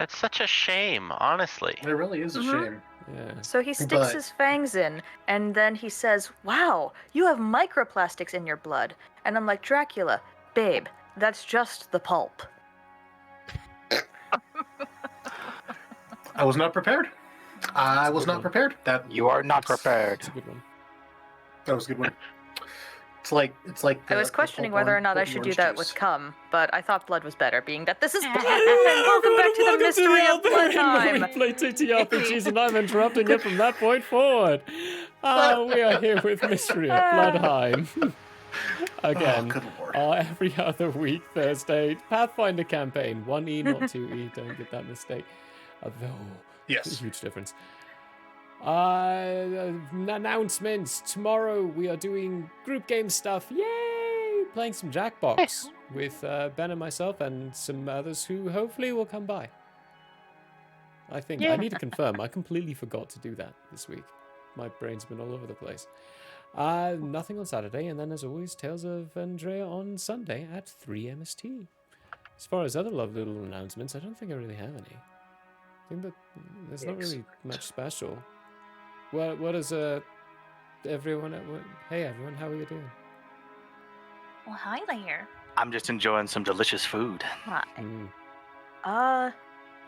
That's such a shame, honestly. It really is a shame. Yeah. So he sticks his fangs in, and then he says, "Wow, you have microplastics in your blood." And I'm like, "Dracula, babe, that's just the pulp." I was not prepared. I was not prepared. You are not prepared. That's a good one. That was a good one. It's like I was questioning whether or not I should do that with cum, but I thought blood was better, being that this is blood. Welcome back to the mystery of Blodheim. We play TTRPGs and I'm interrupting it from that point forward. We are here with Mystery of Blodheim. Again, good lord. Every other week, Thursday, Pathfinder campaign. 1E, not 2E, don't get that mistake. Although, Yes. huge difference. Announcements. Tomorrow we are doing group game stuff. Yay! Playing some Jackbox with Ben and myself and some others who hopefully will come by. I think. I need to confirm. I completely forgot to do that this week. My brain's been all over the place. Nothing on Saturday, and then as always, Tales of Andrea on Sunday at 3 MST. As far as other lovely little announcements, I don't think I really have any. I think that there's not really much special. What is everyone? Hey everyone, how are you doing? Well, hi there. I'm just enjoying some delicious food. Hi.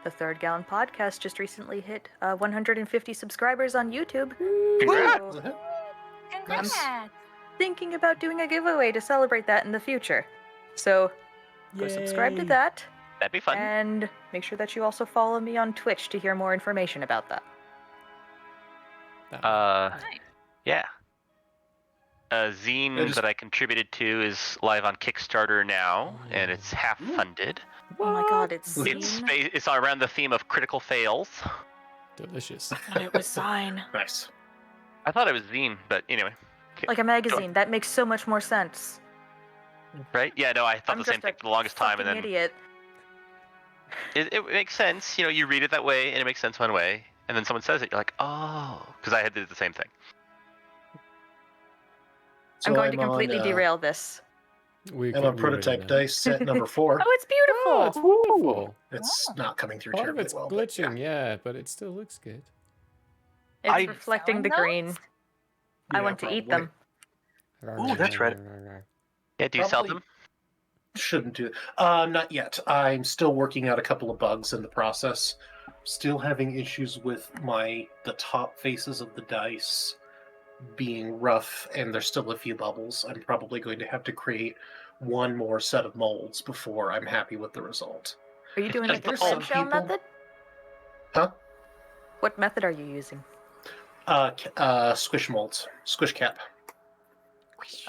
The Third Gallon podcast just recently hit 150 subscribers on YouTube. Congrats. So Congrats. thinking about doing a giveaway to celebrate that in the future. So go subscribe to Yay. that. That'd be fun. And make sure that you also follow me on Twitch to hear more information about that. Yeah. A zine that I contributed to is live on Kickstarter now, and it's half funded. Oh my god, it's It's around the theme of critical fails. Delicious. And it was Sign. Nice. I thought it was zine, but anyway. Like a magazine. That makes so much more sense. Right? Yeah, no, I thought I'm the same just thing a for the longest time, and fucking then idiot. it makes sense. You know, you read it that way, and it makes sense one way, and then someone says it, you're like, oh, because I had to do the same thing. I'm going to on, completely derail this. I'm on prototype dice set number 4. Oh, it's beautiful! Oh, it's wonderful. It's not coming through Part of terribly it's well. glitching, yeah, but it still looks good. It's reflecting the green. Yeah, I want to eat them. Ooh, that's right. Yeah, do you sell Probably- them? Shouldn't do. Not yet. I'm still working out a couple of bugs in the process. Still having issues with the top faces of the dice being rough, and there's still a few bubbles. I'm probably going to have to create one more set of molds before I'm happy with the result. Are you doing like the There's some clamshell people- method? Huh? What method are you using? Squish molds. Squish cap.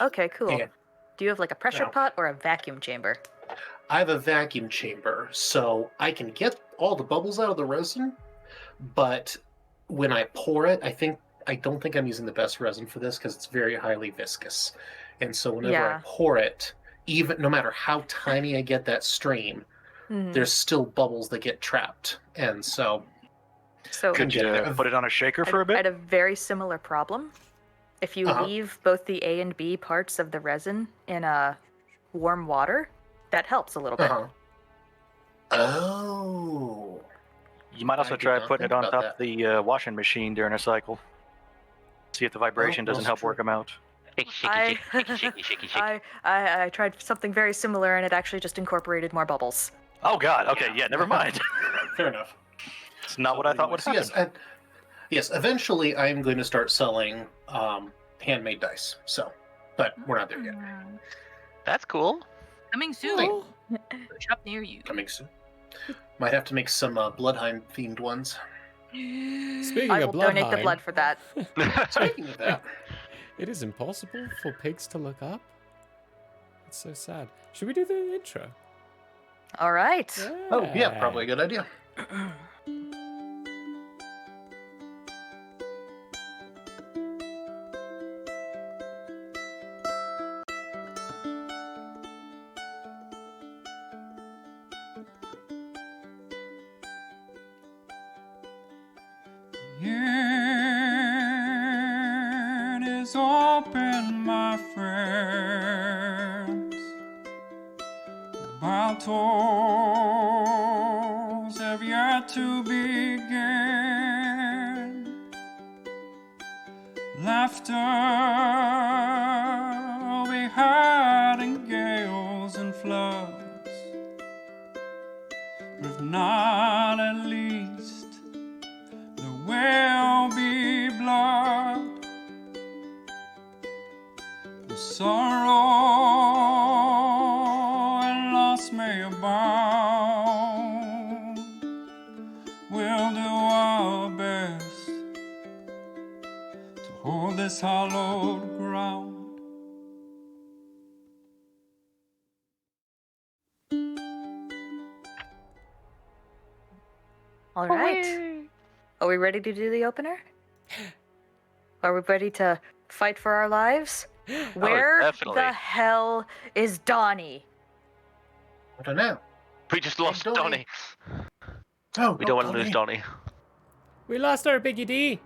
Okay, cool. Yeah. Do you have like a pressure No. pot or a vacuum chamber? I have a vacuum chamber, so I can get all the bubbles out of the resin, but when I pour it, I don't think I'm using the best resin for this because it's very highly viscous. And so whenever I Yeah. pour it, even no matter how tiny I get that stream, there's still bubbles that get trapped. And so So Could you put it on a shaker for a I bit? had a very similar problem. If you leave both the A and B parts of the resin in warm water, that helps a little bit. Oh. You might also I did try not putting it think on about top of the washing machine during a cycle. See if the vibration doesn't that's help true. work them out. Shaky, shaky. I tried something very similar, and it actually just incorporated more bubbles. Oh god, okay, yeah, never mind. Fair enough. It's not what I thought would So happen. yes, eventually I'm going to start selling handmade dice. So, but we're not there yet. That's cool. Coming soon. Shop near you. Coming soon. Might have to make some Blodheim themed ones. Speaking I of will blood, donate the blood for that. Speaking of that, it is impossible for pigs to look up. It's so sad. Should we do the intro? All right. oh yeah, probably a good idea. It is open, my friends. Battles have yet to begin. Laughter we had in gales and floods, if not at least there will be blood. The sorrow and loss may abound. We'll do our best to hold this hallowed ground. All right. Are we ready to do the opener? Are we ready to fight for our lives? Where definitely. the hell is Donnie? I don't know. We just lost Donnie. Donnie. Oh, We don't want to lose Donnie. We lost our Biggie D.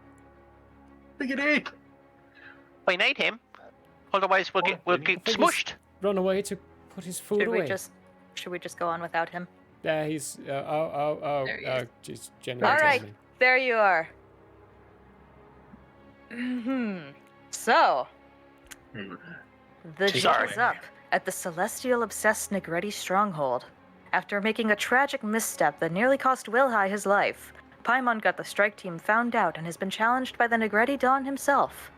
Big D. We need him. Otherwise, we'll get I think he's smushed. Run away to put his food Should away. we just go on without him? Yeah, he's There he is. jeez, genuinely. All right. tiny. There you are. So, the Take jig it is away. up at the Celestial Obsessed Negretti stronghold. After making a tragic misstep that nearly cost Wilhai his life, Paimon got the strike team found out and has been challenged by the Negretti Dawn himself.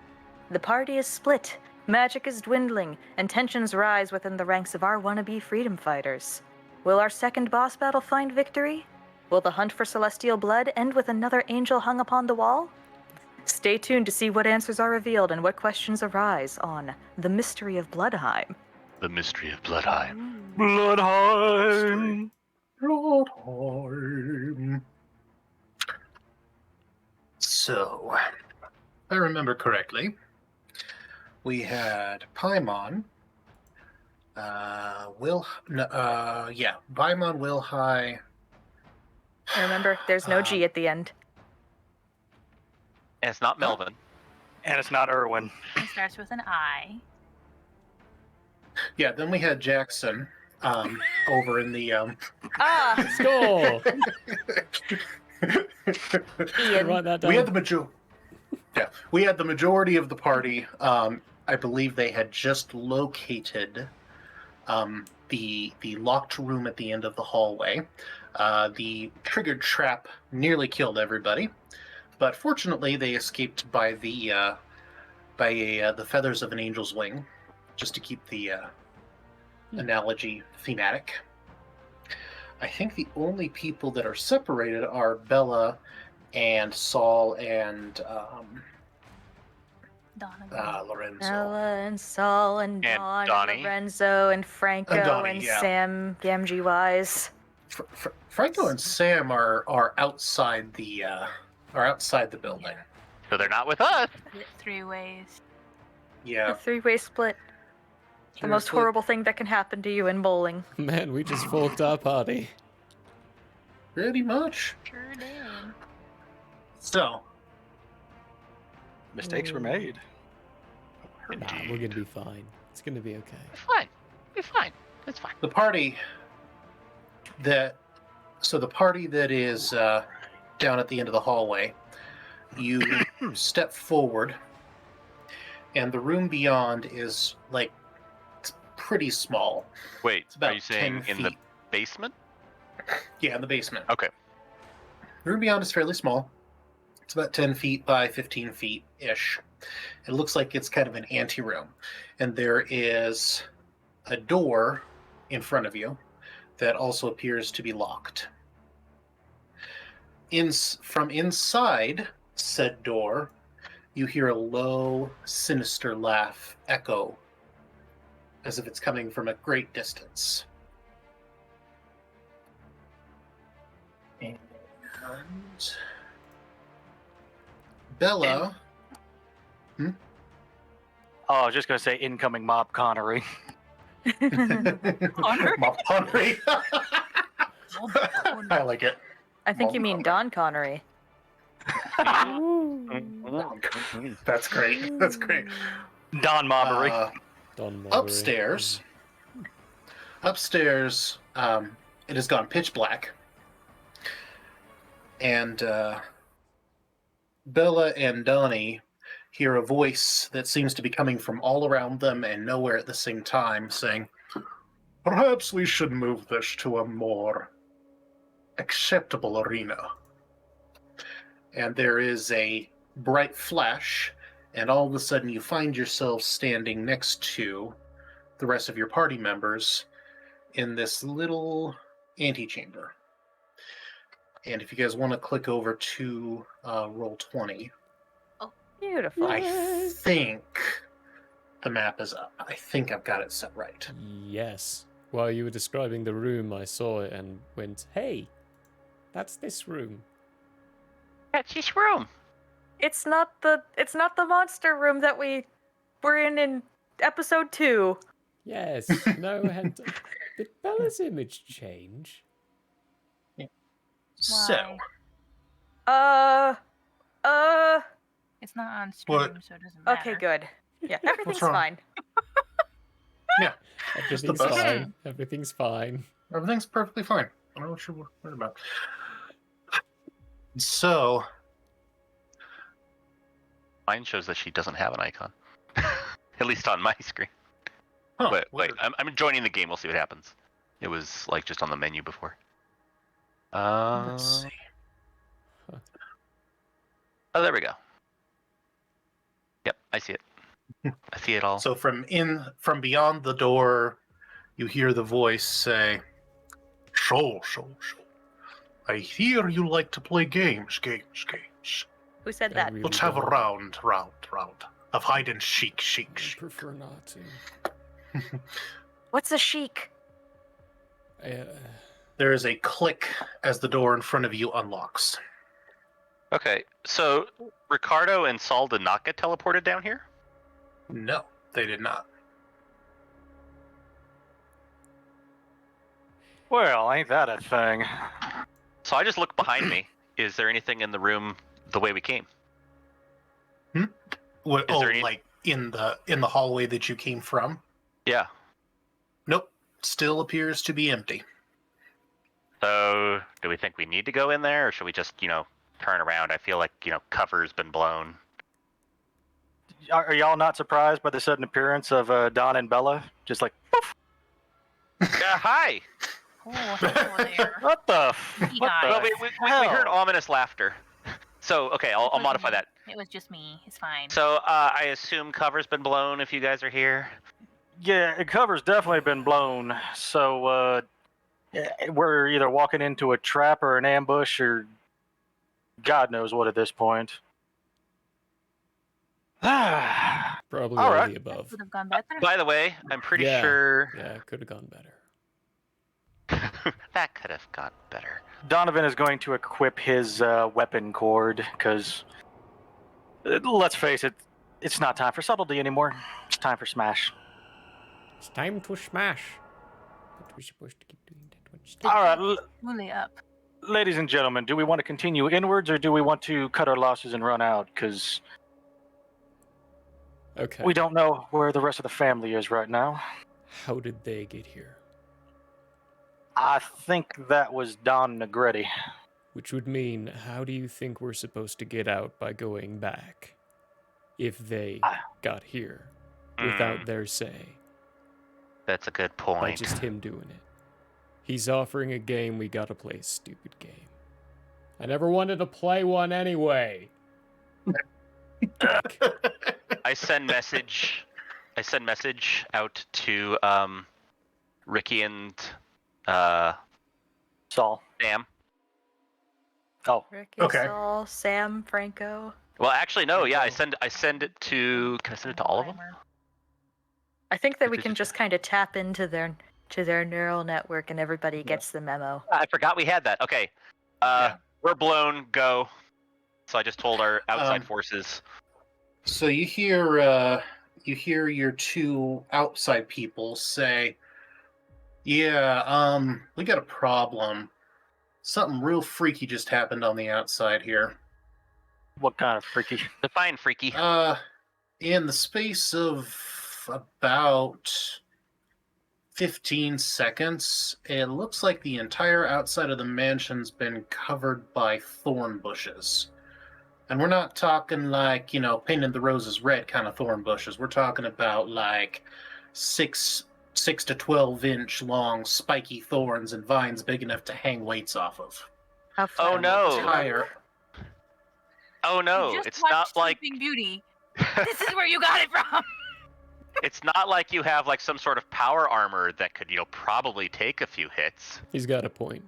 The party is split, magic is dwindling, and tensions rise within the ranks of our wannabe freedom fighters. Will our second boss battle find victory? Will the hunt for celestial blood end with another angel hung upon the wall? Stay tuned to see what answers are revealed and what questions arise on The Mystery of Blodheim. The mystery of Blodheim. Blodheim. Blodheim. So, if I remember correctly, we had Paimon, Paimon, Wilhai. Remember, there's no G at the end. And it's not Melvin. And it's not Irwin. It starts with an I. Yeah, then we had Jackson over in the Ah, Score. Ian. Write that down. we had the majority of the party. I believe they had just located the locked room at the end of the hallway. The triggered trap nearly killed everybody, but fortunately they escaped by the feathers of an angel's wing, just to keep the analogy thematic. I think the only people that are separated are Bella and Saul and Donna. Lorenzo. Ella and Saul and And Dawn Donnie. and Lorenzo and Franco And Donnie, and yeah. Sam Gamgee Wise. Franco and Sam are outside the building. So they're not with us. 3 ways. Yeah. A three-way split. The most horrible thing that can happen to you in bowling. Man, we just forked our party. Pretty much. Sure did. So, Mistakes were made. Nah, we're gonna be fine. It's gonna be okay. Fine. Be fine. It's fine. the party that is down at the end of the hallway, you step forward, and the room beyond is like it's pretty small. Wait, It's about are you saying 10 in the feet. basement? Yeah, in the basement. Okay. The room beyond is fairly small. It's about 10 feet by 15 feet ish. It looks like it's kind of an anteroom, and there is a door in front of you that also appears to be locked. From inside said door, you hear a low, sinister laugh echo, as if it's coming from a great distance. And Bella. Oh, I was just going to say incoming mob Connery. Mob Connery. I like it. I think you mean Don Connery. That's great. That's great. Don Mobbery. Don Marbury. Upstairs, it has gone pitch black. And Bella and Donnie hear a voice that seems to be coming from all around them and nowhere at the same time, saying, "Perhaps we should move this to a more acceptable arena." And there is a bright flash, and all of a sudden you find yourself standing next to the rest of your party members in this little antechamber. And if you guys want to click over to Roll20, Beautiful. I think the map is up. I think I've got it set right. Yes. While you were describing the room, I saw it and went, hey, that's this room. That's his room. It's not the monster room that we were in episode 2. Yes. No, did Bella's image change? So, It's not on stream, What? so it doesn't matter. Okay, good. Yeah, everything's wrong? fine. yeah, Just the Everything's best. fine. Everything's fine. everything's perfectly fine. I don't know what you're worried about. So, Mine shows that she doesn't have an icon. At least on my screen. huh, Wait, weird. I'm joining the game. We'll see what happens. It was like just on the menu before. Let's see. Oh, there we go. Yep, I see it. I see it all. So from beyond the door, you hear the voice say, "Show. I hear you like to play games. Who said I that? really Let's have a don't. round of hide and seek. I prefer not to. What's a chic? There is a click as the door in front of you unlocks. Okay, so Ricardo and Saul did not get teleported down here? No, they did not. Well, ain't that a thing? So I just look behind me. Is there anything in the room the way we came? What, Is there any- like in the hallway that you came from? Yeah. Nope, still appears to be empty. So do we think we need to go in there, or should we just, turn around? I feel like, cover's been blown. Are y'all not surprised by the sudden appearance of Don and Bella? Just like, Hi! Oh, hello there. what the? Hey, What guys. the Well, we heard hell? ominous laughter. So, okay, I'll was modify me. that. It was just me. It's fine. So, I assume cover's been blown if you guys are here. Yeah, the cover's definitely been blown. So we're either walking into a trap or an ambush or God knows what at this point. Probably All all right. the That above. would have gone better. By the way, I'm pretty Yeah. sure Yeah, it could have gone better. that could have got better. Donovan is going to equip his weapon cord because, let's face it, it's not time for subtlety anymore. It's time for smash. It's time to smash. But we're supposed to keep doing that one step. All right, Fully up. ladies and gentlemen, do we want to continue inwards or do we want to cut our losses and run out? Because Okay. we don't know where the rest of the family is right now. How did they get here? I think that was Don Negretti. Which would mean, how do you think we're supposed to get out by going back? If they got here without their say. That's a good By point. just him doing it. He's offering a game, we gotta play a stupid game. I never wanted to play one anyway. Dick. I send message out to Ricky and Saul. Sam. Oh, Ricky, Okay. Saul, Sam, Franco. Well, actually, no. Yeah, I send it to. Can I send it to all of them? I think that we This can is- just kind of tap into their neural network and everybody gets the memo. I forgot we had that. Okay. Yeah. We're blown. Go. So I just told our outside Um, forces. So you hear your two outside people say, "Yeah, we got a problem. Something real freaky just happened on the outside here. what kind of freaky? Define freaky. In the space of about 15 seconds, it looks like the entire outside of the mansion's been covered by thorn bushes. And we're not talking like, painting the roses red kind of thorn bushes. We're talking about like 6 to 12-inch long spiky thorns and vines big enough to hang weights off of. How Oh, fun. no. Entire... Oh no, You just it's watched not like Sleeping Beauty. This is where you got it from. it's not like you have like some sort of power armor that could, probably take a few hits. He's got a point.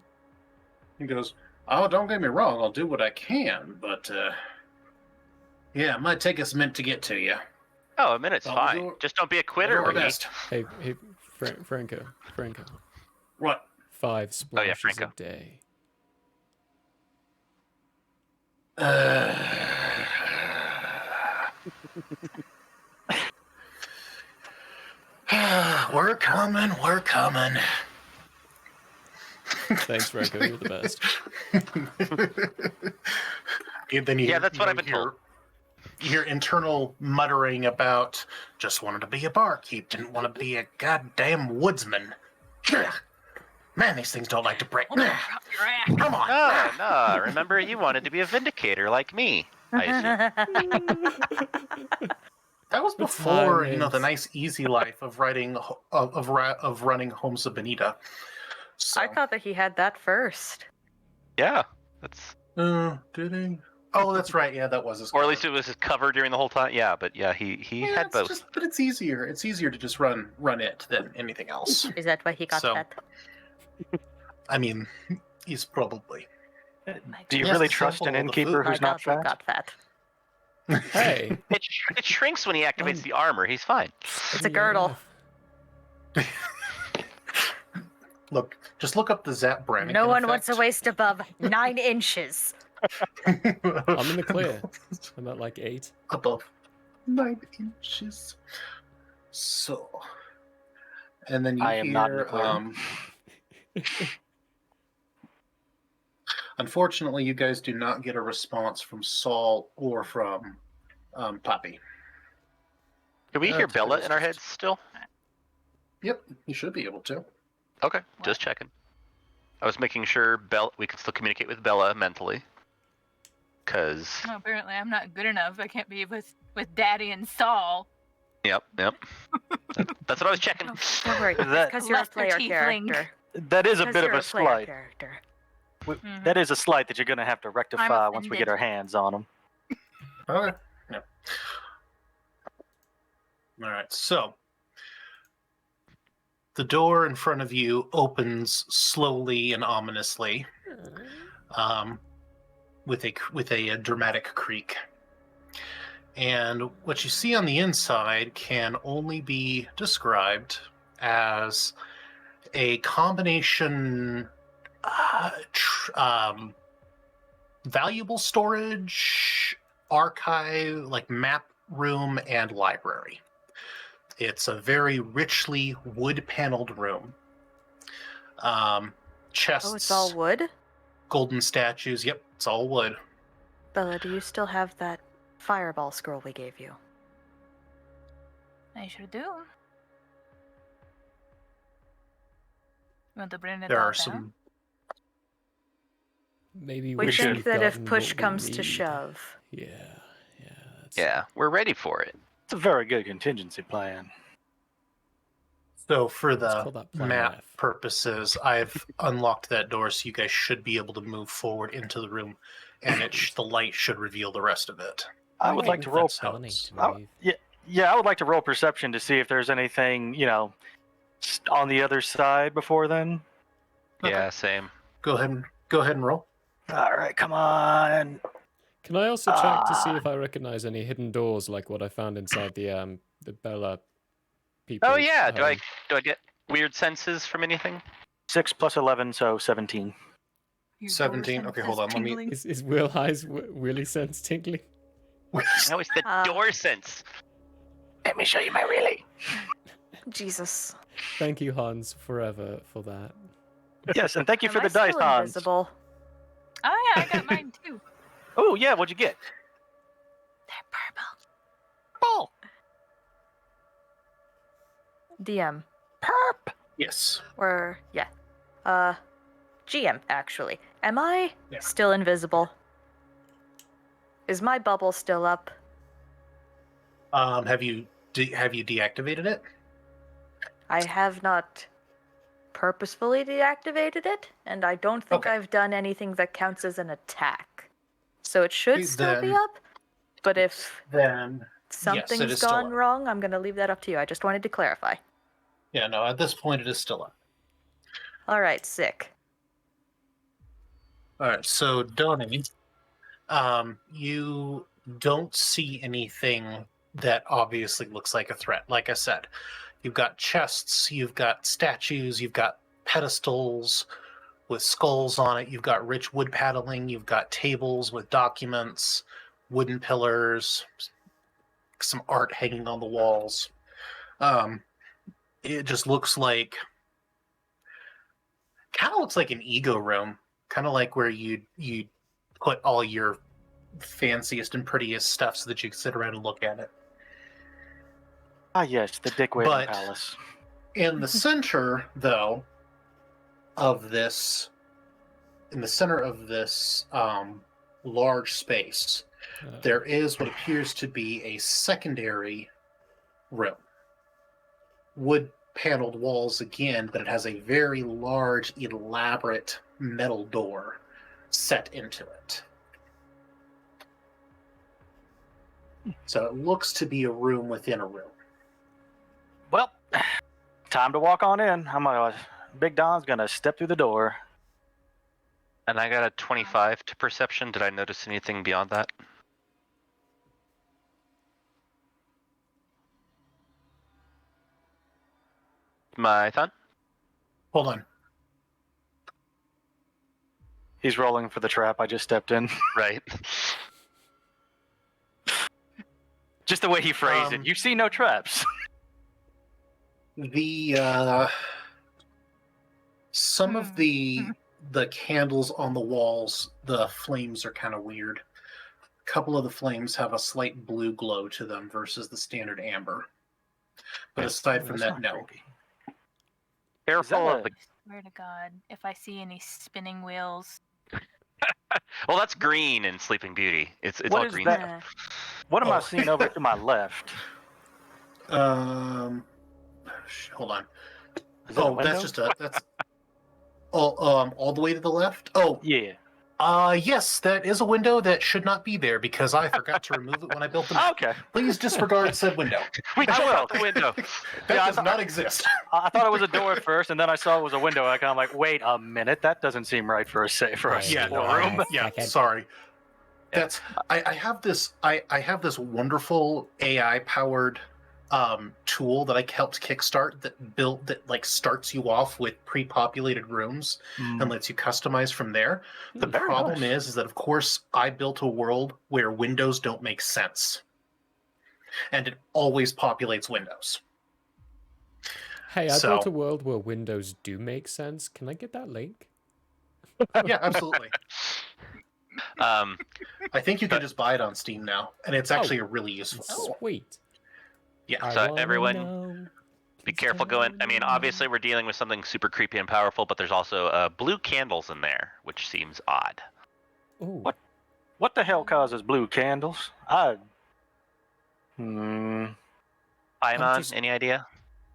He goes, "Oh, don't get me wrong, I'll do what I can, but, yeah, it might take us a minute to get to you." Oh, a minute's I'll fine. do- Just don't be a quitter. I'll do our Ricky. best. Hey, Franco. What? 5 splashes Franco. a day. We're coming. Thanks, Franco. You're the best. And then Yeah, that's what I've been told. You hear internal muttering about, just wanted to be a barkeep, didn't want to be a goddamn woodsman. Man, these things don't like to break. Hold on, drop your ass. Come on. No. Remember, you wanted to be a vindicator like me. I assume. That was With before, fire the ants. nice easy life of running Homes of Benita. So, I thought that he had that first. Yeah, that's. did he? Oh, that's right. Yeah, that was his. Or at cover. least it was his cover during the whole time. Yeah, but yeah, he Yeah, had it's both. but it's easier. It's easier to just run it than anything else. Is that why he got So- fat? I mean, he's probably. Do you Yes, really the trust sample an of the food. innkeeper My who's not goblet fat? got fat. Hey. It shrinks when he activates the armor. He's fine. It's a girdle. Just look up the Zap Brannigan No one effect. wants a waist above 9 inches. I'm in the clear. I'm at like 8. Above 9 inches. So, and then you I am hear. not in the clear. Unfortunately, you guys do not get a response from Saul or from Poppy. Can we hear That's Bella good. in our heads still? Yep, you should be able to. Okay, just checking. I was making sure we could still communicate with Bella mentally. Cause. No, apparently I'm not good enough. I can't be with Daddy and Saul. Yep. That's what I was checking. Don't worry, That- because you're a Lesser player tiefling. character. That is a 'Cause bit of you're a player slight. character. Mhm. That is a slight that you're going to have to rectify once we get our offended. hands on them. Okay. Yep. All right. So the door in front of you opens slowly and ominously, with a dramatic creak. And what you see on the inside can only be described as a combination valuable storage, archive, like map room, and library. It's a very richly wood-paneled room. Chests, Oh, it's all wood? golden statues. Yep, it's all wood. Bella, do you still have that fireball scroll we gave you? I sure do. You want to bring it There all are down? some. Maybe We should think have that if gotten push what we comes to need. shove. Yeah. That's... Yeah, we're ready for it. It's a very good contingency plan. So for Let's the call that Plan map F. purposes, I've unlocked that door, so you guys should be able to move forward into the room, and the light should reveal the rest of it. I would like to roll. That's how Funny it's- to me. Yeah, I would like to roll perception to see if there's anything, on the other side before then. Okay. Yeah, same. Go ahead and roll. All right, come on. Can I also check to see if I recognize any hidden doors like what I found inside the Bella people? Oh yeah, do home? I get weird senses from anything? 6 plus 11, so 17. Your 17. door Okay, sense hold is on, let me- tingling. Is Will High's Willy sense tingling? No, it's the door sense. Let me show you my really. Jesus. Thank you, Hans, forever for that. Yes, and thank you Am for I the dice, still Hans. invisible? Oh yeah, I got mine too. Oh yeah, what'd you get? They're purple. Ball. DM. Perp. Yes. Or, yeah. GM, actually. Am I Yeah. still invisible? Is my bubble still up? Have you deactivated it? I have not purposefully deactivated it, and I don't think Okay. I've done anything that counts as an attack. So it should still be Then- up, but if Then something's yes, it is still gone up. wrong, I'm going to leave that up to you. I just wanted to clarify. Yeah, no, at this point it is still up. All right, sick. All right, so Donnie, you don't see anything that obviously looks like a threat. Like I said, you've got chests, you've got statues, you've got pedestals with skulls on it, you've got rich wood paneling, you've got tables with documents, wooden pillars, some art hanging on the walls. It just looks like, kind of looks like an ego room, kind of like where you put all your fanciest and prettiest stuff so that you can sit around and look at it. Ah, yes, the Dick Waiting But- Palace. In the center, though, of this, in the center of this large space, there is what appears to be a secondary room. Wood paneled walls again, but it has a very large, elaborate metal door set into it. So it looks to be a room within a room. Well, time to walk on in. Big Don's gonna step through the door. And I got a 25 to perception. Did I notice anything beyond that? My thon? Hold on. He's rolling for the trap. I just stepped in. Right. Just the way he phrased it. You see no traps. The some of the candles on the walls, the flames are kind of weird. A couple of the flames have a slight blue glow to them versus the standard amber. But aside from That's that, not no. creepy. Careful that of the. Swear to God, if I see any spinning wheels, Well, that's green in Sleeping Beauty. It's What all is green that? stuff. What am I Oh. seeing over to my left? Hold on. Is that a Oh, window? that's just a that's. Oh, all the way to the left. Oh, Yeah. yes, that is a window that should not be there because I forgot to remove it when I built the map. Okay. Please disregard said window. We I jumped will. out the window. That Yeah, I does thought- not exist. I thought it was a door at first, and then I saw it was a window. I kind of like, wait a minute, that doesn't seem right for a Yeah, no, room. yeah, Fuckhead. sorry. That's I have this wonderful AI powered tool that I helped kickstart that like starts you off with pre-populated rooms and lets you customize from there. The Very problem nice. is that of course I built a world where windows don't make sense. And it always populates windows. Hey, I So- built a world where windows do make sense. Can I get that link? Yeah, absolutely. I think you can just buy it on Steam now, and it's actually a really useful tool. Sweet. Yeah. I So wanna everyone, know, Be please careful tell going. I mean, me. obviously we're dealing with something super creepy and powerful, but there's also blue candles in there, which seems odd. Ooh. What the hell causes blue candles? Paimon, just- any idea?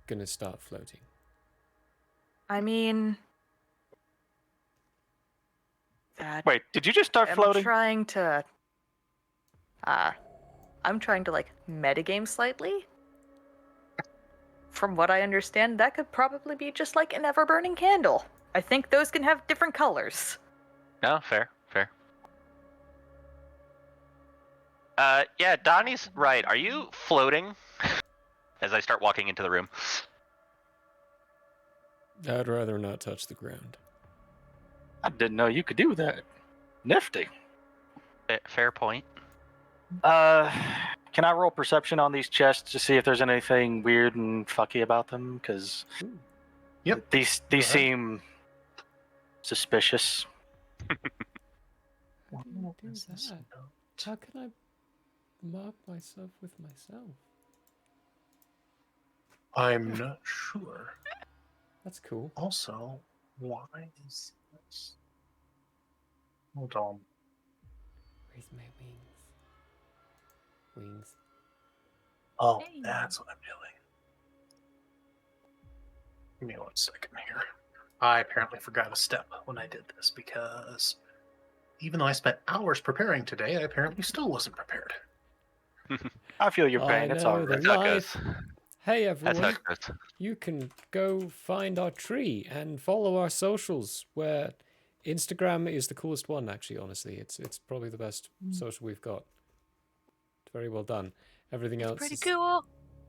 Gonna start floating. I mean, that Wait, did you just start I'm floating? trying to like metagame slightly. From what I understand, that could probably be just like an ever-burning candle. I think those can have different colors. No, fair. Yeah, Donnie's right. Are you floating? As I start walking into the room. I'd rather not touch the ground. I didn't know you could do that. Nifty. Fair point. Can I roll perception on these chests to see if there's anything weird and fucky about them? Because Yep. these ahead. seem suspicious. How do you do that? How can I mark myself with myself? I'm not sure. That's cool. Also, why is this? Hold on. Where's my wings? Wings. Oh, Hey. that's what I'm doing. Give me 1 second here. I apparently forgot a step when I did this because even though I spent hours preparing today, I apparently still wasn't prepared. I feel your I pain. It's know all the right. That's how it goes. life. Hey That's how everyone, it goes. you can go find our tree and follow our socials. Where Instagram is the coolest one, actually. Honestly, it's probably the best social we've got. It's very well done. Everything It's else pretty cool.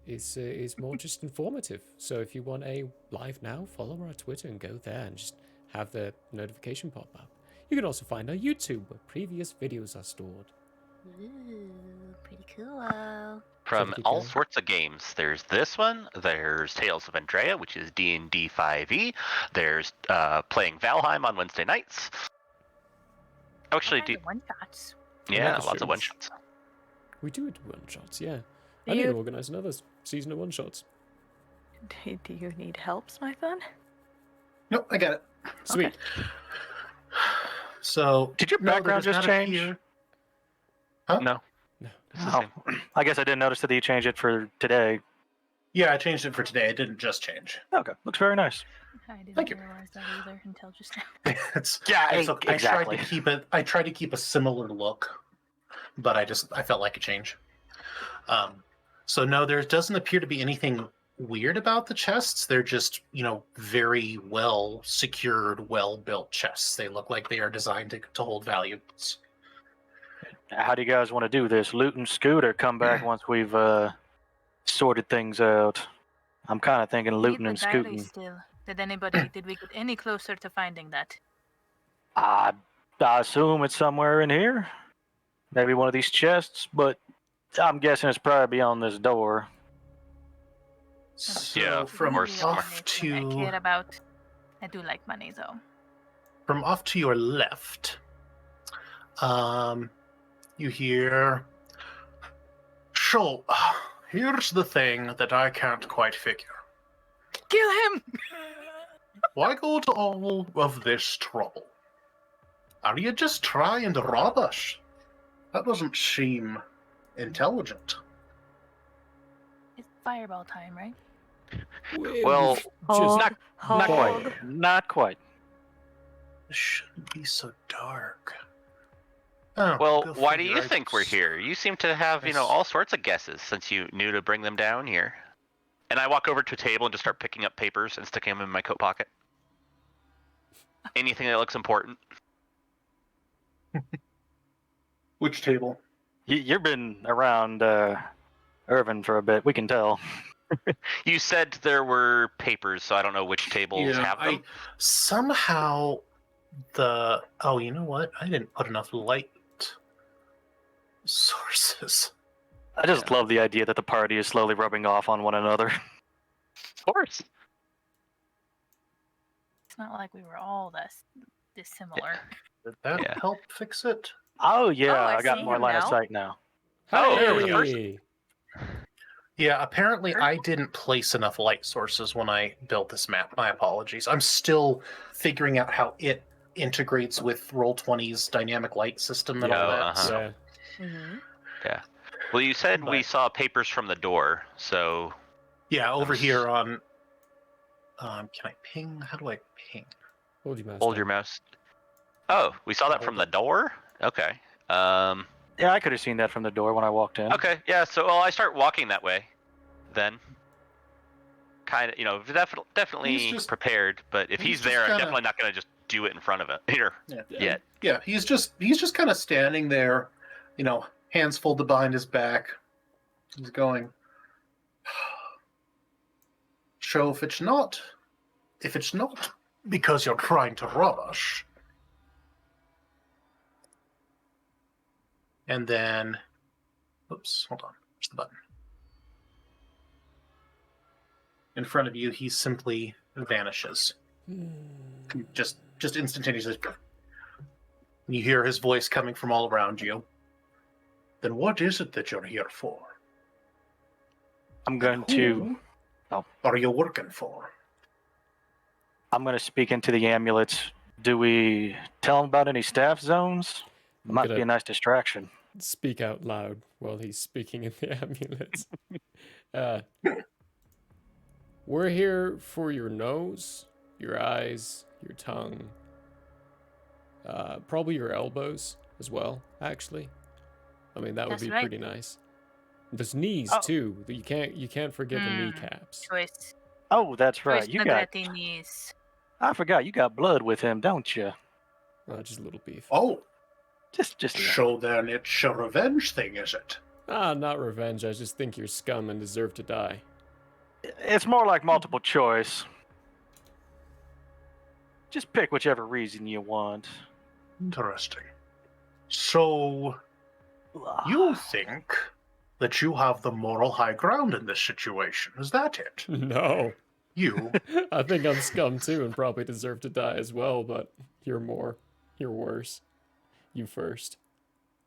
is more just informative. So if you want a live now, follow our Twitter and go there and just have the notification pop up. You can also find our YouTube where previous videos are stored. Ooh, pretty cool. From keep all going. sorts of games. There's this one. There's Tales of Andrea, which is D&D 5e. There's playing Valheim on Wednesday nights. Actually, One shots. yeah, Another lots of shows. one shots. We do one shots, yeah. Do I need you- to organize another season of one shots. Do you need help, Smithan? Nope, I got it. Sweet. So, Did your no, there background does just not change? appear- Huh? No, No. it's the Oh, same. I guess I didn't notice that you changed it for today. Yeah, I changed it for today. It didn't just change. Okay, looks very nice. I didn't Thank you. realize that either until just now. it's Yeah, it's okay. exactly. I tried to keep a similar look, but I felt like a change. So no, there doesn't appear to be anything weird about the chests. They're just, very well secured, well built chests. They look like they are designed to hold valuables. How do you guys want to do this? Loot and scoot or come back once we've sorted things out? I'm kind of thinking We looting need and the diary scooting. still. Did we get any closer to finding that? I assume it's somewhere in here. Maybe one of these chests, but I'm guessing it's probably beyond this door. So Yeah, from or off I care to about. I do like money though. from off to your left, you hear. So, here's the thing that I can't quite figure. Kill him! Why go to all of this trouble? Are you just trying to rob us? That doesn't seem intelligent. It's fireball time, right? Well, Just Hold, not hold. quite. Not quite. This shouldn't be so dark. Oh, well, go why do figure. you think we're here? You seem to have, Yes. all sorts of guesses since you knew to bring them down here. And I walk over to a table and just start picking up papers and sticking them in my coat pocket. Anything that looks important. Which table? You've been around Irvin for a bit. We can tell. You said there were papers, so I don't know which tables have them. Somehow oh, you know what? I didn't put enough light sources. I just love the idea that the party is slowly rubbing off on one another. Of course. It's not like we were all this dissimilar. Did that Yeah. help fix it? Oh yeah, Oh, I I got see more him line of now. sight now. Oh, there was a Hey! Yeah, apparently I didn't place enough light sources when I built this map. My apologies. I'm still figuring out how it integrates with Roll20's dynamic light system and Yeah, all that. uh-huh. So Mm-hmm. Well, you said we But- saw papers from the door, so yeah, over was- here on can I ping? How do I ping? Hold your mouse. hold down. your mouse. Oh, we saw that from the door? Okay. Yeah, I could have seen that from the door when I walked in. Okay, yeah, so I start walking that way then. Kind of, definitely He's just- prepared, but if he's he's just there, I'm kinda- definitely not going to just do it in front of it here Yeah. yet. Yeah, he's just kind of standing there, hands folded behind his back. He's going. So if it's not because you're trying to rob us, and then, oops, hold on, where's the button? In front of you, he simply vanishes. Just instantaneously. You hear his voice coming from all around you. Then what is it that you're here for? I'm going to. Who are you working for? I'm going to speak into the amulets. Do we tell him about any staff zones? I'm Might gonna- be a nice distraction. Speak out loud while he's speaking in the amulets. We're here for your nose, your eyes, your tongue, probably your elbows as well, actually. I mean, that would That's be right. pretty nice. There's knees Oh. too. You can't forget the kneecaps. Choice. Oh, that's right. Choice You got. Negrete knees. I forgot you got blood with him, don't you? Just a little beef. Oh, Just. so then it's a revenge thing, is it? Not revenge. I just think you're scum and deserve to die. It's more like multiple choice. Just pick whichever reason you want. Interesting. So, you think that you have the moral high ground in this situation? Is that it? No. You? I think I'm scum too and probably deserve to die as well, but you're more. You're worse. You first.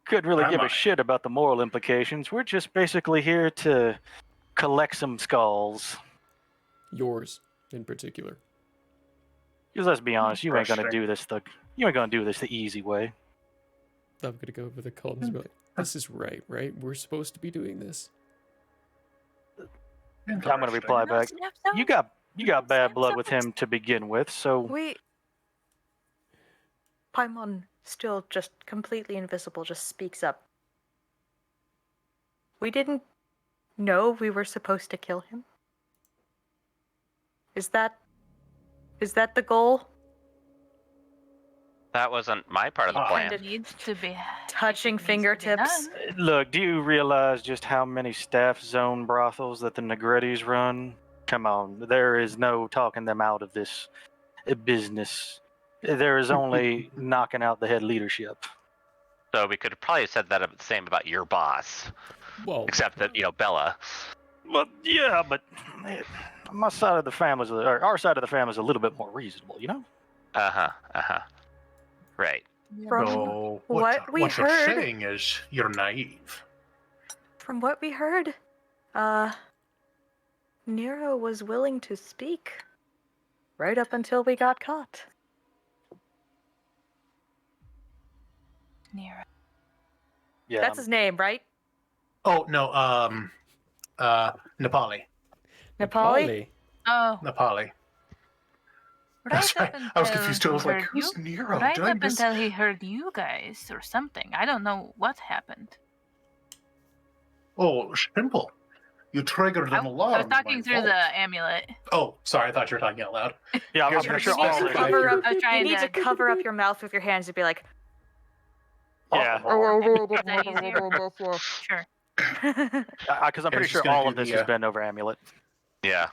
Couldn't really Am give I? a shit about the moral implications. We're just basically here to collect some skulls. Yours, in particular. Because let's be honest, you ain't gonna Interesting. do this the easy way. I'm gonna go over the call and be like, this is right? We're supposed to be doing this. I'm gonna reply back. You got bad blood with him to begin with, so Paimon, still just completely invisible, just speaks up. We didn't know we were supposed to kill him. Is that the goal? That wasn't my part of the plan. Kinda needs to be Touching it needs to be fingertips? done. look, do you realize just how many staff zone brothels that the Negrettis run? Come on, there is no talking them out of this business. There is only knocking out the head leadership. So we could have probably said that the same about your boss, Well, except that Bella. Well, yeah, but my side of the family, or our side of the family, is a little bit more reasonable, you know. Right. From So, what we what you're heard- saying is you're naive. From what we heard, Nero was willing to speak right up until we got caught. Nero. Yeah, That's his name, right? Oh, no, Nepali. Nepali? Oh, Nepali. right Sorry, up until I was confused too. I was he like, heard who's you? Nero? Right Did I up miss? until he heard you guys or something. I don't know what happened. Oh, simple. You triggered an alarm. I was in my talking through vault. the amulet. Oh, sorry, I thought you were talking out loud. yeah, I'm Here's pretty your sure all secret of five it. Cover up, I was you trying need to to- cover up your mouth with your hands and be like, Yeah, Is that easier? Sure. because I'm pretty It's sure just gonna all do of this the, has been over amulet. Yeah.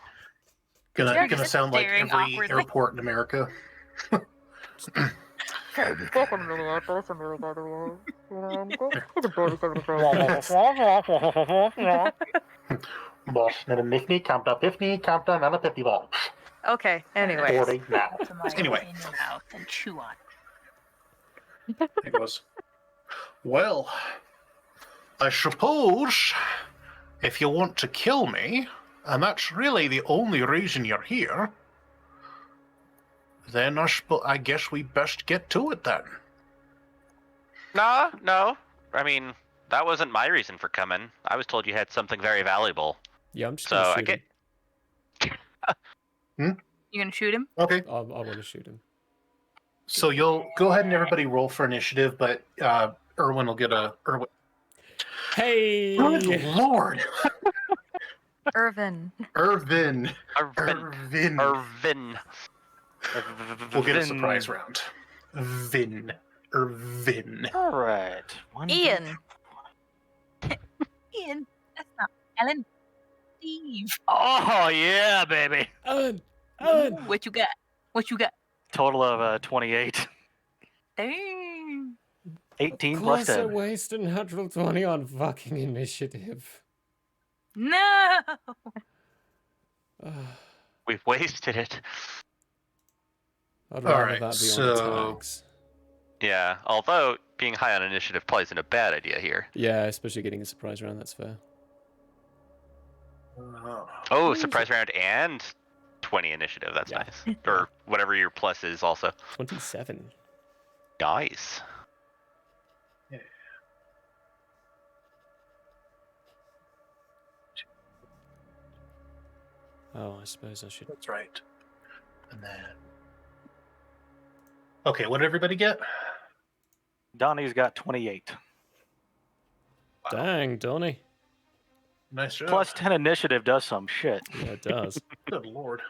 Gonna You're just sound like staring every awkwardly. airport in America. Boss, count up 50, count down another 50 volts. okay, anyways. 40 now. To my Anyway. in your mouth and chew on. He goes, well, I suppose if you want to kill me, and that's really the only reason you're here, then I guess we best get to it then. No. I mean, that wasn't my reason for coming. I was told you had something very valuable. yeah, I'm just So gonna I shoot him. get. You gonna shoot him? Okay, I want to shoot him. so you'll go ahead and everybody roll for initiative, but Erwin will get a... Hey! Good Lord! Irvin. Irvin. Irvin. We'll get a surprise round. Irvin. All right. Ian. Ian, that's not Ellen. Steve. Oh yeah, baby. Alan! What you got? What you got? Total of 28. Dang. 18 Of plus course I 10. waste a natural 20 on fucking initiative. No. We've wasted it. I'd rather Alright, that be so- on tags. Yeah, although being high on initiative probably isn't a bad idea here. Yeah, especially getting a surprise round, that's fair. Oh, surprise round and 20 initiative. That's Yeah. nice. Or whatever your plus is also. 27. Nice. Oh, I suppose I should. That's right. And then. Okay, what did everybody get? Donnie's got 28. Dang, Donnie. Nice job. Plus 10 initiative does some shit. Yeah, it does. Good lord.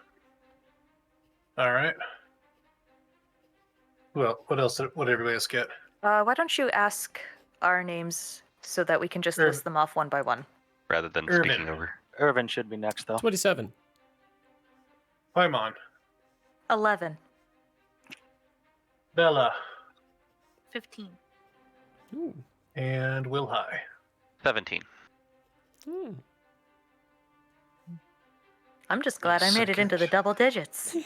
All right. Well, what else? What did everybody else get? Why don't you ask our names so that we can just list them off one by one? Rather than Irvin. speaking over. Irvin should be next, though. 27. Paimon, 11. Bella, 15. Ooh. and Wilhi. 17. Hmm. I'm just glad I made it into the Second. double digits.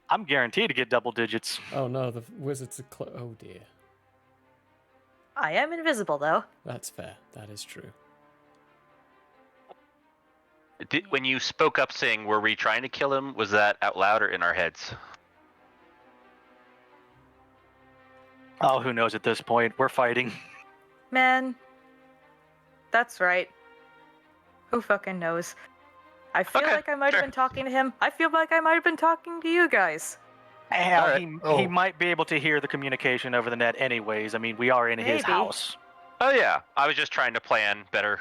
I'm guaranteed to get double digits. Oh no, the wizards are oh dear. I am invisible, though. That's fair. That is true. When you spoke up saying, were we trying to kill him, was that out loud or in our heads? Oh, who knows at this point? We're fighting. Man. That's right. Who fucking knows? I feel Okay, like I might have sure. been talking to him. I feel like I might have been talking to you guys. Hell, Alright. he Oh. might be able to hear the communication over the net anyways. I mean, we are in his Maybe. house. Oh yeah, I was just trying to plan better.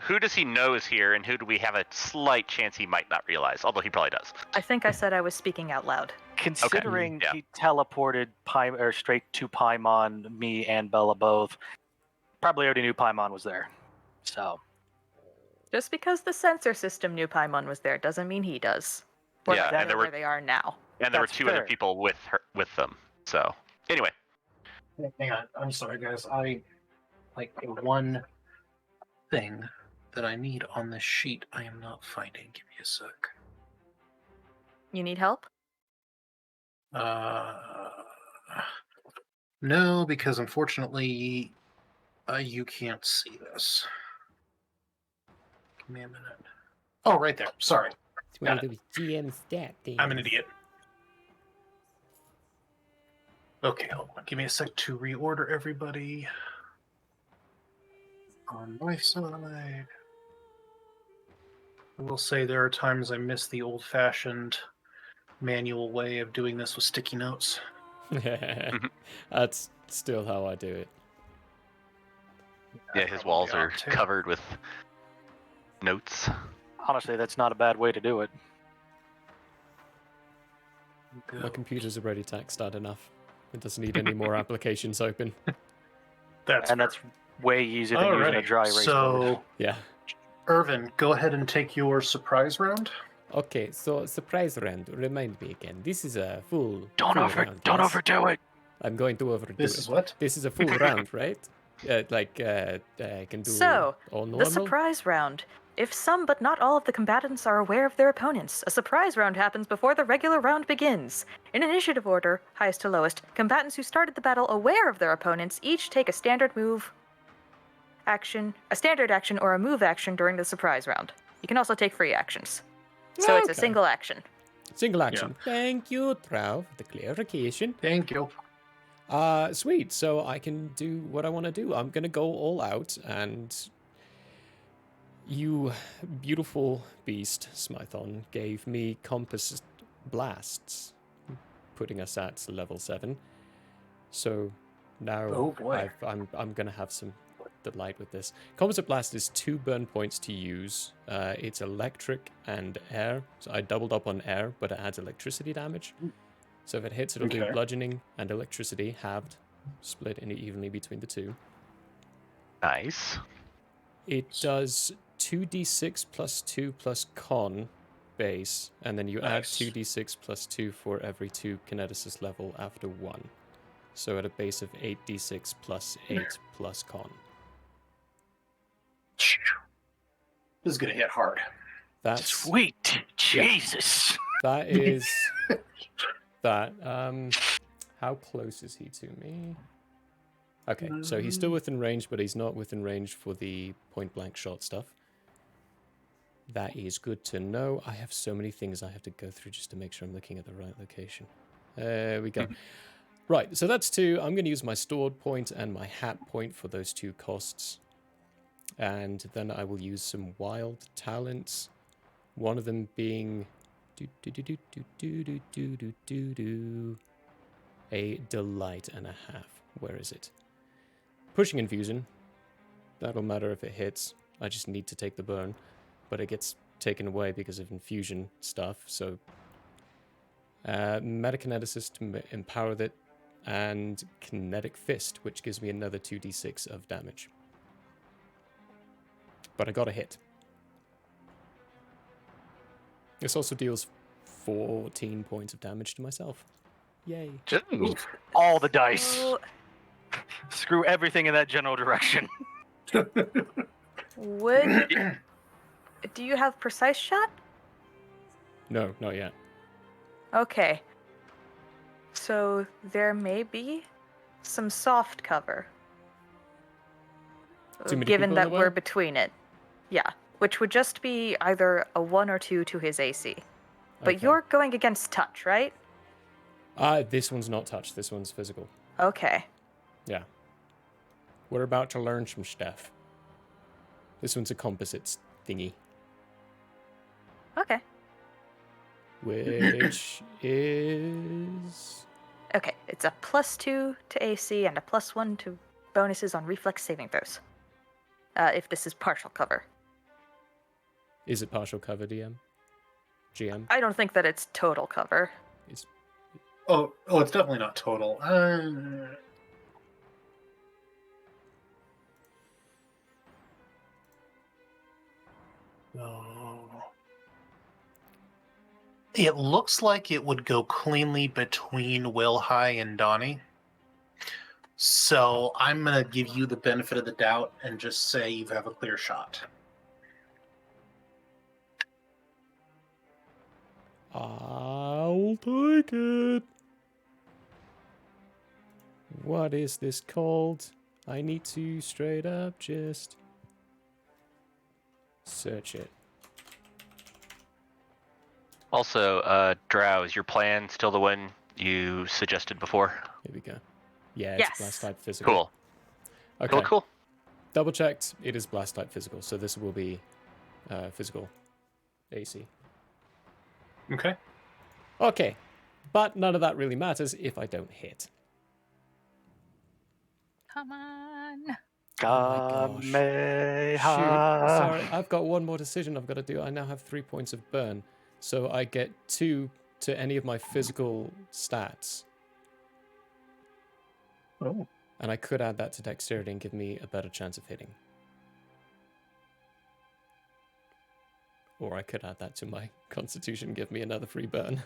Who does he know is here, and who do we have a slight chance he might not realize? Although he probably does. I think I said I was speaking out loud. Considering yeah. he teleported straight to Paimon, me and Bella both, probably already knew Paimon was there. So, Just because the sensor system knew Paimon was there doesn't mean he does. Or Yeah, that and they there know were- where they are now. And there were That's 2 other fair. people with them. So anyway, Hang on. I'm sorry, guys. I like one thing that I need on this sheet. I am not finding. Give me a sec. You need help? No, because unfortunately, you can't see this. Give me a minute. Oh, right there. Sorry, It's one Got of those GM stat things. I'm an idiot. Okay, hold on. Give me a sec to reorder everybody. On my side, I will say there are times I miss the old-fashioned manual way of doing this with sticky notes. That's still how I do it. yeah, his walls are too. covered with notes. honestly, that's not a bad way to do it. My computer's already taxed enough. It doesn't need any more applications open. That's And that's way easier than using a Alrighty. dry erase board. So, Yeah. Irvin, go ahead and take your surprise round. Okay, so surprise round. Remind me again. This is a full. Don't full overdo round, it. I'm going to overdo This it. is what? This is a full round, right? I can do So, all the normal. surprise round. If some but not all of the combatants are aware of their opponents, a surprise round happens before the regular round begins. In initiative order, highest to lowest, combatants who started the battle aware of their opponents each take a standard action, or a move action during the surprise round. You can also take free actions. So it's a Okay. single action. Single action. Thank you, Trow, for the clarification. Thank you. Sweet. So I can do what I want to do. I'm gonna go all out, and you beautiful beast, Smython, gave me compass blasts, putting us at level 7. So now Oh, boy. I'm gonna have some delight with this. Composite blast is 2 burn points to use. It's electric and air, so I doubled up on air, but it adds electricity damage. So if it hits, it'll do Okay. bludgeoning and electricity, halved, split evenly between the two. Nice. It does 2d6 plus 2 plus con base, and then you add Nice. 2d6 plus 2 for every 2 kineticist level after 1. So at a base of 8d6 plus 8 plus con. This is gonna hit hard. That's Sweet Jesus. that is that. How close is he to me? Okay, so he's still within range, but he's not within range for the point blank shot stuff. That is good to know. I have so many things I have to go through just to make sure I'm looking at the right location. There we go. Right, so that's 2. I'm going to use my stored point and my hat point for those 2 costs. And then I will use some wild talents. One of them being a delight and a half. Where is it? Pushing infusion. That'll matter if it hits. I just need to take the burn. But it gets taken away because of infusion stuff, so... Metakineticist to empower it, and Kinetic Fist, which gives me another 2d6 of damage. But I got a hit. This also deals 14 points of damage to myself. Yay. All the dice. Ooh, Screw everything in that general direction. would... Do you have precise shot? No, not yet. Okay. So there may be some soft cover. Too many given people in that the we're way? between it. Yeah. Which would just be either a 1 or 2 to his AC. But Okay. you're going against touch, right? This one's not touch, this one's physical. Okay. Yeah. We're about to learn some stuff. This one's a composites thingy. Okay. Which is... Okay. It's a +2 to AC and a +1 to bonuses on reflex saving throws. If this is partial cover. Is it partial cover, DM? GM? I don't think that it's total cover. Is... Oh, it's definitely not total. It looks like it would go cleanly between Wilhai and Donnie. So I'm going to give you the benefit of the doubt and just say you have a clear shot. I'll take it. What is this called? I need to straight up just search it. Also, Drow, is your plan still the one you suggested before? Here we go. Yeah, it's Yes. blast type physical. Cool. Okay. Cool. Double checked. It is blast type physical, so this will be physical AC. Okay. Okay, but none of that really matters if I don't hit. Come on. gosh. Shoot, Kamehameha. sorry, I've got one more decision I've got to do. I now have 3 points of burn, so I get 2 to any of my physical stats. Oh. And I could add that to dexterity and give me a better chance of hitting. Or I could add that to my constitution and give me another free burn.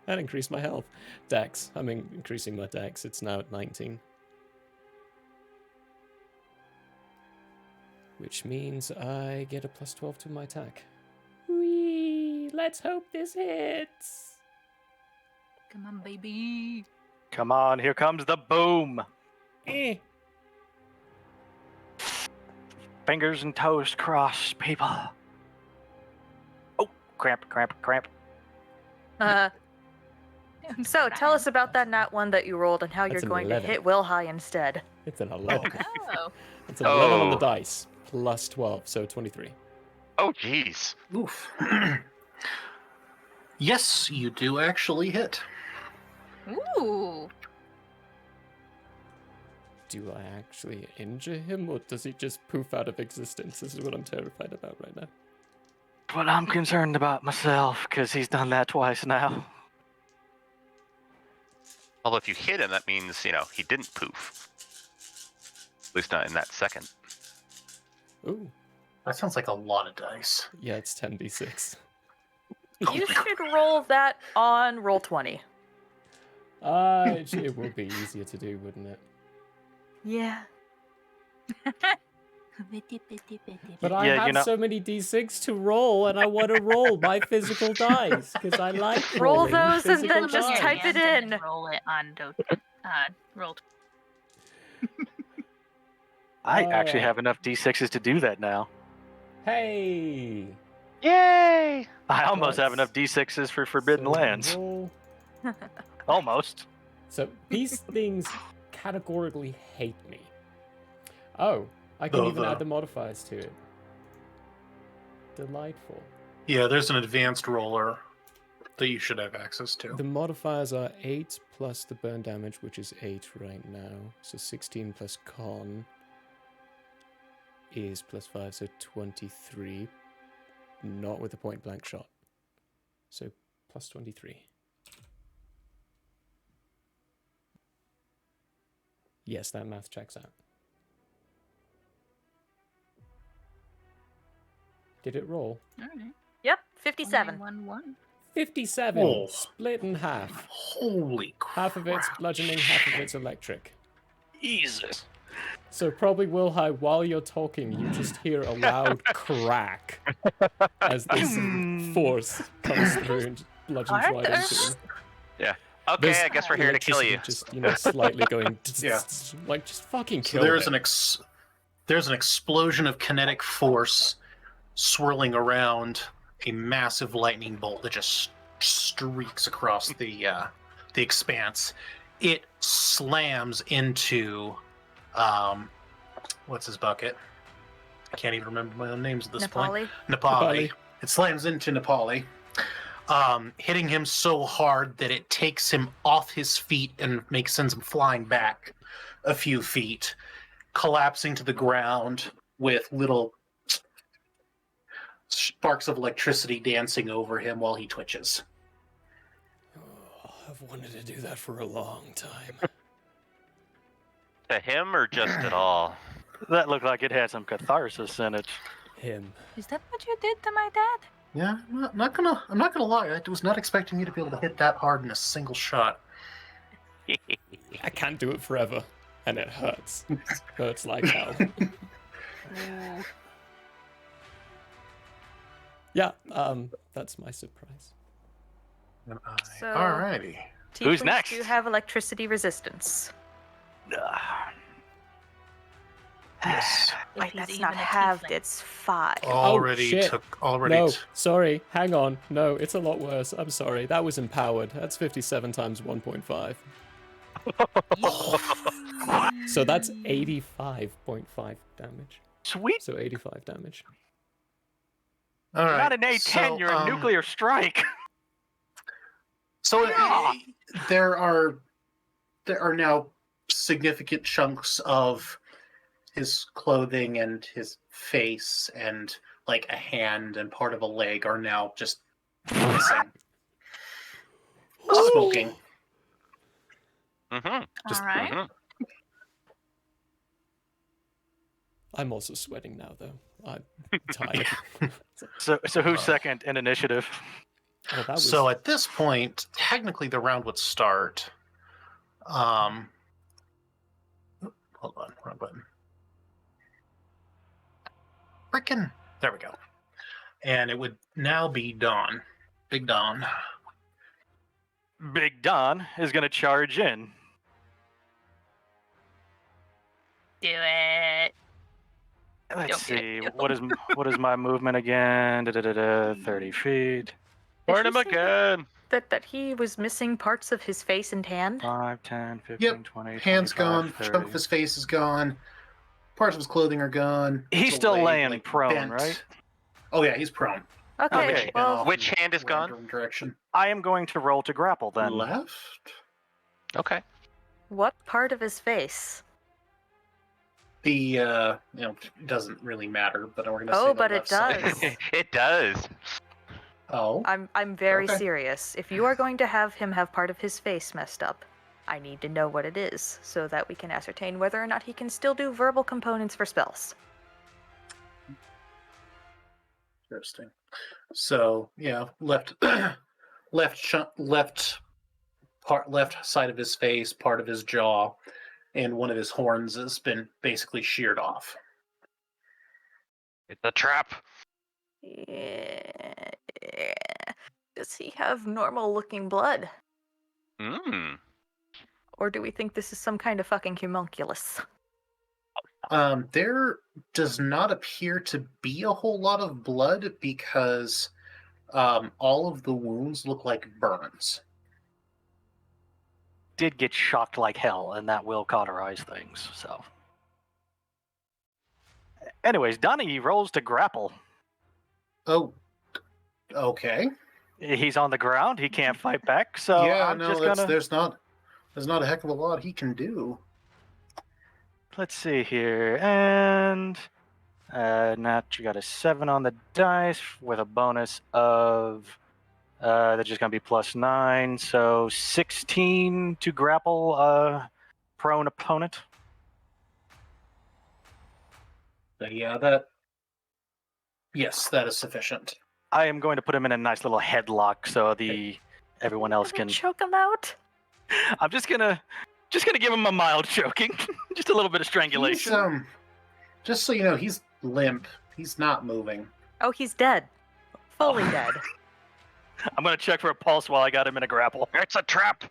And increase my health. Dex. I'm increasing my dex. It's now at 19. Which means I get a plus 12 to my attack. Whee! Let's hope this hits! Come on, baby. Come on, here comes the boom. Eh. Fingers and toes crossed, people. Oh, cramp. So tell us about that nat 1 that you rolled and how That's you're an going 11. to hit Wilhai instead. It's an 11. Oh. It's an 11 on the Oh. dice. Plus 12, so 23. Oh, jeez. Oof. Yes, you do actually hit. Ooh. Do I actually injure him, or does he just poof out of existence? This is what I'm terrified about right now. But I'm concerned about myself, because he's done that twice now. Although if you hit him, that means, he didn't poof. At least not in that second. Ooh, That sounds like a lot of dice. yeah, it's 10d6. You should roll that on roll 20. It will be easier to do, wouldn't it? Yeah. But I Yeah, have so many d6 to roll, and I want to roll my physical dice, because I like Roll rolling those and physical then just dice. type it And in. roll it on roll. I All actually right. have enough d6s to do that now. Hey! Yay! I almost have Let's- enough D6s for Forbidden So Lands. roll. Almost. So these things categorically hate me. Oh, I can even add the modifiers to it. Delightful. Yeah, there's an advanced roller that you should have access to. The modifiers are 8 plus the burn damage, which is 8 right now. So 16 plus con is plus 5, so 23. Not with a point blank shot. So plus 23. Yes, that math checks out. Did it roll? All right. Yep, 57. 1. 57, Oh. split in half. Holy crap. Half of it's bludgeoning, half of it's electric. Jesus. So probably, Wilhai, while you're talking, you just hear a loud crack as this force comes through and bludgeons Aren't right there- into him. Okay, There's I guess we're here to kill you. electricity just, slightly going, Yeah. like, just fucking So kill there's him. there's an explosion of kinetic force swirling around a massive lightning bolt that just streaks across the expanse. It slams into what's his bucket? I can't even remember my own names at this point. Nepali. Nepali. It slams into Nepali, hitting him so hard that it takes him off his feet and sends him flying back a few feet, collapsing to the ground with little sparks of electricity dancing over him while he twitches. Oh, I've wanted to do that for a long time. To him or just at all? That looked like it had some catharsis in it. Him. Is that what you did to my dad? Yeah, I'm not gonna lie. I was not expecting you to be able to hit that hard in a single shot. I can't do it forever, and it hurts. Hurts like hell. Yeah, that's my surprise. So- Alrighty. Who's Tieflings next? do have electricity resistance. Yes. If Wait, he's that's even not a halved, tiefling. it's 5. Already shit. took. Already. No, sorry, hang on. No, it's a lot worse. I'm sorry. That was empowered. That's 57 times 1.5. So that's 85.5 damage. Sweet. So 85 damage. All right. Not an A10, so, you're a nuclear strike. So Yeah. there are now significant chunks of his clothing and his face and like a hand and part of a leg are now just missing. Smoking. Mm-hmm. Just- All right. Mm-hmm. I'm also sweating now, though. I'm tired. So who's second in initiative? Oh, that was... So at this point, technically the round would start. Hold on, wrong button. Frickin'. There we go. And it would now be Dawn. Big Dawn. Big Don is going to charge in. Do it. Let's Don't see. get What is my movement again? 30 feet. Burn Did him you say again! That he was missing parts of his face and hand? 5, 10, 15, Yep. 20, Hand's 25, gone. 30. Chunk of his face is gone. Parts of his clothing are gone. He's His still leg, laying like, prone, bent. right? Oh yeah, he's prone. Okay, Okay. well, Which hand is gone? Random direction. I am going to roll to grapple then. Left. Okay. what part of his face? The it doesn't really matter, but we're gonna say Oh, the but left it side. does. It does. Oh. I'm very Okay. serious. If you are going to have him have part of his face messed up, I need to know what it is, so that we can ascertain whether or not he can still do verbal components for spells. Interesting. So yeah, left side of his face, part of his jaw, and one of his horns has been basically sheared off. It's a trap. Yeah. Does he have normal-looking blood? Mmm. Or do we think this is some kind of fucking homunculus? There does not appear to be a whole lot of blood because all of the wounds look like burns. Did get shocked like hell, and that will cauterize things. So, anyways, Donnie rolls to grapple. Oh, okay. He's on the ground. He can't fight back. So yeah, I'm no, just gonna. there's not a heck of a lot he can do. Let's see here, and Nat, you got a 7 on the dice with a bonus of that's just gonna be +9, so 16 to grapple prone opponent. But yeah, yes, that is sufficient. I am going to put him in a nice little headlock so everyone else can. choke him out. I'm just gonna give him a mild choking, just a little bit of strangulation. He's, just so you know, he's limp. He's not moving. Oh, he's dead. Fully dead. I'm gonna check for a pulse while I got him in a grapple. It's a trap.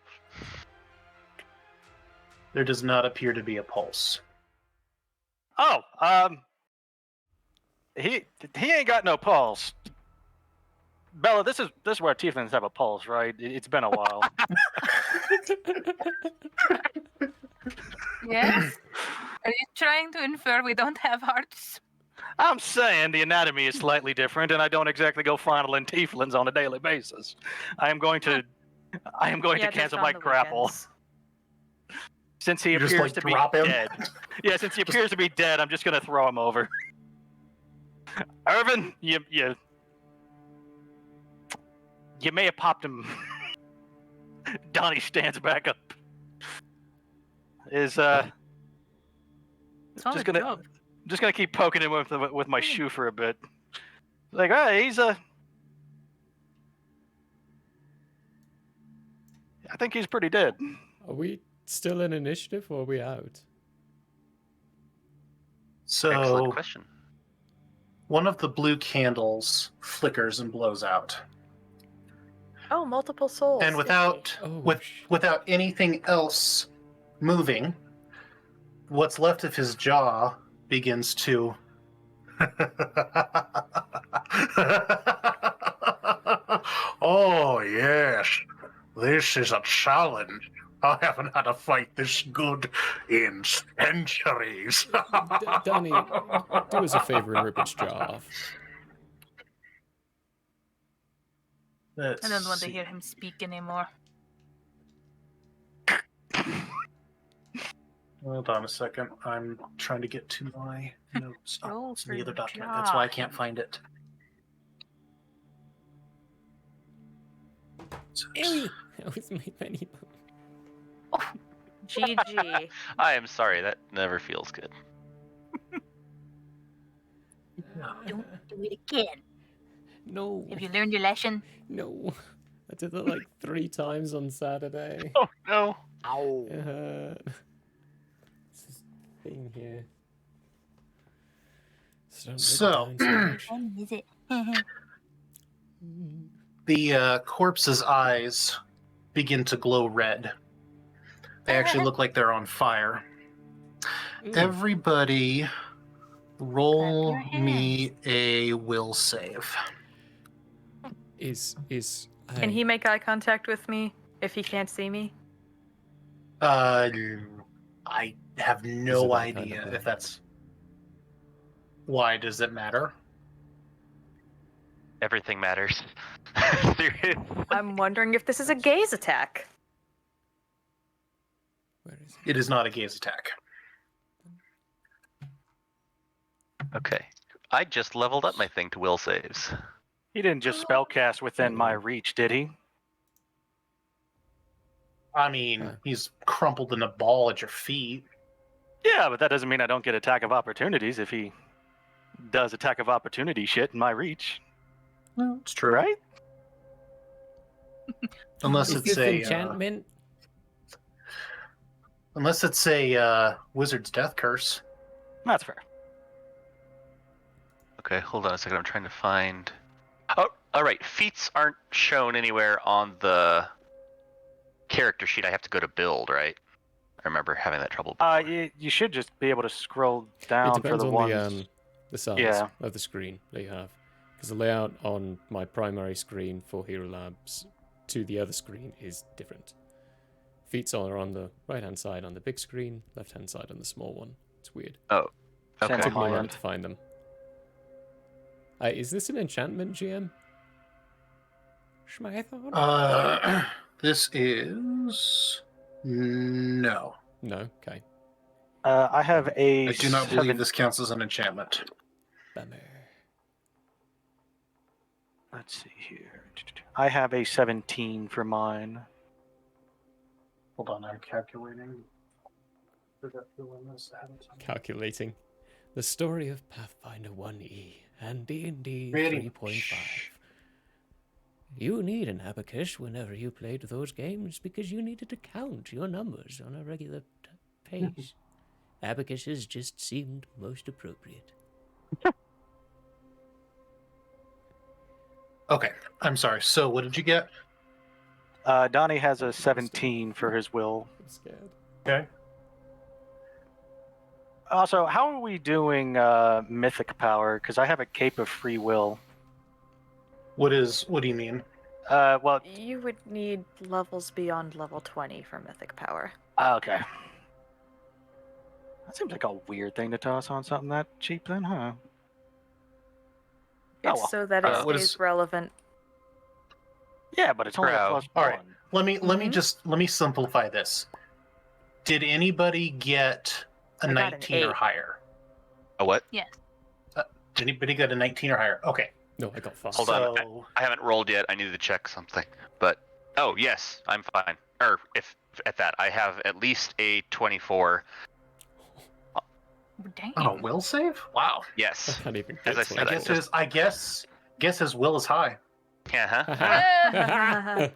There does not appear to be a pulse. Oh, he ain't got no pulse. Bella, this is where tieflings have a pulse, right? It's been a while. Yes? Are you trying to infer we don't have hearts? I'm saying the anatomy is slightly different, and I don't exactly go fondling tieflings on a daily basis. I am going to cancel my grapple. Since he appears just, to be drop him? dead. Yeah, since he appears to be dead, I'm just gonna throw him over. Irvin, you may have popped him. Donnie stands back up. It's on just the gonna job. just gonna keep poking him with my shoe for a bit. Like, hey, I think he's pretty dead. Are we still in initiative or are we out? So, Excellent question. one of the blue candles flickers and blows out. Oh, multiple souls. And without without anything else moving, what's left of his jaw begins to oh yes, this is a challenge. I haven't had a fight this good in centuries. Danny, do us a favor and rip its jaw off. I don't want to hear him speak anymore. Hold on a second. I'm trying to get to my notes. Oh, Roll it's in for the other the document. That's why I can't find it. Ew! That was my penny. GG. I am sorry, that never feels good. Don't do it again. No. Have you learned your lesson? No. I did that like 3 times on Saturday. Oh no. Ow. It hurt. What's this thing here? So, Is it? the corpse's eyes begin to glow red. They actually look like they're on fire. Everybody, roll Clap your me a will save. Can he make eye contact with me if he can't see me? I have Is it no that idea kind of if that's. Why does it matter? Everything matters. Seriously. I'm wondering if this is a gaze attack. Where is It is not a gaze attack. Okay. I just leveled up my thing to will saves. He didn't just spellcast within my reach, did he? I mean, he's crumpled in a ball at your feet. Yeah, but that doesn't mean I don't get attack of opportunities if he does attack of opportunity shit in my reach. No, it's true. Right? Unless Is it's this a enchantment? wizard's death curse. That's fair. Okay, hold on a second. I'm trying to find. Oh, all right. Feats aren't shown anywhere on the character sheet. I have to go to build, right? remember having that trouble before. You should just be able to scroll It down for depends the on ones. the size Yeah. of the screen that you have. Because the layout on my primary screen for Hero Labs to the other screen is different. Feats are on the right-hand side on the big screen, left-hand side on the small one. It's weird. Oh, Same okay. on Took me a my while end. to find them. Is this an enchantment, GM? Schmathon? This is no. No? Okay. I have a. I do not believe this counts as an enchantment. Bummer. Let's see here. I have a 17 for mine. Hold on, I'm calculating. Calculating. The story of Pathfinder 1E and D&D Ready. 3.5. You need an abacus whenever you played those games because you needed to count your numbers on a regular pace. Abacuses just seemed most appropriate. Okay, I'm sorry. So, what did you get? Donnie has a 17 for his will. I'm scared. Okay. Also, how are we doing mythic power? Because I have a cape of free will. What do you mean? Well, You would need levels beyond level 20 for mythic power. okay. That seems like a weird thing to toss on something that cheap, then, huh? Oh, It's well. so that it What stays is- relevant. Yeah, but it's only a Bro. plus All right. one. Let me simplify this. Did anybody get a I got an 19 or 8. higher? A what? Yes. Did anybody get a 19 or higher? Okay. No, I got fast. Hold on. So, I haven't rolled yet. I need to check something. But oh yes, I'm fine. Or if at that, I have at least a 24. Dang. on a will save? Wow. I Yes. can't even As I get said, to I guess his will is high. Yeah.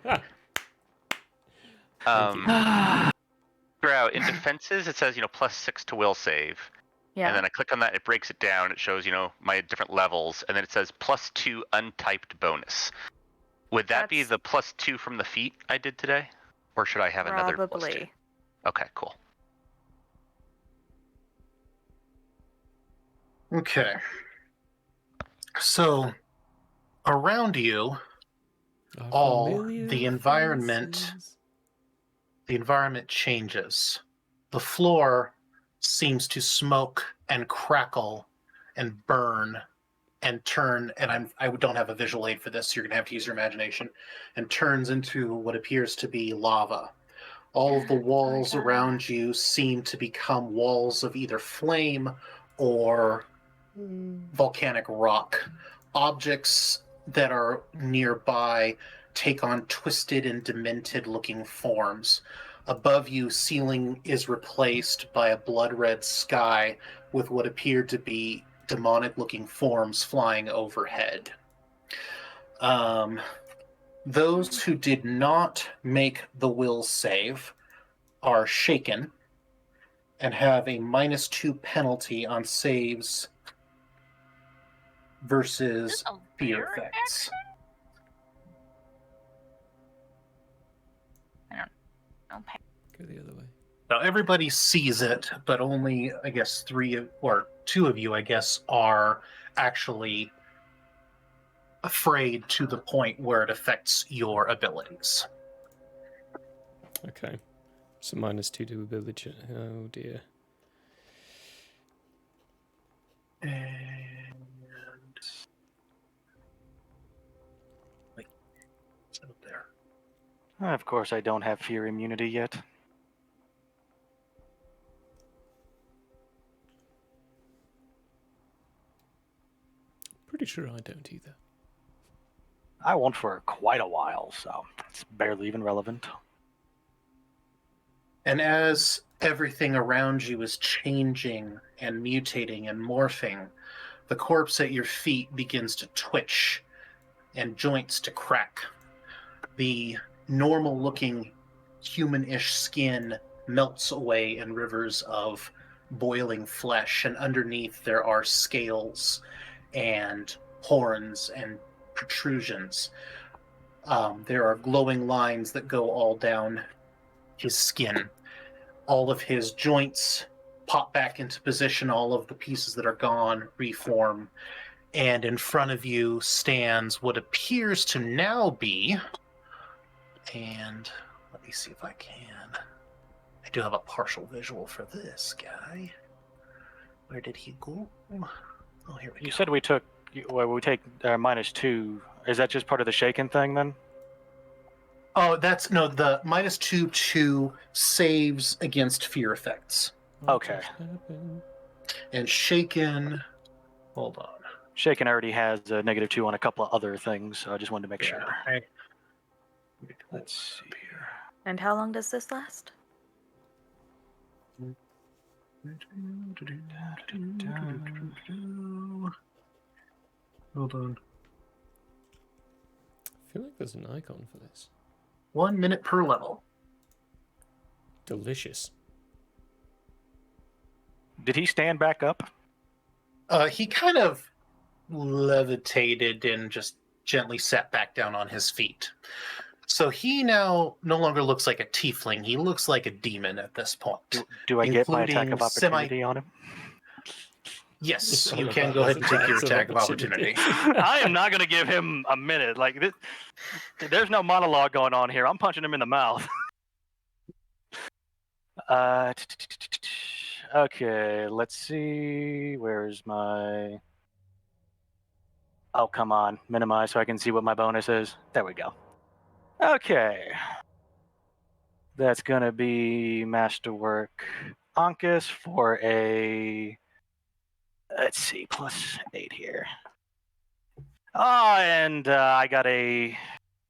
it. Throughout in defenses, it says +6 to will save, Yeah. and then I click on that. It breaks it down. It shows my different levels, and then it says +2 untyped bonus. Would that be That's- the +2 from the feat I did today, or should I have another +2? Probably. Okay, cool. Okay. So, around you, all the environment changes. The floor seems to smoke and crackle and burn and turn, and I don't have a visual aid for this, so you're gonna have to use your imagination, and turns into what appears to be lava. All of the walls God. around you seem to become walls of either flame or volcanic rock. Objects that are nearby take on twisted and demented looking forms. Above you, ceiling is replaced by a blood red sky with what appear to be demonic looking forms flying overhead. Those who did not make the will save are shaken and have a -2 penalty on saves versus Is this a fear bear effects. Okay. Go the other way. Now everybody sees it, but only I guess 2 of you, I guess, are actually afraid to the point where it affects your abilities. Okay. So -2 to ability. Oh dear. And wait, it's up there. Of course, I don't have fear immunity yet. Pretty sure I don't either. I won't for quite a while, so it's barely even relevant. And as everything around you is changing and mutating and morphing, the corpse at your feet begins to twitch and joints to crack. The normal-looking human-ish skin melts away in rivers of boiling flesh, and underneath there are scales and horns and protrusions. There are glowing lines that go all down his skin. all of his joints pop back into position, all of the pieces that are gone reform, and in front of you stands what appears to now be, and let me see if I can. I do have a partial visual for this guy. Where did he go? Oh, here we go. You said we take -2. Is that just part of the shaken thing then? Oh, that's no, the -2 to saves against fear effects. Okay. And shaken, hold on. Shaken already has a -2 on a couple of other things, so I just wanted to make sure. Let's see here. And how long does this last? Hold on. I feel like there's an icon for this. 1 minute per level. Delicious. Did he stand back up? He kind of levitated and just gently sat back down on his feet. So he now no longer looks like a tiefling. He looks like a demon at this point. Do I get my attack including of opportunity on him? Yes, All you of can that go ahead and was take your attacks of attack of opportunity. I am not going to give him a minute. Like this, there's no monologue going on here. I'm punching him in the mouth. Okay, let's see. Where's my... Oh, come on. Minimize so I can see what my bonus is. There we go. Okay. That's going to be Masterwork Ankus for a... Let's see, +8 here. Oh, and I got a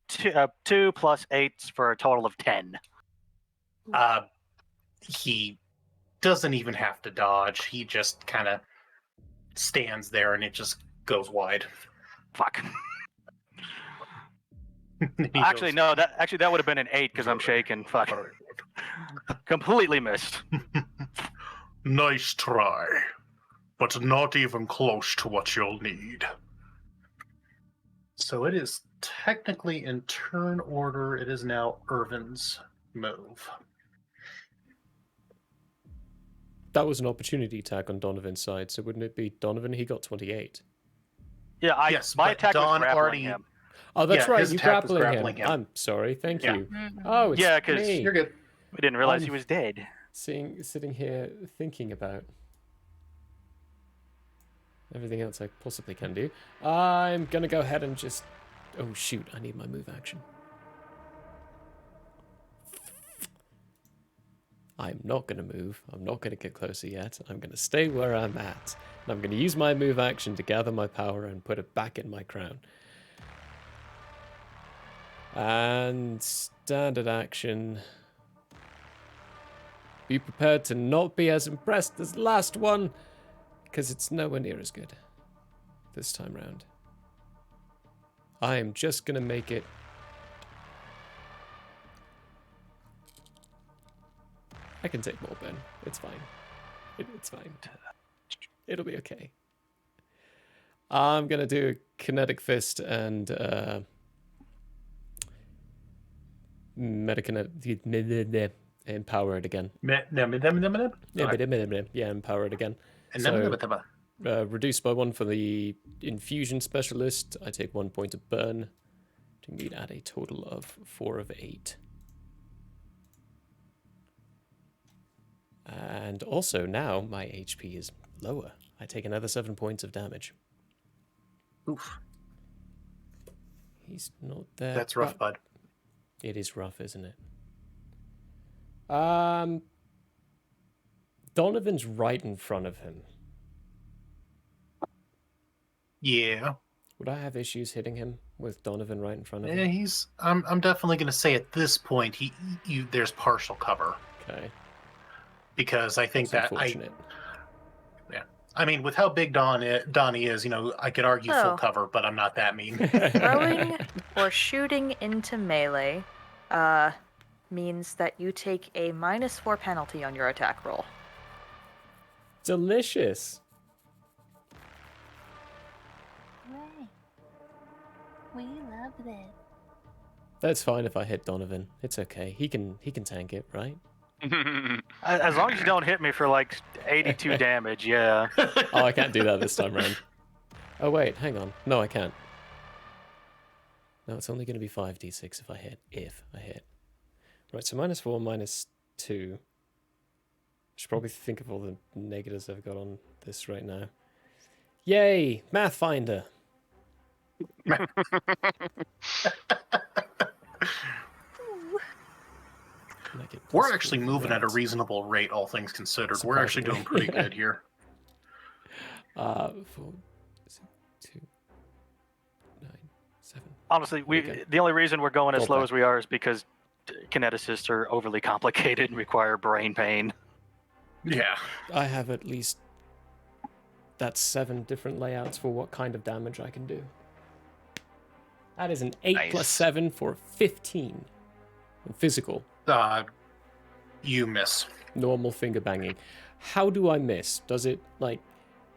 2 + 8 for a total of 10. He doesn't even have to dodge. He just kind of stands there and it just goes wide. Fuck. He Actually, goes, no. That would have been an 8 because I'm shaking. Fuck. Completely missed. Nice try, but not even close to what you'll need. So it is technically in turn order. It is now Irvin's move. That was an opportunity attack on Donovan's side, so wouldn't it be Donovan? He got 28. Yeah, Yes, my but attack was Don grappling already- him. Oh, that's Yeah, right. his You attack was grappling, grappling him. I'm sorry. Thank Yeah. you. Oh, it's Yeah, 'cause me. You're good. We didn't realize I'm- he was dead. Sitting here thinking about everything else I possibly can do. I'm gonna go ahead and just... Oh shoot, I need my move action. I'm not gonna move. I'm not gonna get closer yet. I'm gonna stay where I'm at. And I'm gonna use my move action to gather my power and put it back in my crown. And standard action. Be prepared to not be as impressed as the last one, because it's nowhere near as good this time round. I am just gonna make it... I can take more, Ben. It's fine. It's fine. It'll be okay. I'm gonna do a kinetic fist and metakinetic... Empower it again. Yeah, empower it again. So, reduced by 1 for the infusion specialist. I take 1 point of burn. To meet at a total of 4 of 8. And also now my HP is lower. I take another 7 points of damage. Oof. He's not there. That's rough, bud. It is rough, isn't it? Donovan's right in front of him. Yeah. Would I have issues hitting him with Donovan right in front of Yeah, him? I'm definitely going to say at this point there's partial cover. Okay. Because I think That's that unfortunate. I mean, with how big Donnie is, I could argue full Oh. cover, but I'm not that mean. Throwing or shooting into melee means that you take a -4 penalty on your attack roll. Delicious. Hooray. We love this. That's fine if I hit Donovan. It's okay. He can tank it, right? As long as you don't hit me for like 82 damage, yeah. Oh, I can't do that this time round. Oh wait, hang on. No, I can't. No, it's only going to be 5d6 if I hit. If I hit. Right, so -4, -2. I should probably think of all the negatives I've got on this right now. Yay! Math Finder! We're actually moving at a reasonable rate, all things considered. We're actually doing pretty Yeah. good here. 4, 2, 9, 7. Honestly, Okay. the only reason we're going as Go slow back. as we are is because kineticists are overly complicated and require brain pain. Yeah. I have at least... That's 7 different layouts for what kind of damage I can do. That is an 8 Nice. plus 7 for 15. Physical. You miss. Normal finger banging. How do I miss? Does it, like,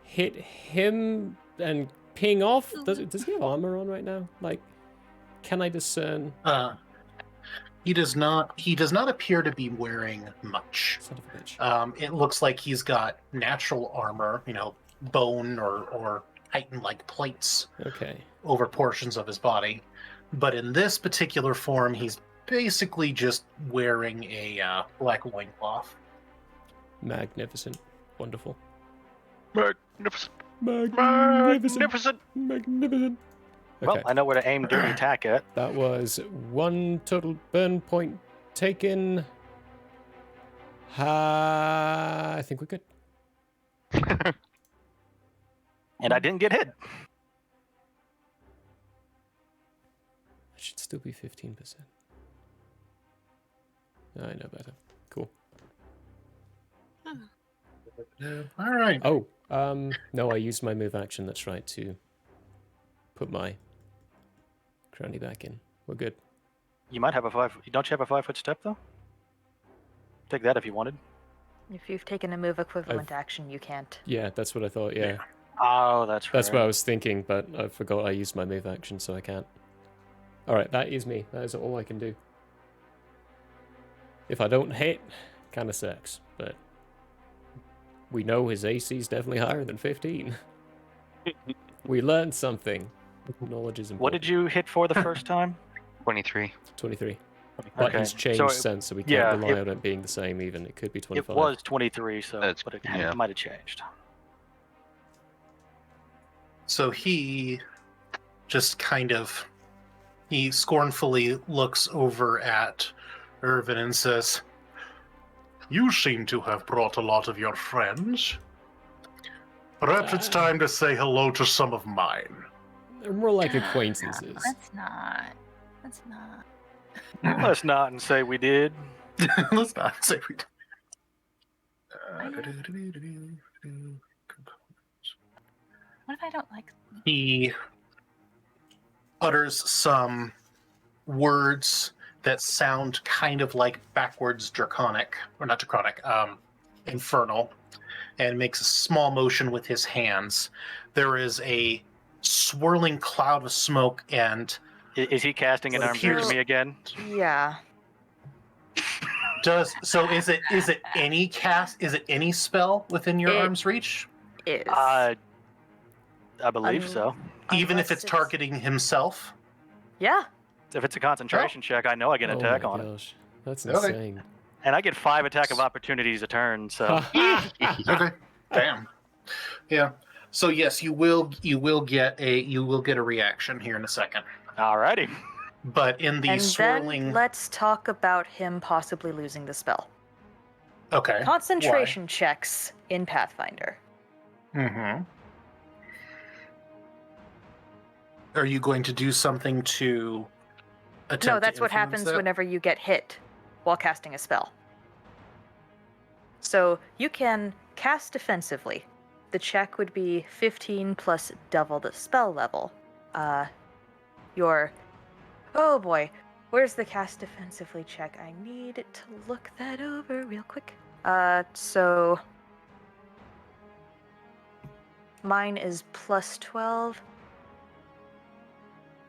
hit him and ping off? Does he have armor on right now? Like, can I discern? He does not appear to be wearing much. Son of a bitch. It looks like he's got natural armor, bone or Titan-like plates Okay. over portions of his body. But in this particular form, he's basically just wearing a black loincloth. Magnificent. Wonderful. Magnificent. Magnificent. Magnificent. Well, Okay. I know where to aim dirty attack at. That was 1 total burn point taken. I think we're good. And I didn't get hit. That should still be 15%. I know better. Cool. All right. Oh, no, I used my move action, that's right, to put my crony back in. We're good. You might have don't you have a 5-foot step though? Take that if you wanted. If you've taken a move equivalent action, you can't. Yeah, that's what I thought, yeah. Oh, that's right. That's what I was thinking, but I forgot I used my move action, so I can't. Alright, that is me. That is all I can do. If I don't hit, kind of sucks, but we know his AC is definitely higher than 15. We learned something. Knowledge is important. What did you hit for the first time? 23. 23. But Okay, he's changed so since, so we can't yeah, rely on it being the same even. It could be It 25. was 23, so That's- but it yeah. might have changed. So he just he scornfully looks over at Irvin and says, "You seem to have brought a lot of your friends. Perhaps it's time to say hello to some of mine." They're more like acquaintances. Let's not. Let's not. Let's not and say we did. Let's not say we What if I don't like them? He utters some words that sound kind of like backwards draconic, or not draconic, infernal, and makes a small motion with his hands. There is a swirling cloud of smoke, and Is he casting an What arms reach appears- me again? Yeah. is it any cast? Is it any spell within your It arm's reach? Is. I believe so. Even if Unless it's targeting himself? Yeah. If it's a concentration check, I know I get an attack on it. Gosh. That's Okay. insane. And I get 5 attack of opportunities a turn, so Okay. Damn. Yeah. So yes, you will get a reaction here in a second. alrighty. But in the And swirling, then let's talk about him possibly losing the spell. okay. Concentration checks in Pathfinder. Mm-hmm. Are you going to do something to attempt? No, to that's what influence happens that? whenever you get hit while casting a spell. So you can cast defensively. The check would be 15 plus double the spell level. Oh boy, where's the cast defensively check? I need to look that over real quick. So mine is plus 12,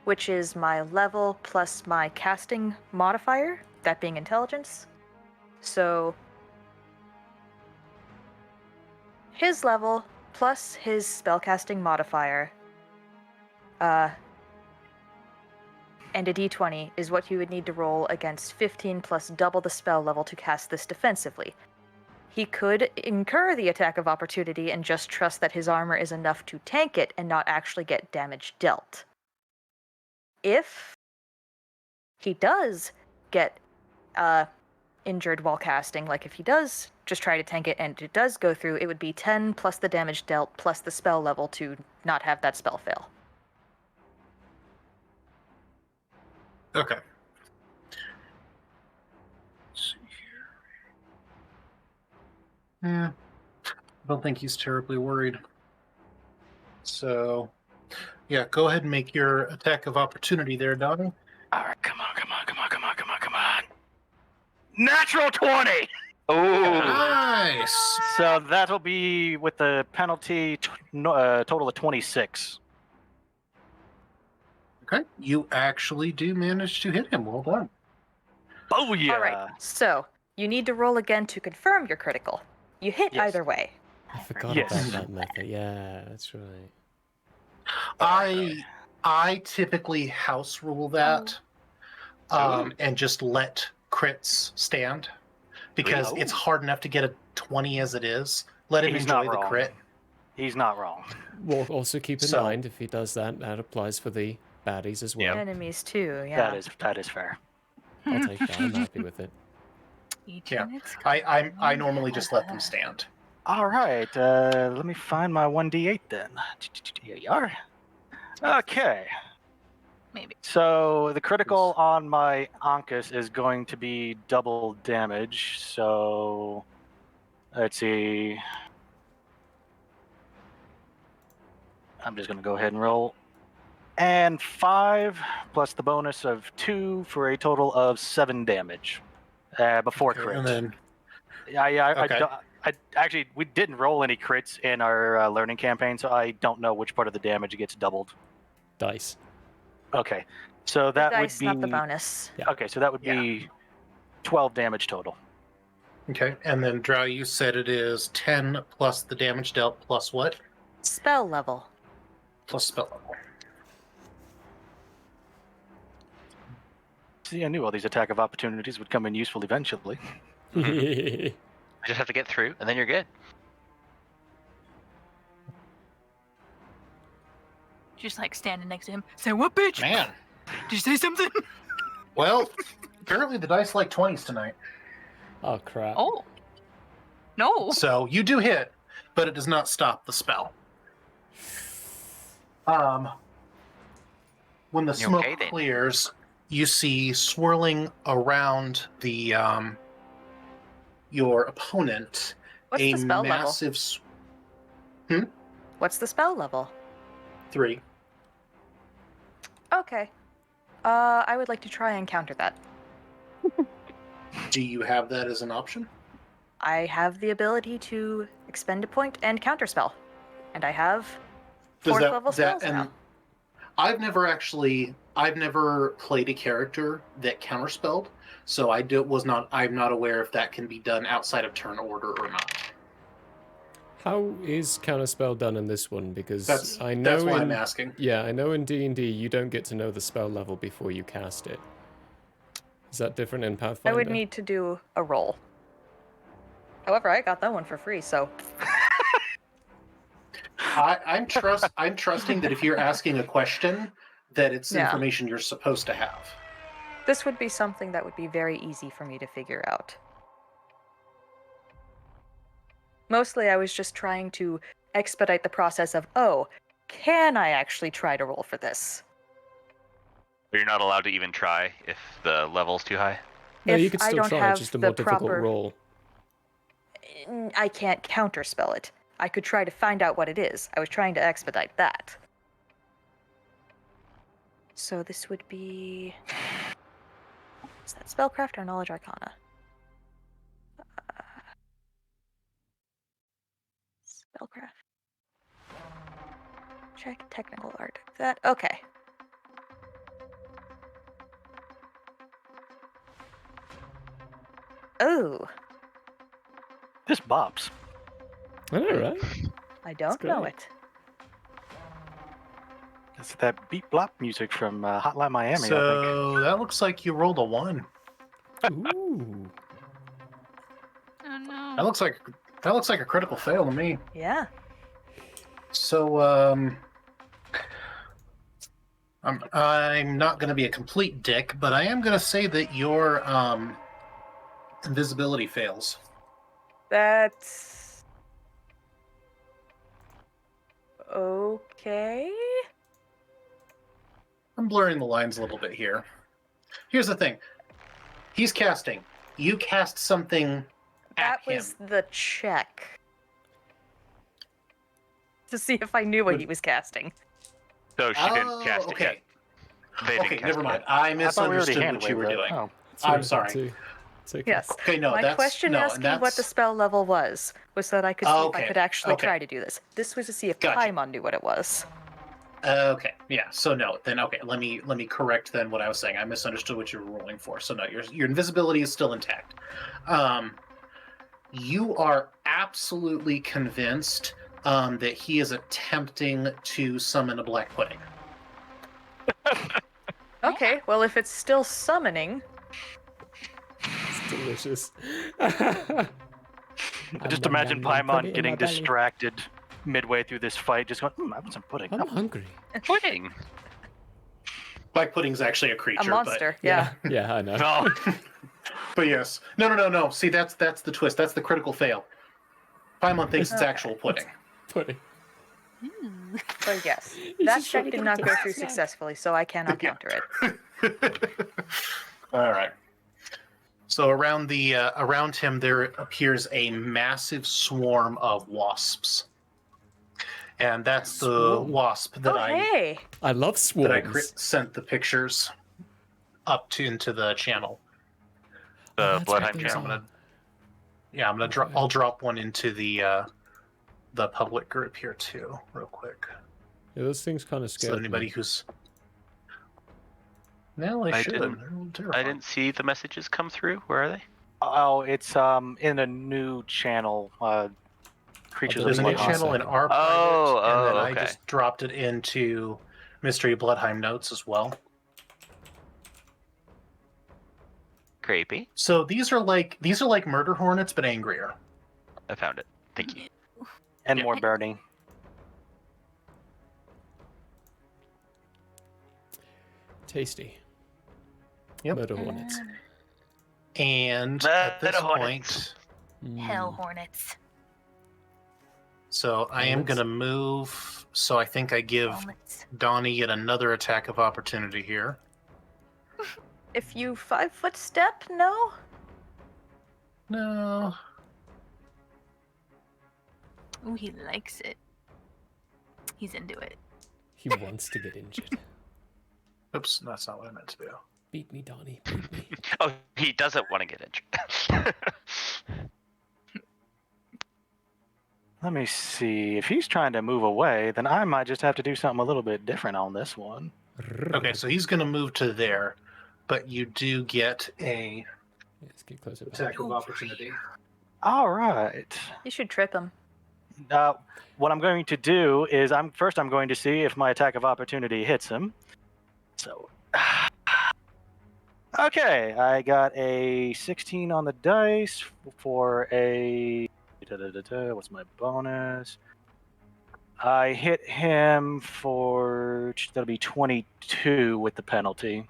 which is my level plus my casting modifier, that being intelligence. So his level plus his spellcasting modifier, and a d20 is what you would need to roll against 15 plus double the spell level to cast this defensively. He could incur the attack of opportunity and just trust that his armor is enough to tank it and not actually get damage dealt. If he does get injured while casting, like if he does just try to tank it and it does go through, it would be 10 plus the damage dealt plus the spell level to not have that spell fail. Okay. Let's see here. Yeah. I don't think he's terribly worried. So, yeah, go ahead and make your attack of opportunity there, Donnie. All right, come on. Natural 20! Oh, Nice! so that'll be with the penalty total of 26. Okay, you actually do manage to hit him. Well done. Oh yeah! All right, so you need to roll again to confirm your critical. You hit Yes. either way. I forgot Yes. about that method. Yeah, that's right. I typically house rule that, and just let crits stand, because Really? it's hard enough to get a 20 as it is. Let him He's enjoy not the wrong. crit. He's not wrong. Well, also keep in So- mind if he does that, that applies for the baddies as well. Enemies too, yeah. That is fair. I'll take that. I'm happy with it. Each Yeah. minute's I normally just let them stand. All right, let me find my 1d8 then. Here you are. Okay, maybe. so the critical on my Ankus is going to be double damage. So let's see. I'm just going to go ahead and roll. And 5 plus the bonus of 2 for a total of 7 damage before Okay, crit. and then I Okay. actually, we didn't roll any crits in our learning campaign, so I don't know which part of the damage gets doubled. Dice. Okay, so The that dice, would be not the bonus. okay. So that would be 12 damage total. okay, and then Drow, you said it is 10 plus the damage dealt plus what? Spell level. Plus spell level. See, I knew all these attack of opportunities would come in useful eventually. You just have to get through, and then you're good. Just like standing next to him. Say what, bitch? Man. Did you say something? Well, apparently the dice like 20s tonight. Oh, crap. Oh. No. So you do hit, but it does not stop the spell. When the You smoke okay then? clears, you see swirling around the your opponent What's a the spell level? massive What's the spell level? 3. Okay. I would like to try and counter that. Do you have that as an option? I have the ability to expend a point and counterspell. And I have Does 4th level spells and now. I've never played a character that counterspelled, so I'm not aware if that can be done outside of turn order or not. How is Counterspell done in this one? Because That's I know why in, I'm asking. Yeah, I know in D&D you don't get to know the spell level before you cast it. Is that different in I Pathfinder? would need to do a roll. However, I got that one for free, so I'm trusting that if you're asking a question, that it's Yeah. information you're supposed to have. this would be something that would be very easy for me to figure out. Mostly I was just trying to expedite the process of, can I actually try to roll for this? But you're not allowed to even try if the level's too high. No, you If could I still don't try, have it's just a the more difficult proper- roll. I can't counterspell it. I could try to find out what it is. I was trying to expedite that. So this would be... Is that Spellcraft or Knowledge Arcana? Spellcraft. Check technical art. That okay. Oh, This bops. I know, right? I don't know great. it. That's that beat blop music from Hotline Miami, I think. So that looks like you rolled a 1. Ooh. Oh no. That looks like a critical fail to me. Yeah. So I'm not going to be a complete dick, but I am going to say that your invisibility fails. That's okay. I'm blurring the lines a little bit here. Here's the thing. He's casting. You cast something That at him. was the check. To see if I knew what he was casting. So she didn't cast it okay. yet. They didn't Okay, cast never it mind. yet. I I thought we already misunderstood what you were hand-waved it. doing. Oh. That's what I I'm thought sorry. too. It's okay. Yes. Okay, no, My that's question no, asking and what the that's spell level was so that I could see if I Okay, could actually okay. try to do this. This was to see if Gotcha. Paimon knew what it was. okay. Yeah. So no, then okay. Let me correct then what I was saying. I misunderstood what you were rolling for. So no, your invisibility is still intact. You are absolutely convinced that he is attempting to summon a black pudding. Okay, well, if it's still summoning, It's delicious. I just imagine Paimon getting distracted midway through this fight, just going, I want some pudding. I'm hungry. Pudding. Black pudding's actually a creature. a monster, yeah. Yeah, I know. No. But yes. No. See, that's the twist. That's the critical fail. Paimon thinks it's Okay. actual pudding. Pudding. Ooh. So yes, He's that just trying check to did get not it go to through snap. successfully, so I cannot Yeah. counter it. All right. So around him there appears a massive swarm of wasps, and that's the Swarm. wasp that Hey! I love that I swarms. sent the pictures up to into the channel. The That's what Blodheim those channel. are. Yeah, I'm gonna drop. Okay. I'll drop one into the public group here too, real quick. Yeah, those things kind of So scare anybody me. who's no, I I should. didn't- They're a little I terrifying. didn't see the messages come through. Where are they? Oh, it's in a new channel, Creatures There's a of new Bloodheim. channel in Second. our private, Oh, and then I okay. just dropped it into Mystery Blodheim notes as well. Creepy. So these are like murder hornets, but angrier. I found it. Thank you. and Yeah. more burning. Tasty. Yep. Murder hornets. And at this Murder hornets. point, Hell hornets. so I am Hornets. gonna move. So I think I give Helmets. Donnie yet another attack of opportunity here. If you 5-foot step, no? No. Ooh, he likes it. He's into it. He wants to get injured. Oops, that's not what I meant to do. Beat me, Donnie. Beat me. Oh, he doesn't want to get injured. Let me see. If he's trying to move away, then I might just have to do something a little bit different on this one. Okay, so he's gonna move to there, but you do get a Let's get closer. attack of opportunity. All right. You should trip him. What I'm going to do is I'm going to see if my attack of opportunity hits him. So, okay, I got a 16 on the dice for a. What's my bonus? I hit him for that'll be 22 with the penalty.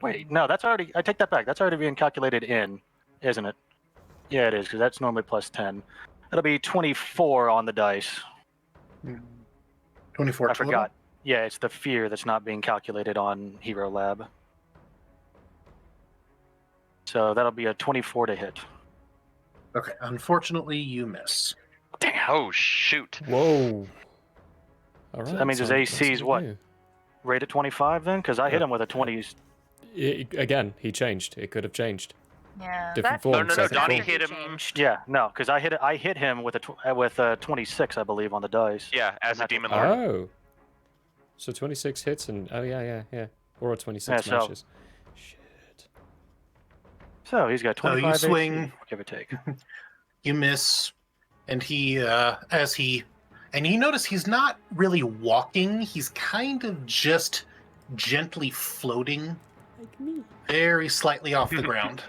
Wait, no, that's already. I take that back. That's already being calculated in, isn't it? Yeah, it is because that's normally plus 10. It'll be 24 on the dice. 24 I total? forgot. Yeah, it's the fear that's not being calculated on Hero Lab. So that'll be a 24 to hit. Okay, unfortunately, you miss. Damn. Oh shoot! Whoa. All right. that means his so AC what's is he what? do? Rate at 25 then? Because I hit him with a 20. Again, he changed. It could have changed. Yeah. Different That- form. No, no, second Donnie form. hit him. Changed. Yeah, no, because I hit him with a 26, I believe, on the dice. Yeah, as a That's- demon lord. Oh. So 26 hits and yeah. Or 26 Yeah, so- matches. Shit. So he's got So you 25 swing. AC, give or take. You miss, and and you notice he's not really walking. He's kind of just gently floating, Like me. very slightly off the ground.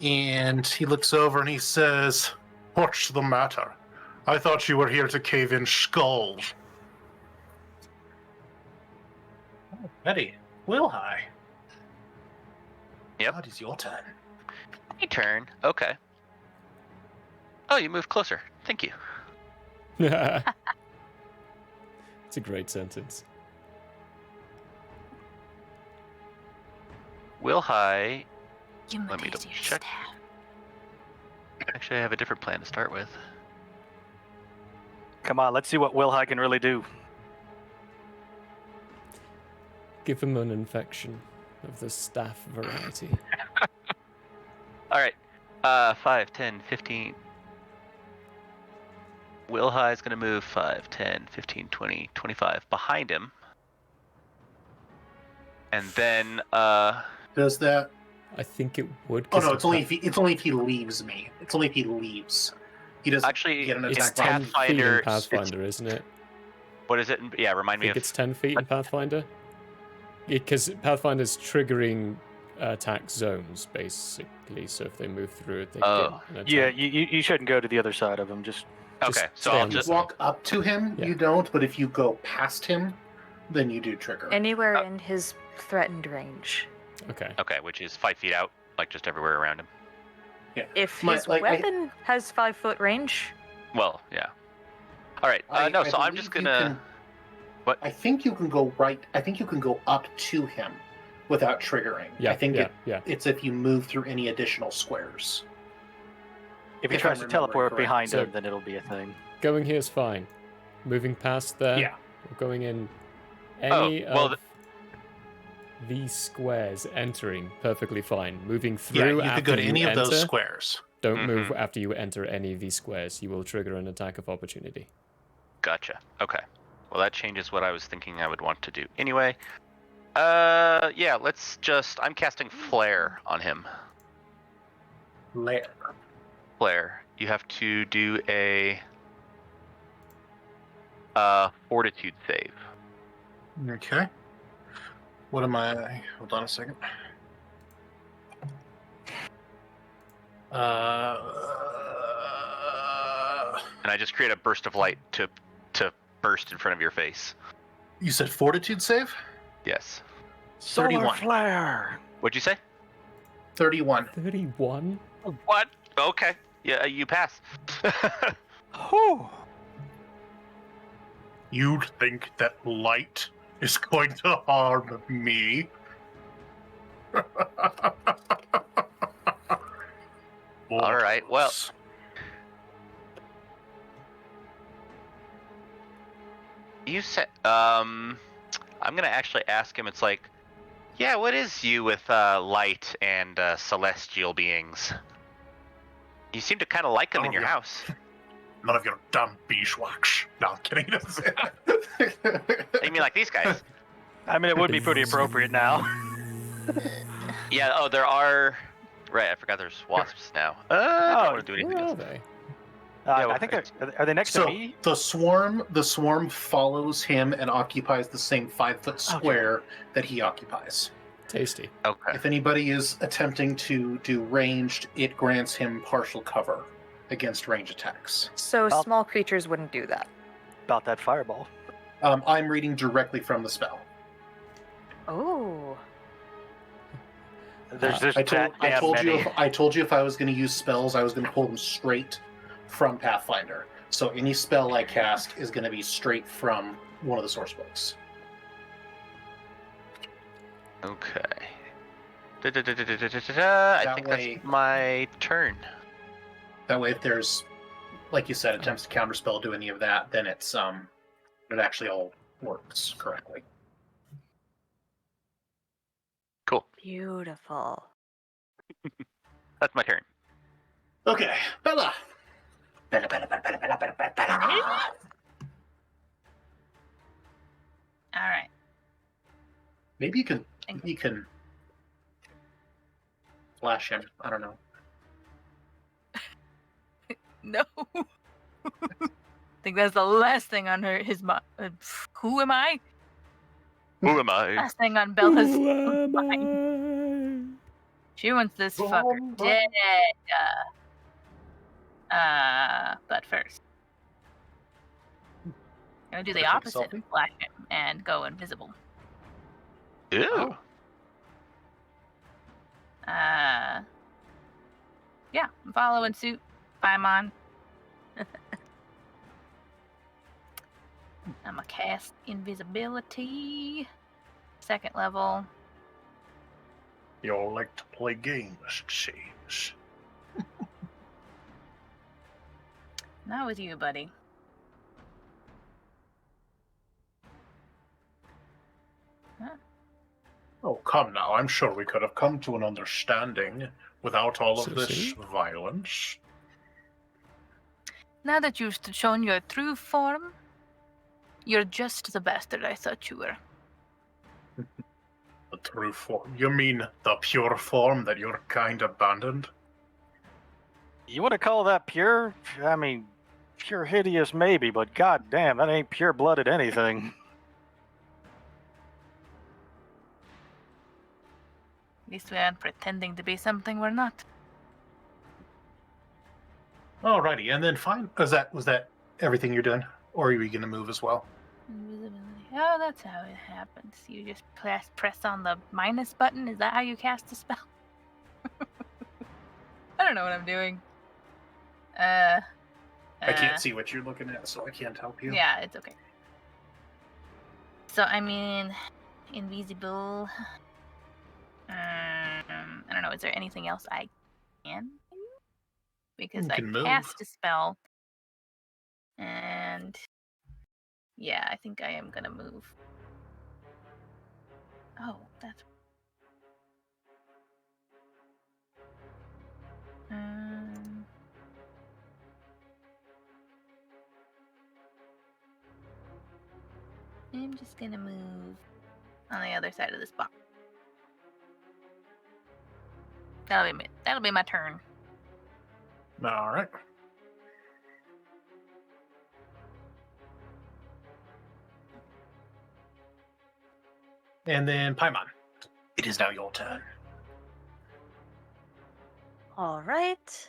And he looks over and he says, "What's the matter? I thought you were here to cave in skulls." Ready, Wilhigh. Yep. What is your turn? My turn. Okay. Oh, you moved closer. Thank you. It's a great sentence. Wilhigh. Give him a Let me taste of double your check. staff. Actually, I have a different plan to start with. Come on, let's see what Wilhigh can really do. Give him an infection of the staff variety. All right. 5, 10, 15. Wilhigh is going to move 5, 10, 15, 20, 25 behind him. And then, Does that? I think it would. Oh 'cause no, the it's only if he leaves me. It's only if he leaves. He doesn't Actually, get an It's attack. 10 feet Pathfinder- in Pathfinder, isn't it? what is it? Yeah, remind I me think of. it's 10 feet in Pathfinder. Because Pathfinder's triggering attack zones, basically. So if they move through it, they Oh. get an attack. Yeah, you shouldn't go to the other side of him. Just Okay, just so stay I'll on the just. side. Walk up to him, Yeah. you don't. But if you go past him, then you do trigger. Anywhere in his threatened range. Okay. Okay, which is 5 feet out, like just everywhere around him. Yeah. If My- his like, I- weapon has 5-foot range, Well, yeah. All right. I No, so I'm just believe you gonna. can- What? I think you can go right. I think you can go up to him without triggering. Yeah. I think yeah. it's if you move through any additional squares. if he If tries I'm to teleport remembering correct. behind So- him, then it'll be a thing. Going here is fine. Moving past there. Yeah. Or going in any well, of these squares, entering perfectly fine. Moving Yeah, through you after could go to you any of enter, those squares. don't move Mhm. after you enter any of these squares. You will trigger an attack of opportunity. Gotcha. Okay. Well, that changes what I was thinking I would want to do. Anyway. Yeah. Let's just. I'm casting Flare on him. Lair. Flare. You have to do a. Fortitude save. Okay. What am I? Hold on a second. And I just create a burst of light to burst in front of your face. You said fortitude save? Yes. 31. Solar flare. What'd you say? 31. 31? What? Okay. Yeah, you pass. Whew. You think that light is going to harm me? All right, well. You said, I'm gonna actually ask him. It's like, yeah, what is you with light and celestial beings? You seem to kind of like them in Oh, your yeah. house. None of your dumb beeswax. No, I'm kidding. You mean like these guys? I mean, it would be pretty appropriate now. Yeah. Oh, there are. Right, I forgot there's wasps now. I don't want to do anything Where are else. they? Yeah, I think are they next to So me? the swarm follows him and occupies the same 5-foot square that he occupies. Tasty. Okay. If anybody is attempting to do ranged, it grants him partial cover against range attacks. so Well- small creatures wouldn't do that. About that fireball. I'm reading directly from the spell. Oh. There's just I that damn told many. you if I was going to use spells, I was going to pull them straight from Pathfinder. So any spell I cast is going to be straight from one of the source books. Okay. I That think way- that's my turn. That way, if there's, like you said, attempts to counterspell, do any of that, then it actually all works correctly. Cool. Beautiful. That's my turn. Okay, Bella. Bella. All right. Maybe you can flash him. I don't know. No. I think that's the last thing on his mind. Who am I? Who am I? Last thing on Bella's Who am mind. She wants this fucker Boom, boom. dead. But first, I'm gonna do the Wanna take a opposite selfie? of flash him and go invisible. Ew. Oh. Yeah, I'm following suit. Paimon. I'm gonna cast invisibility. 2nd level. You all like to play games, it seems. Not with you, buddy. Oh, come now. I'm sure we could have come to an understanding without all of this See? violence. Now that you've shown your true form, you're just the bastard I thought you were. The true form? You mean the pure form that your kind abandoned? You want to call that pure? I mean, pure hideous maybe, but goddamn, that ain't pure-blooded anything. At least we aren't pretending to be something we're not. Alrighty, and then fine. Was that everything you're doing? Or are you going to move as well? Invisibility. Oh, that's how it happens. You just press on the minus button. Is that how you cast a spell? I don't know what I'm doing. I can't see what you're looking at, so I can't help you. Yeah, it's okay. So, I mean, invisible. I don't know. Is there anything else I can do? Because You I can move. cast a spell. And yeah, I think I am gonna move. Oh, that's. I'm just gonna move on the other side of this box. That'll be my turn. All right. And then Paimon, it is now your turn. All right.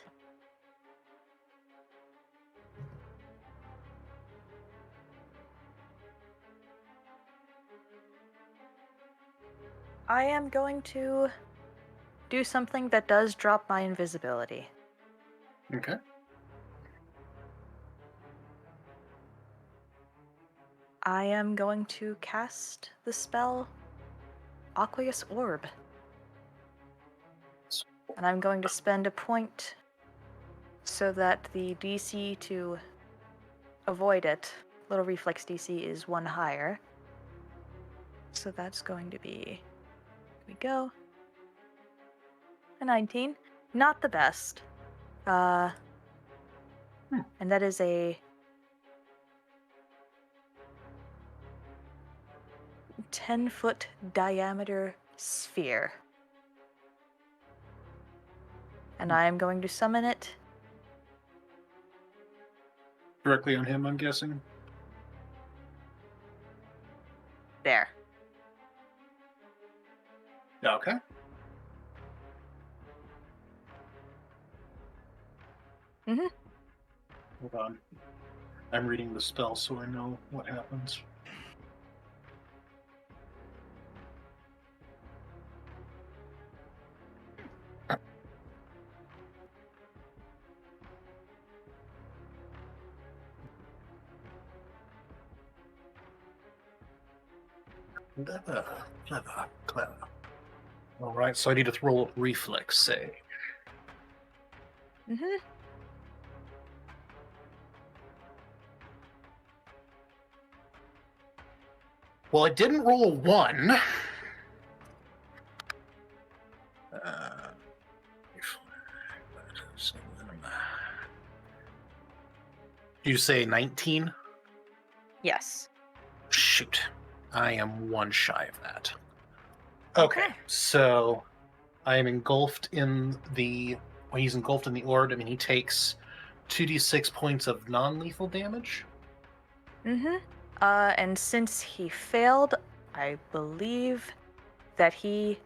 I am going to do something that does drop my invisibility. Okay. I am going to cast the spell Aqueous Orb. And I'm going to spend a point so that the DC to avoid it, little reflex DC, is 1 higher. So that's going to be, here we go, a 19. Not the best. And that is a 10-foot diameter sphere. And I am going to summon it. Directly on him, I'm guessing. There. Okay. Mhm. Hold on. I'm reading the spell so I know what happens. Clever. All right, so I need to roll a reflex save. Mhm. Well, I didn't roll a 1. You say 19? Yes. Shoot. I am 1 shy of that. Okay, Okay. so I am engulfed in the. When he's engulfed in the orb, I mean, he takes 2d6 points of non-lethal damage. Mm-hmm. And since he failed, I believe that he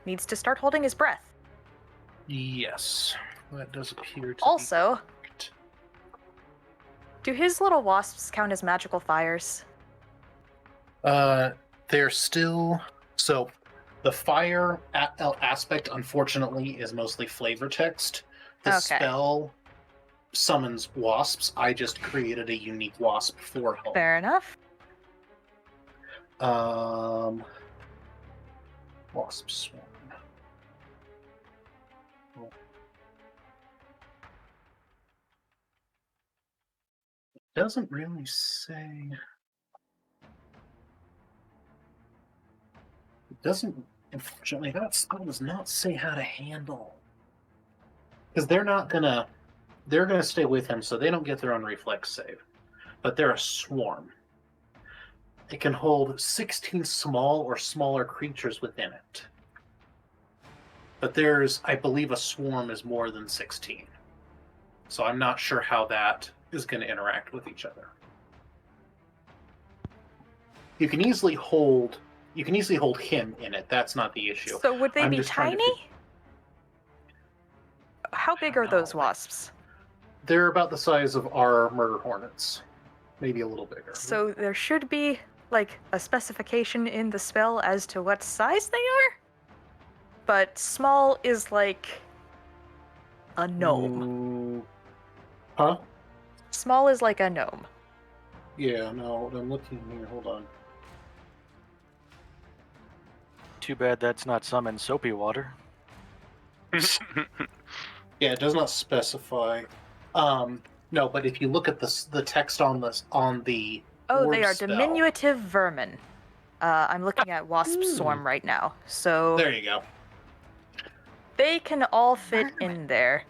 needs to start holding his breath. Yes, that does appear to Also, be correct. do his little wasps count as magical fires? They're still so. The fire aspect, unfortunately, is mostly flavor text. The Okay. spell summons wasps. I just created a unique wasp for help. Fair enough. Wasp swarm. It doesn't really say. It doesn't. Unfortunately, that spell does not say how to handle. Because they're not gonna. They're gonna stay with him, so they don't get their own reflex save. But they're a swarm. It can hold 16 small or smaller creatures within it. But there's, I believe, a swarm is more than 16. So I'm not sure how that is going to interact with each other. You can easily hold him in it. That's not the issue. So would they I'm be just trying to tiny? How big are those know. wasps? They're about the size of our murder hornets, maybe a little bigger. So there should be like a specification in the spell as to what size they are. But small is like a gnome. Huh? Small is like a gnome. Yeah, no, I'm looking here. Hold on. Too bad that's not summon soapy water. Yeah, it does not specify. No, but if you look at the text on the Oh, orb they are spell, diminutive vermin. I'm looking at wasp swarm right now. So there you go. they can all fit in there.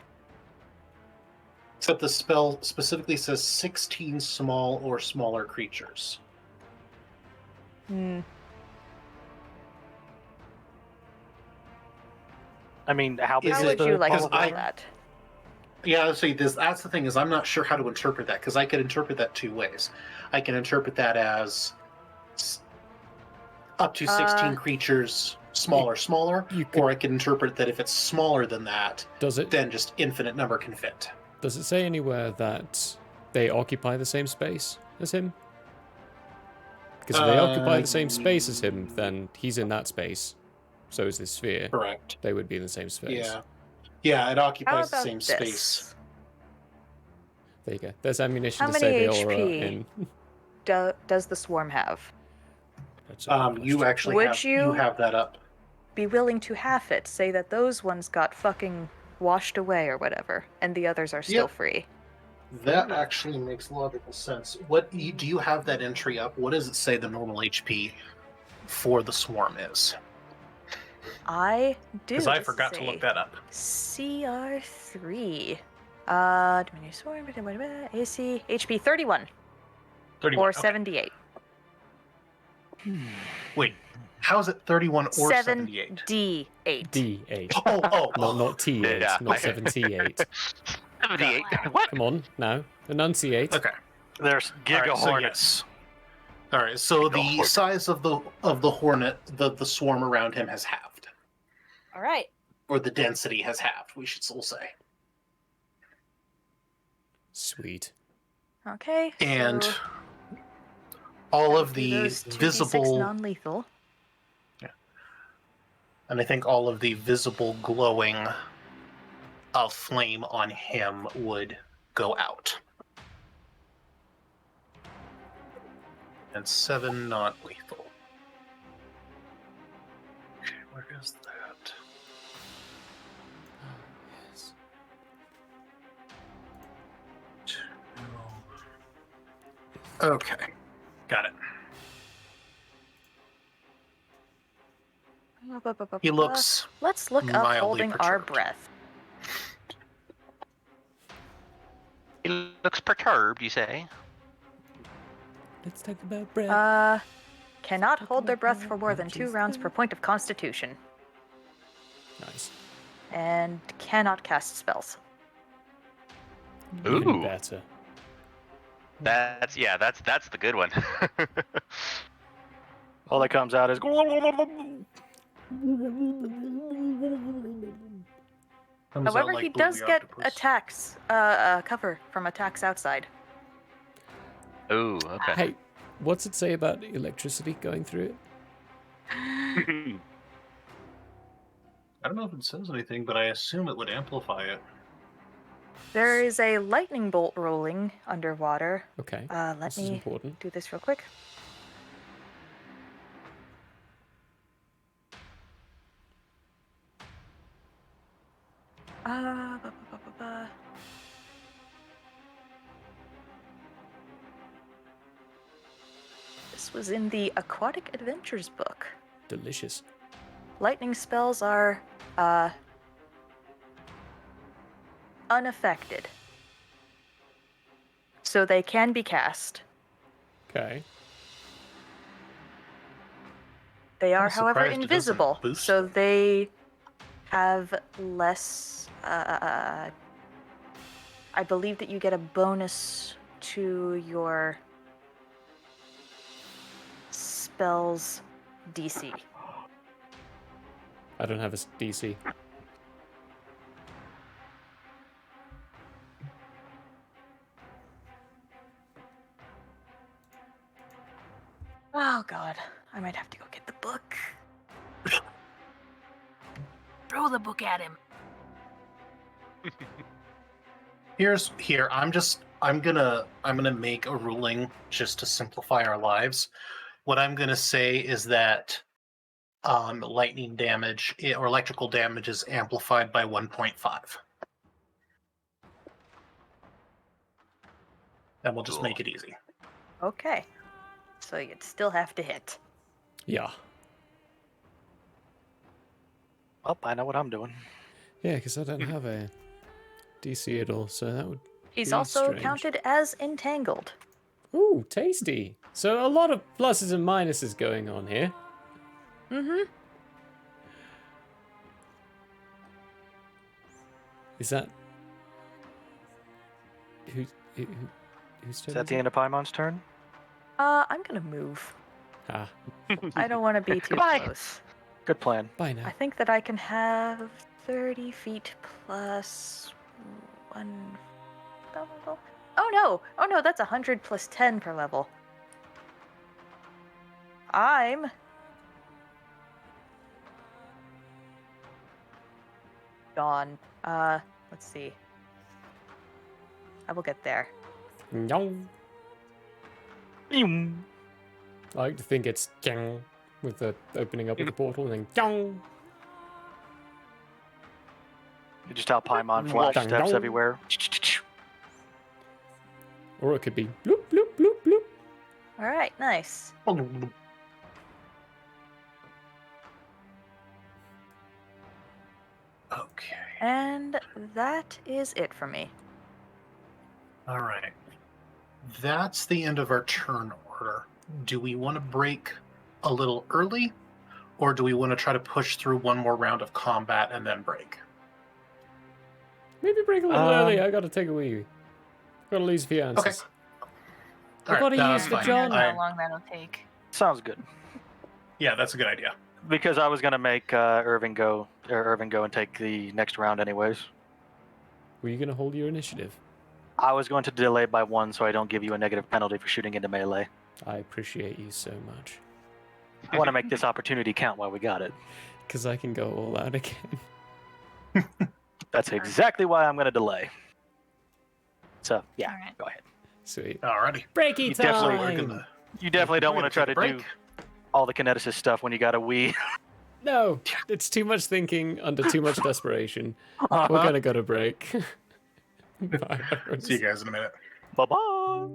Except the spell specifically says 16 small or smaller creatures. Hmm. I mean, how big Is How is it- would you like to because do I- that? Yeah, so that's the thing is I'm not sure how to interpret that because I could interpret that two ways. I can interpret that as up to 16 creatures, smaller, you could- or I can interpret that if it's smaller than that, Does it then just infinite number can fit. does it say anywhere that they occupy the same space as him? Because if they occupy the same space as him, then he's in that space. So is this sphere. Correct. They would be in the same space. Yeah. Yeah, it How occupies the about same this? space. There you go. There's ammunition How to say many they all are HP? in. Does the swarm have? That's a good You question. actually Would have you- have that up. Be willing to half it, say that those ones got fucking washed away or whatever, and the others are still Yep. free. That actually makes logical sense. Do you have that entry up? What does it say the normal HP for the swarm is? I do. Because I This forgot is to a look that up. CR3. Diminish swarm, AC, HP 31 31. or okay. 78. Wait, how is it 31 or 78? 78. D8. Oh. Not T8, Yeah. not 78. 78. What? Come on, now. Enunciate. Okay. There's Giga All right, so Hornets. yes. All right, so the size of the hornet, the swarm around him has halved, All right. or the density has halved. We should still say. Sweet. Okay. And so all of do the those 2d6 visible, non-lethal. and I think all of the visible glowing of flame on him would go out. And 7 not lethal. Okay, where is that? Yes. 2. Okay, got it. He looks Let's look up mildly holding our perturbed. breath. He looks perturbed, you say? Let's talk about breath. Cannot hold their breath for more than 2 rounds per point of constitution. Nice. and cannot cast spells. Even Ooh. better. That's the good one. All that comes out is. Comes out However, like he Bluey does get Octopus. attacks, cover from attacks outside. Ooh, okay. Hey, what's it say about electricity going through it? I don't know if it says anything, but I assume it would amplify it. There is a lightning bolt rolling underwater. Okay. Let This is me important. do this real quick. Ba, ba, ba, ba, ba. This was in the Aquatic Adventures book. Delicious. Lightning spells are unaffected. So they can be cast. Okay. They are, I'm however, surprised it doesn't invisible. boost So them. they have less. I believe that you get a bonus to your spells DC. I don't have a DC. Oh god, I might have to go get the book. Throw the book at him. Here. I'm gonna make a ruling just to simplify our lives. What I'm gonna say is that lightning damage or electrical damage is amplified by 1.5. And we'll just Cool. make it easy. Okay. So you'd still have to hit. Yeah. Well, I know what I'm doing. Yeah, because I don't have a DC at all, so that would He's be also strange. counted as entangled. Ooh, tasty. So a lot of pluses and minuses going on here. Mm-hmm. Is that... Who's Is turn that the end of Paimon's turn? I'm gonna move. Ah, I don't want to be too Goodbye. close. Good plan. bye I now. think that I can have 30 feet plus 1 level. Oh no, that's 100 plus 10 per level. I'm gone. Let's see. I will get there. Nyong. I like to think it's kyang with the opening up of the portal and then kyang. You just how Paimon flash Dang steps dong. everywhere. Or it could be bloop, bloop, bloop, bloop. All right, nice. Okay. And that is it for me. All right. That's the end of our turn order. Do we want to break a little early, or do we want to try to push through one more round of combat and then break? Maybe break a little early. I gotta take a wee. Gotta lose a few answers. I gotta use the fine. John. How I- long that'll take. Sounds good. Yeah, that's a good idea. Because I was gonna make Irving go and take the next round anyways. Were you gonna hold your initiative? I was going to delay by 1 so I don't give you a negative penalty for shooting into melee. I appreciate you so much. I want to make this opportunity count while we got it. Because I can go all out again. That's exactly why I'm going to delay. So, yeah, All right. go ahead. Sweet. Alrighty. Breaky You definitely- time! We're gonna, You definitely don't we're want to try gonna to take a do break. all the kineticist stuff when you got a Wii. No, it's too much thinking under too much desperation. We're gonna go to break. Bye, everyone. See you guys in a minute. Bye-bye.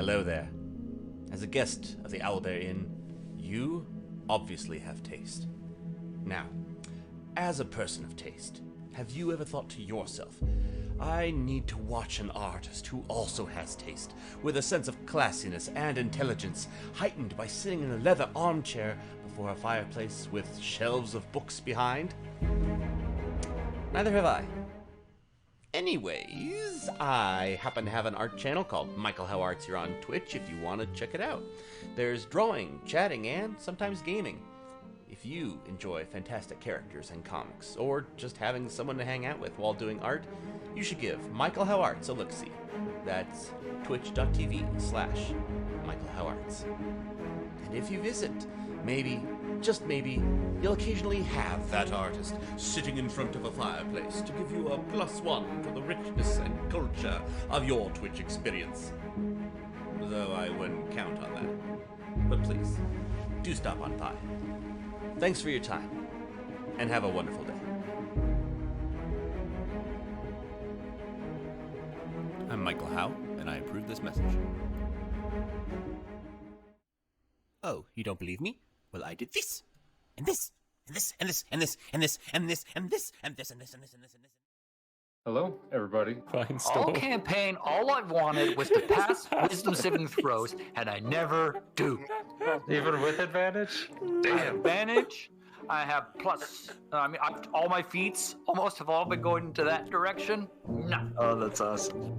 Hello there. As a guest of the Owlbear Inn, you obviously have taste. Now, as a person of taste, have you ever thought to yourself, I need to watch an artist who also has taste, with a sense of classiness and intelligence, heightened by sitting in a leather armchair before a fireplace with shelves of books behind? Neither have I. Anyways, I happen to have an art channel called Michael How Arts here on Twitch if you want to check it out. There's drawing, chatting, and sometimes gaming. If you enjoy fantastic characters and comics, or just having someone to hang out with while doing art, you should give Michael How Arts a look-see. That's twitch.tv/Michael How Arts. And if you visit, maybe, just maybe, you'll occasionally have that artist sitting in front of a fireplace to give you a +1 for the richness and culture of your Twitch experience. Though I wouldn't count on that. But please, do stop on by. Thanks for your time, and have a wonderful day. I'm Michael Howe, and I approve this message. Oh, you don't believe me? Well, I did this, and this, and this, and this, and this, and this, and this, and this, and this, and this, and this, and this, and this. Hello, everybody. Fine All store. campaign, all I wanted was to pass wisdom saving throws, and I never do. Even with advantage? I have advantage. I have plus. All my feats almost have all been going into that direction. No. Oh, that's awesome.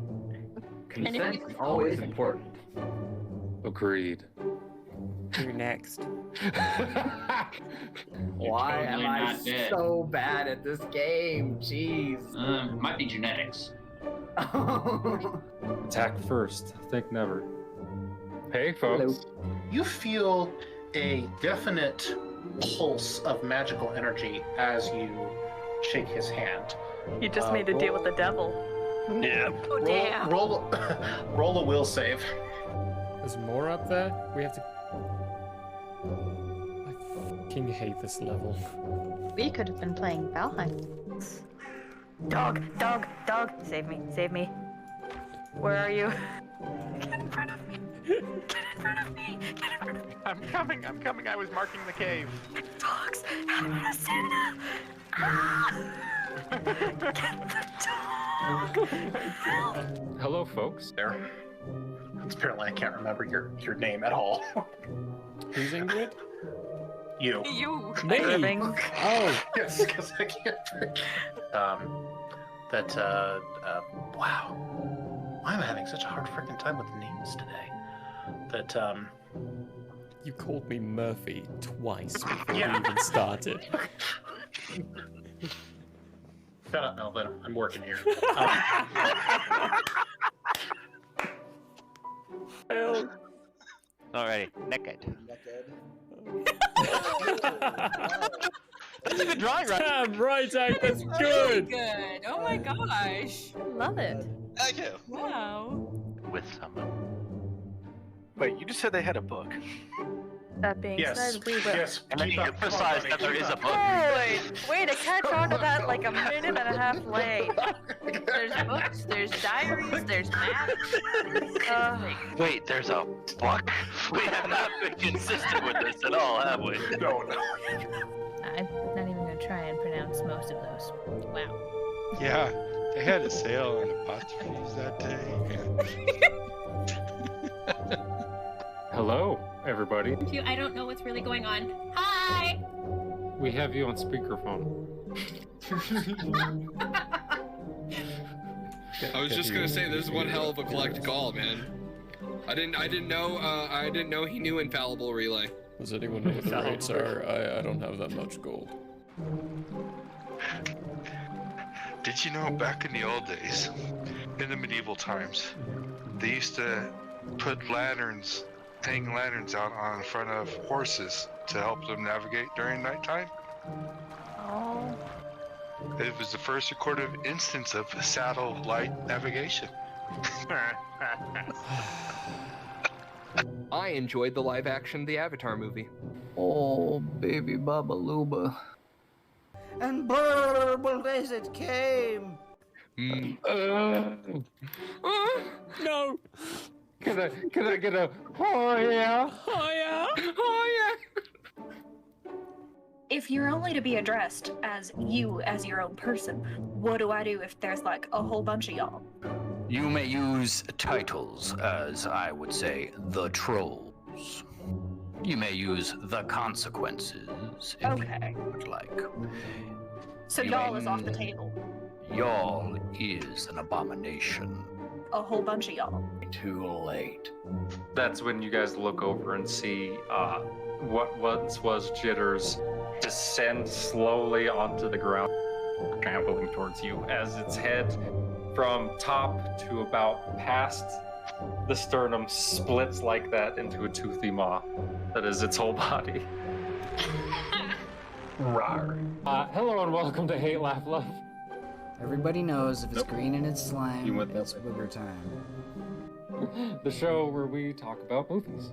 Consent is always important. Agreed. You're next. Why am totally I not dead. so bad at this game? Jeez. Might be genetics. Attack first. Think never. Hey, folks. You feel a definite pulse of magical energy as you shake his hand. You just made a deal with the devil. Yeah. Oh, damn. Roll a will save. There's more up there? We have to... I fucking hate this level. We could have been playing Blodheim. Dog, dog, dog. Save me, save me. Where are you? Get in front of me. Get in front of me. Get in front of me. I'm coming. I was marking the cave. Dogs. I'm gonna send them. Get the dog. Help. Hello, folks. There. Apparently, I can't remember your name at all. Who's Ingrid? You. You. Me! Irving. Oh, Yes, because I can't drink. Wow. Why am I having such a hard freaking time with names today? you called me Murphy twice before Yeah. we even started. Shut up, Melvin. I'm working here. Alrighty, naked. That's a good drawing, right? Damn right, Zach, that's Really good. good. Oh my gosh. Love it. Thank you. Wow. With someone. Wait, you just said they had a book. That being Yes. said, we will. Yes. And then keep you up. emphasize that there is a book. Holy! Way to catch on to that like a minute and a half late. There's books, there's diaries, there's maps. Wait, there's a book? We have not been consistent with this at all, have we? No. I'm not even going to try and pronounce most of those. Wow. Yeah, they had a sale on apostrophes that day. Hello, everybody. I don't know what's really going on. Hi! We have you on speakerphone. I was just gonna say this is one hell of a collect call, man. I didn't know he knew infallible relay. Does anyone know what the rates are? I don't have that much gold. Did you know back in the old days, in the medieval times, they used to put lanterns, hang lanterns out on front of horses to help them navigate during nighttime? Oh. It was the first recorded instance of saddle light navigation. I enjoyed the live action The Avatar movie. Oh, baby Baba Luba. And burble as it came. No! Can I get a oh yeah? Oh yeah! Oh yeah! If you're only to be addressed as you, as your own person, what do I do if there's like a whole bunch of y'all? You may use titles as, I would say, the trolls. You may use the consequences if Okay. you would like. So You y'all may- is off the table. Y'all is an abomination. A whole bunch of y'all. Too late. That's when you guys look over and see what once was Jitters descend slowly onto the ground, trampling towards you as its head from top to about past the sternum splits like that into a toothy maw that is its whole body. Rawr. Hello and welcome to Hate, Laugh, Love. Everybody knows if it's green and it's slime, You went that it's booger time. The show where we talk about movies.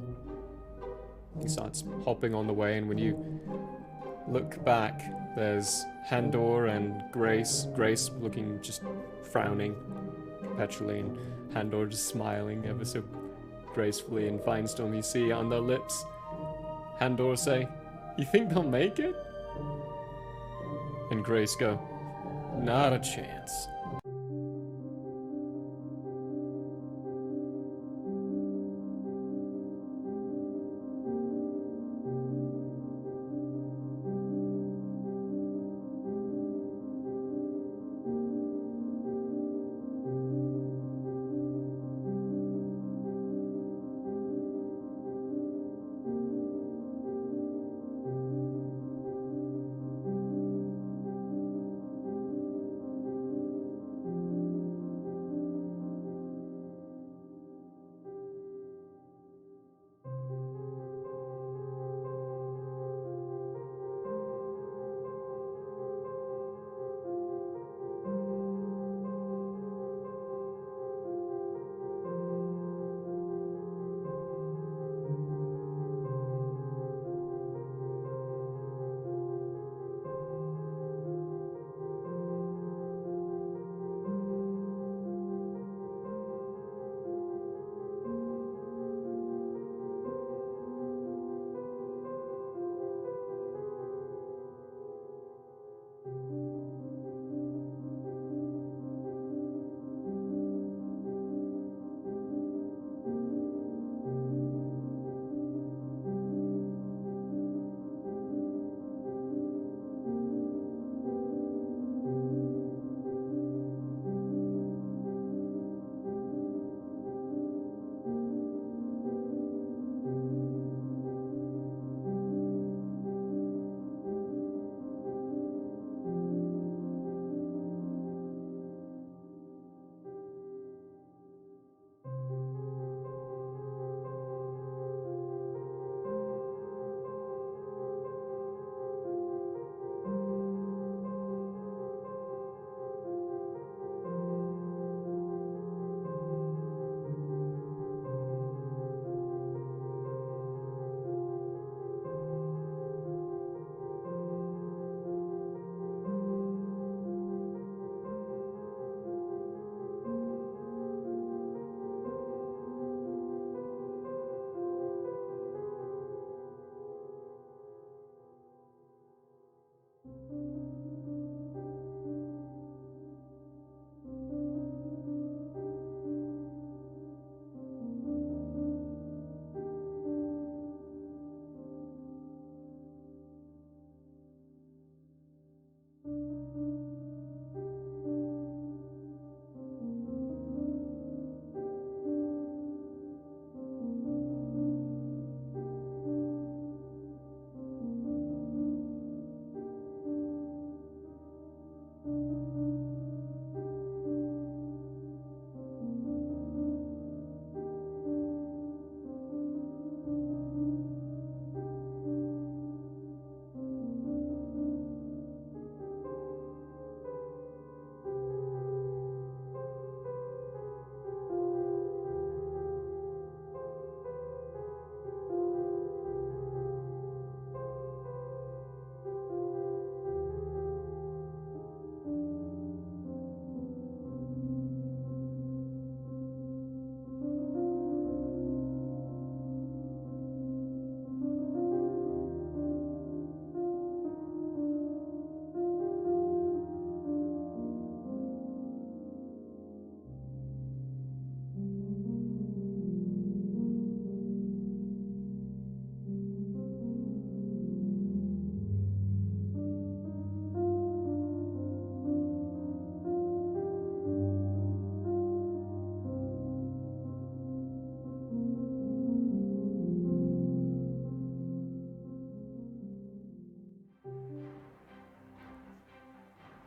He starts hopping on the way, and when you look back, there's Handor and Grace. Grace looking just frowning perpetually, and Handor just smiling ever so gracefully. And Finestorm, you see on their lips, Handor say, "You think they'll make it?" And Grace go, "Not a chance."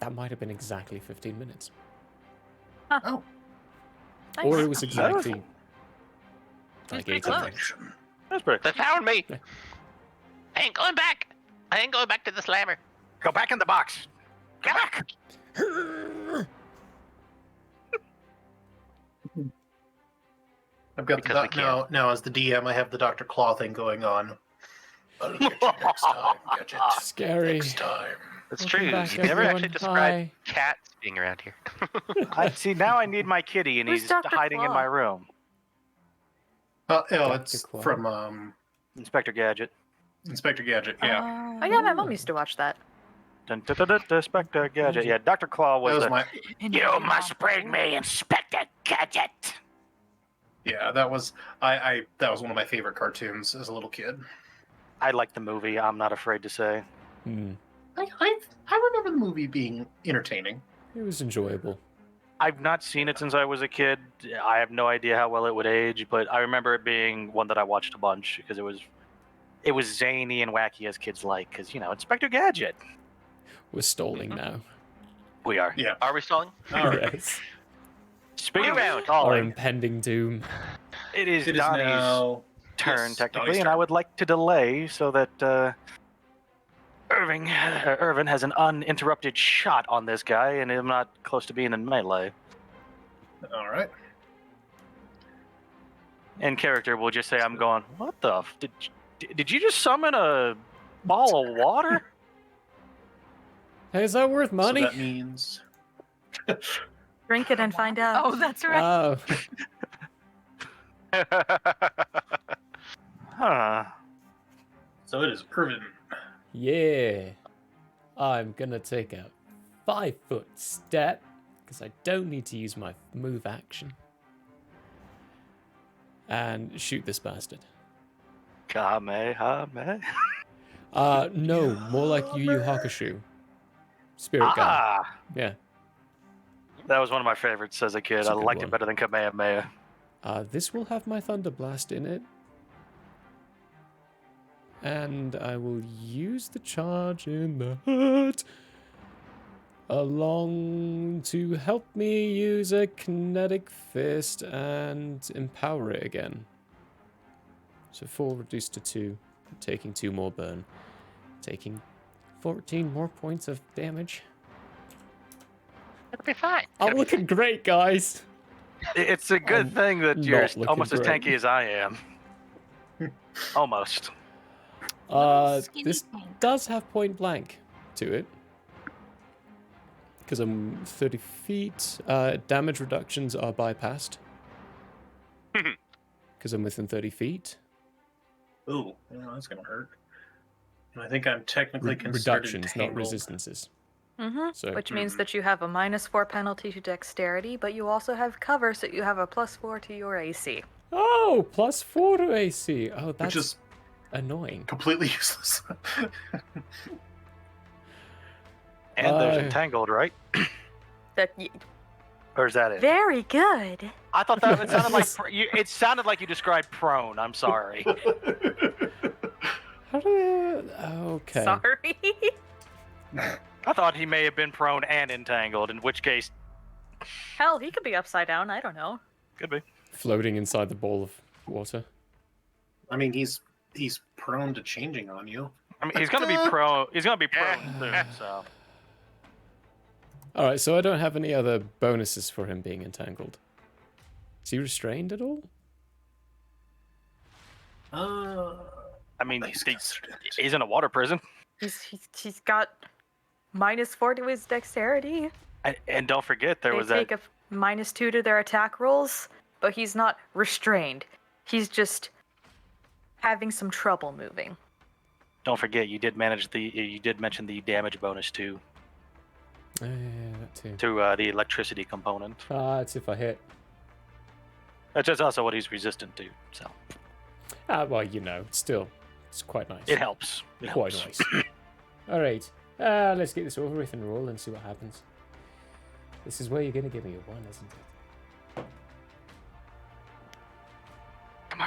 That might have been exactly 15 minutes. Oh. Or it Nice. was exactly like pretty 18 close. minutes. That's pretty. They found me. I ain't going back. I ain't going back to the slammer. Go back in the box. Go back. I've got Because we the now as the DM, I have the Dr. Claw thing going on. I'll get you next time, Gadget. Scary. Next time. That's Welcome true. back, You never everyone. actually described Hi. cats being around here. I see. Now I need my kitty, and Who's he's Dr. hiding in Claw? my room. It's Claw. from Inspector Gadget. Inspector Gadget. Yeah, Oh yeah, my mom used to watch that. Dun, dun, dun, dun, dun, Inspector Gadget. Yeah, Dr. Claw was, that was the. my. You must bring me Inspector Gadget. Yeah, that was that was one of my favorite cartoons as a little kid. I like the movie. I'm not afraid to say. I remember the movie being entertaining. It was enjoyable. I've not seen it since I was a kid. I have no idea how well it would age, but I remember it being one that I watched a bunch because it was zany and wacky as kids like. Because Inspector Gadget. We're stalling now. We are. Yeah. Are we stalling? All right. Yes. Speaking of Our stalling, impending doom. it is It is Donnie's now turn yes, technically, Donnie's and turn. I would like to delay so that Irvin has an uninterrupted shot on this guy, and I'm not close to being in melee. All right. In character, we'll just say I'm going. What the? Did you just summon a ball of water? Hey, is that worth money? So that means. Drink it and find out. Oh, that's right. Oh. Huh. So it is Irvin. Yeah. I'm gonna take a 5-foot step because I don't need to use my move action. And shoot this bastard. Kamehame. No, more like Yu Yu Hakusho. Spirit guy. Yeah. That was one of my favorites as a kid. It's a I good liked one. it better than Kamehameha. This will have my Thunder Blast in it. And I will use the charge in the hut along to help me use a kinetic fist and empower it again. So 4 reduced to 2, taking 2 more burn, taking 14 more points of damage. It'll be fine. I'm looking great, guys. It's a good thing that not you're looking almost as great. tanky as I am. Almost. This does have point blank to it. Because I'm 30 feet. Damage reductions are bypassed. Because I'm within 30 feet. Ooh, that's gonna hurt. And I think I'm technically considered Reductions, not entangled. resistances. Mm-hmm. So- Which means that you have a -4 penalty to dexterity, but you also have cover, so you have a +4 to your AC. Oh, +4 to AC. Oh, that's Which is annoying. completely useless. And there's Entangled, right? Or is that it? Very good. I thought that it sounded like it sounded like you described prone. I'm sorry. Okay. Sorry. I thought he may have been prone and entangled, in which case Hell, he could be upside down. I don't know. could be. Floating inside the ball of water. I mean, he's prone to changing on you. I mean, he's gonna be prone. He's gonna be prone soon. So Alright, so I don't have any other bonuses for him being entangled. Is he restrained at all? I mean, he's in a water prison. He's got -4 to his dexterity. And don't forget, there They was take that. a -2 to their attack rolls, but he's not restrained. He's just having some trouble moving. Don't forget, you did mention the damage bonus too. Yeah, that too. To the electricity component. It's if I hit. That's just also what he's resistant to. So Well, still, it's quite nice. it helps. It Quite helps. nice. Alright, let's get this over with and roll and see what happens. This is where you're going to give me a 1, isn't it? Come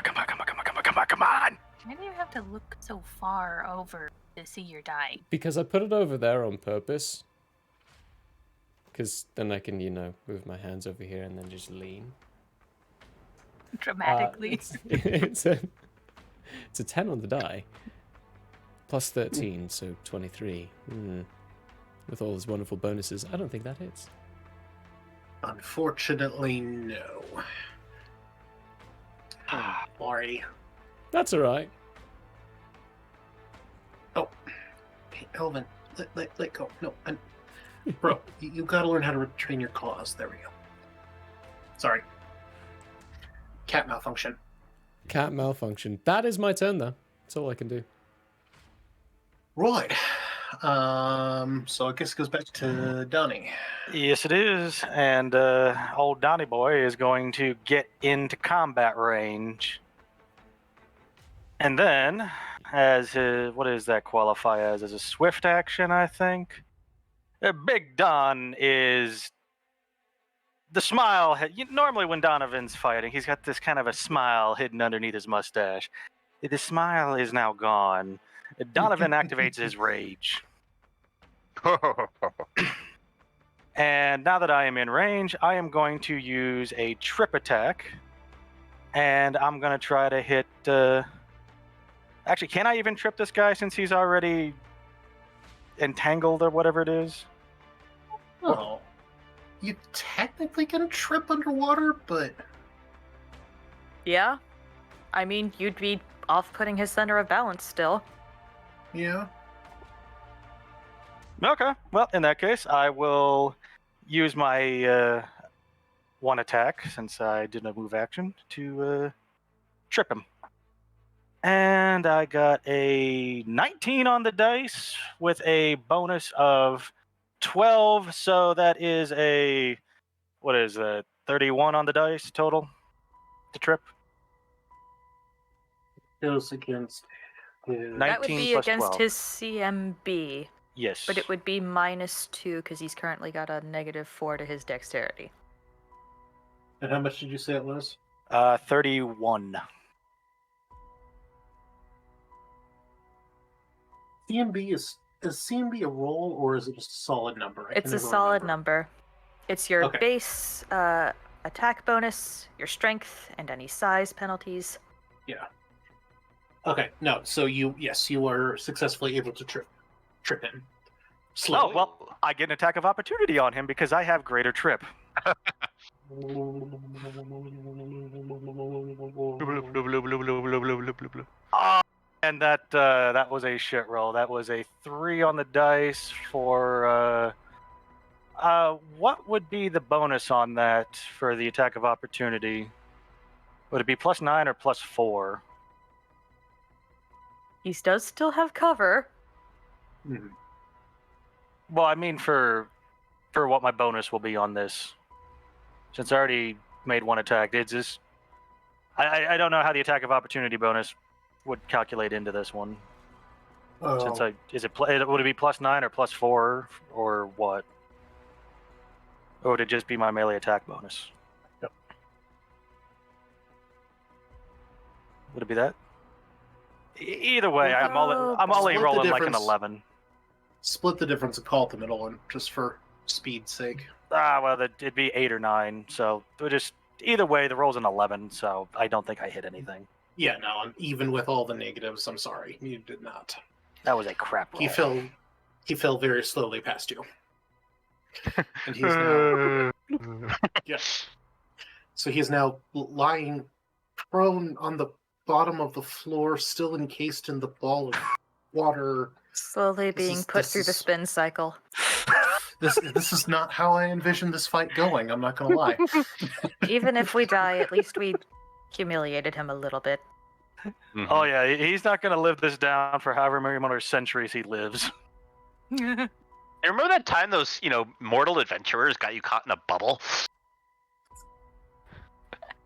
on. Why do you have to look so far over to see your die? Because I put it over there on purpose. Because then I can, move my hands over here and then just lean. Dramatically. It's a 10 on the die. Plus 13, so 23. With all his wonderful bonuses, I don't think that hits. Unfortunately, no. Sorry. That's alright. Oh, hey, Elvin, let go. No, bro, you gotta learn how to retrain your claws. There we go. Sorry. Cat malfunction. Cat malfunction. That is my turn, though. That's all I can do. Right. So I guess it goes back to Donnie. Yes, it is. And old Donnie boy is going to get into combat range. And then, as his, what does that qualify as? As a swift action, I think? Big Don is... The smile... Normally when Donovan's fighting, he's got this kind of a smile hidden underneath his mustache. The smile is now gone. Donovan activates his rage. And now that I am in range, I am going to use a trip attack. And I'm going to try to hit... Actually, can I even trip this guy since he's already entangled or whatever it is? Oh. You technically can trip underwater, but... Yeah. I mean, you'd be off-putting his center of balance still. Yeah. Okay. Well, in that case, I will use my one attack, since I did a move action, to trip him. And I got a 19 on the dice with a bonus of 12, so that is a, 31 on the dice total to trip? Goes against his... That would be against 12. his CMB. Yes. But it would be -2 because he's currently got a -4 to his dexterity. And how much did you say it was? 31. CMB is CMB a roll or is it just a solid number? It's a solid number. It's your Okay. base attack bonus, your strength, and any size penalties. Yeah. Okay. No. So you are successfully able to trip him. Slowly. Oh, well, I get an attack of opportunity on him because I have greater trip. And that was a shit roll. That was a 3 on the dice for... what would be the bonus on that for the attack of opportunity? Would it be +9 or +4? He does still have cover. Mm-hmm. Well, I mean for what my bonus will be on this. Since I already made one attack, it's just... I don't know how the attack of opportunity bonus would calculate into this one. Oh. Since would it be +9 or +4 or what? Or would it just be my melee attack bonus? Yep. Would it be that? Either way, I'm only Split the rolling like an difference. 11. Split the difference and call it the middle one, just for speed's sake. Well, it'd be 8 or 9. So it just either way, the roll's an 11. So I don't think I hit anything. Yeah, no, and even with all the negatives, I'm sorry, you did not. That was a crap roll. He fell very slowly past you. And he's now... yeah. So he is now lying prone on the bottom of the floor, still encased in the ball of water. Slowly being put through the spin cycle. This is not how I envisioned this fight going, I'm not gonna lie. Even if we die, at least we humiliated him a little bit. Mm-hmm. Oh yeah, he's not gonna live this down for however many more centuries he lives. You remember that time those, mortal adventurers got you caught in a bubble?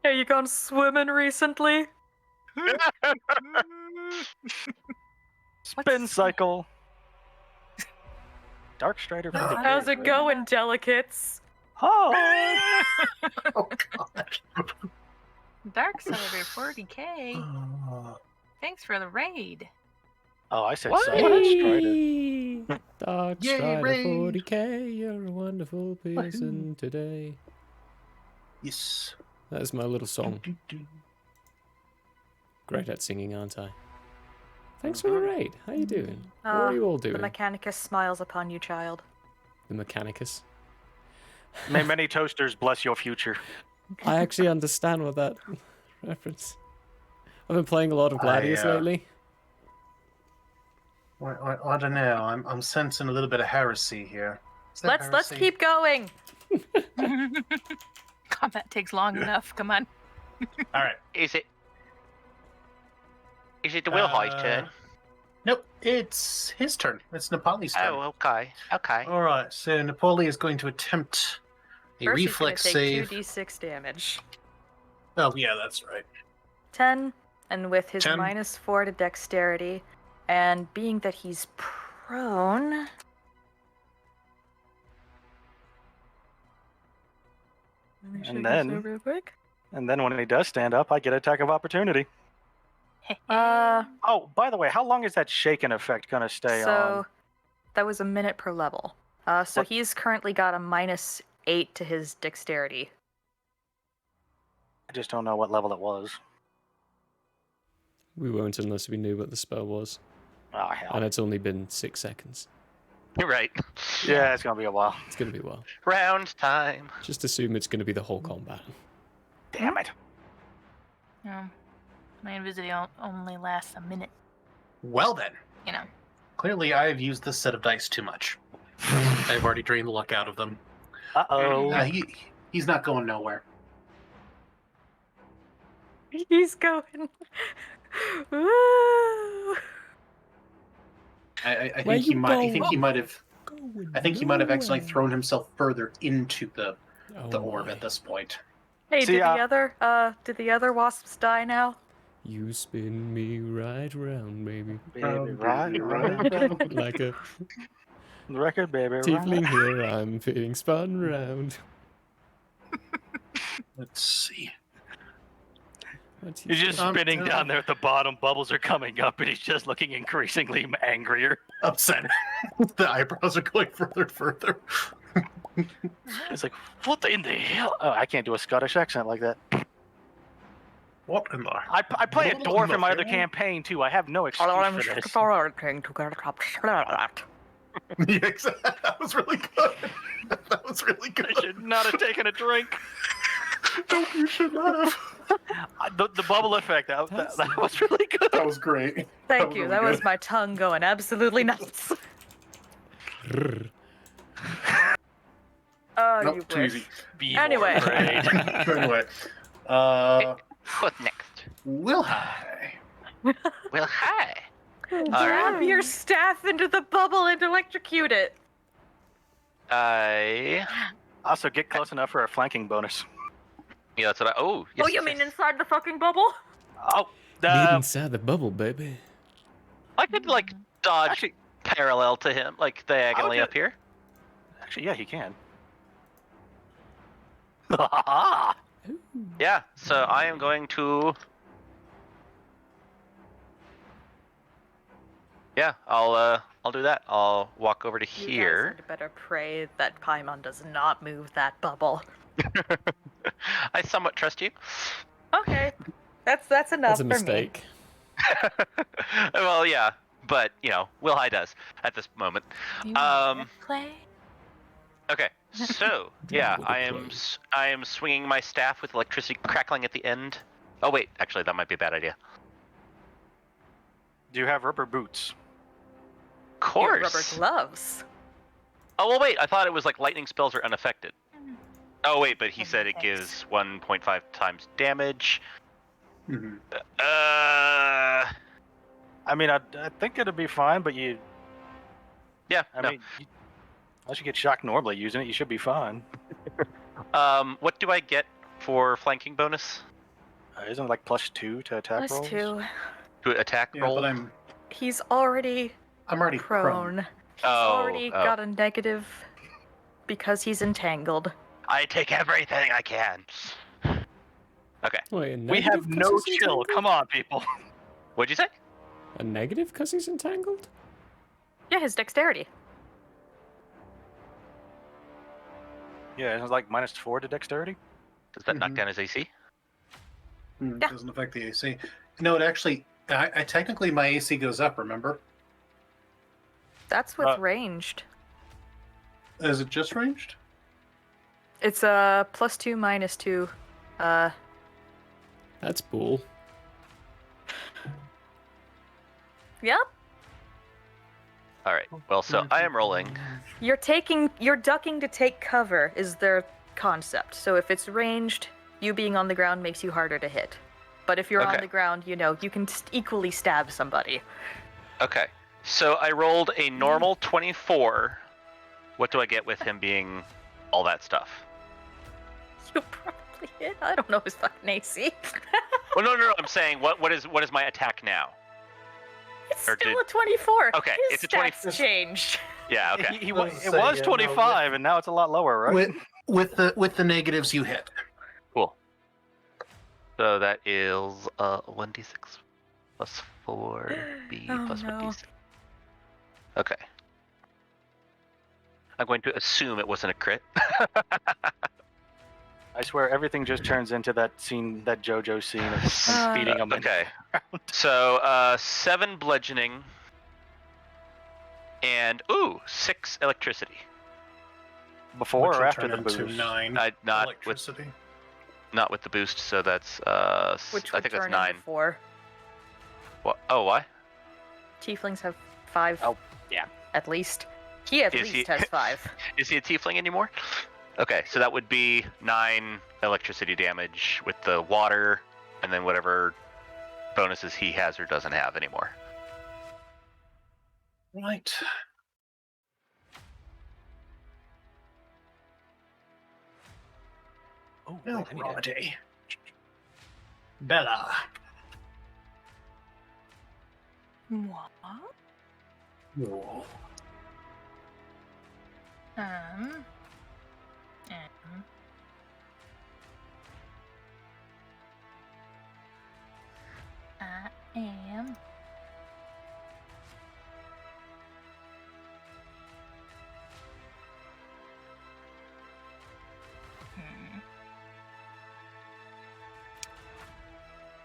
Hey, you gone swimming recently? Spin cycle. Dark Strider. How's it going, delicates? Oh! Oh god. Dark Strider 40K. Thanks for the raid. Oh, I said What? Silent Yay! Dark Yay, Strider raid! 40k, you're a wonderful person today. Yes. That is my little song. Great at singing, aren't I? Thanks for the raid. How you doing? What are you all The doing? Mechanicus smiles upon you, child. The Mechanicus. May many toasters bless your future. I actually understand what that reference. I've been playing a lot of Gladius lately. I don't know. I'm sensing a little bit of heresy here. Is that Let's heresy? keep going. Combat takes long enough. Come on. All right. Is it the Wilhi's turn? Nope, it's his turn. It's Nepali's turn. Oh, okay. Okay. All right, so Nepali is going to attempt a First, reflex he's gonna save. take 2d6 damage. Oh, yeah, that's right. 10, and with his 10. -4 to dexterity, and being that he's prone... And then when he does stand up, I get attack of opportunity. Oh, by the way, how long is that shaken effect gonna stay on? That was a minute per level. So he's currently got a -8 to his dexterity. I just don't know what level it was. We won't unless we knew what the spell was. Oh, hell. And it's only been 6 seconds. You're right. Yeah, it's gonna be a while. It's gonna be a while. Round time. Just assume it's gonna be the whole combat. Damn it. No. My invisibility only lasts a minute. Well then, You know. clearly I've used this set of dice too much. I've already drained the luck out of them. Uh-oh. He's not going nowhere. He's going. Woo! I think he might. I think he might have. I think he might have accidentally thrown himself further into the orb at this point. Hey, did the other wasps die now? You spin me right round, baby. Baby, right. Like a record, baby. tiefling here, I'm being spun round. Let's see. He's just spinning down there at the bottom. Bubbles are coming up, and he's just looking increasingly angrier. Upset. The eyebrows are going further and further. It's like, what in the hell? Oh, I can't do a Scottish accent like that. What in the... I play a dwarf in my other campaign, too. I have no excuse for this. Yeah, exactly. That was really good. That was really good. I should not have taken a drink. No, you should not have. The bubble effect, that was really good. That was great. Thank you. That was my tongue going absolutely nuts. Oh, Nope, you too wish. easy. Anyway. Anyway. What's next? Wilhi. Wilhi. Grab your staff into the bubble and electrocute it. Also, get close enough for a flanking bonus. Yeah, that's what I... Oh, yes, Oh, you mean inside the fucking bubble? Oh, Meet inside the bubble, baby. I could, like, dodge parallel to him, like, diagonally up here. Actually, yeah, he can. Yeah, so I am going to... Yeah, I'll do that. I'll walk over to here. You guys had better pray that Paimon does not move that bubble. I somewhat trust you. Okay, that's enough That's a for mistake. Well, yeah, but you know, Wilhi does at this moment. Play. Okay, so yeah, I am swinging my staff with electricity crackling at the end. Oh wait, actually, that might be a bad idea. Do you have rubber boots? Of course. Rubber gloves. Oh well, wait. I thought it was like lightning spells are unaffected. Oh wait, but he said it gives 1.5 times damage. Mm-hmm. I mean, I think it'll be fine, but you... Yeah, I mean, unless you get shocked normally using it, you should be fine. What do I get for flanking bonus? Isn't it like +2 to attack rolls? +2. To attack roll? But I'm already prone. He's already got a negative because he's entangled. I take everything I can. Okay. Wait, we have no chill. Come on, people. What'd you say? a negative because he's entangled? Yeah, his dexterity. Yeah, it was like -4 to dexterity. Does that knock down his AC? Doesn't affect the AC. No, it actually. I technically my AC goes up. Remember? That's with ranged. Is it just ranged? It's +2 -2. That's bull. Yep. All right. Well, so I am rolling. You're ducking to take cover is their concept. So if it's ranged, you being on the ground makes you harder to hit. But if you're on the ground, you can equally stab somebody. Okay. So I rolled a normal 24. What do I get with him being all that stuff? You probably hit. I don't know his fucking AC. Well, no. I'm saying what is my attack now? It's still a 24. Okay, His it's a stats changed. Yeah. Okay. It was 25, and now it's a lot lower, right? With the negatives, you hit. Cool. So that is 1d6 plus 4b plus 1d6. Okay. I'm going to assume it wasn't a crit. I swear everything just turns into that scene, that JoJo scene of him beating him. Okay. So 7 bludgeoning and 6 electricity. Before Which or will after turn the into boost? 9 Not electricity. Not with the boost, so that's Which I would think that's turn 9. into 4. What? Oh, why? Tieflings have 5. Oh, yeah. At least. He at least has 5. Is he a tiefling anymore? Okay, so that would be 9 electricity damage with the water, and then whatever bonuses he has or doesn't have anymore. Right. Oh, no, Roddy. Bella. What? Whoa. I am.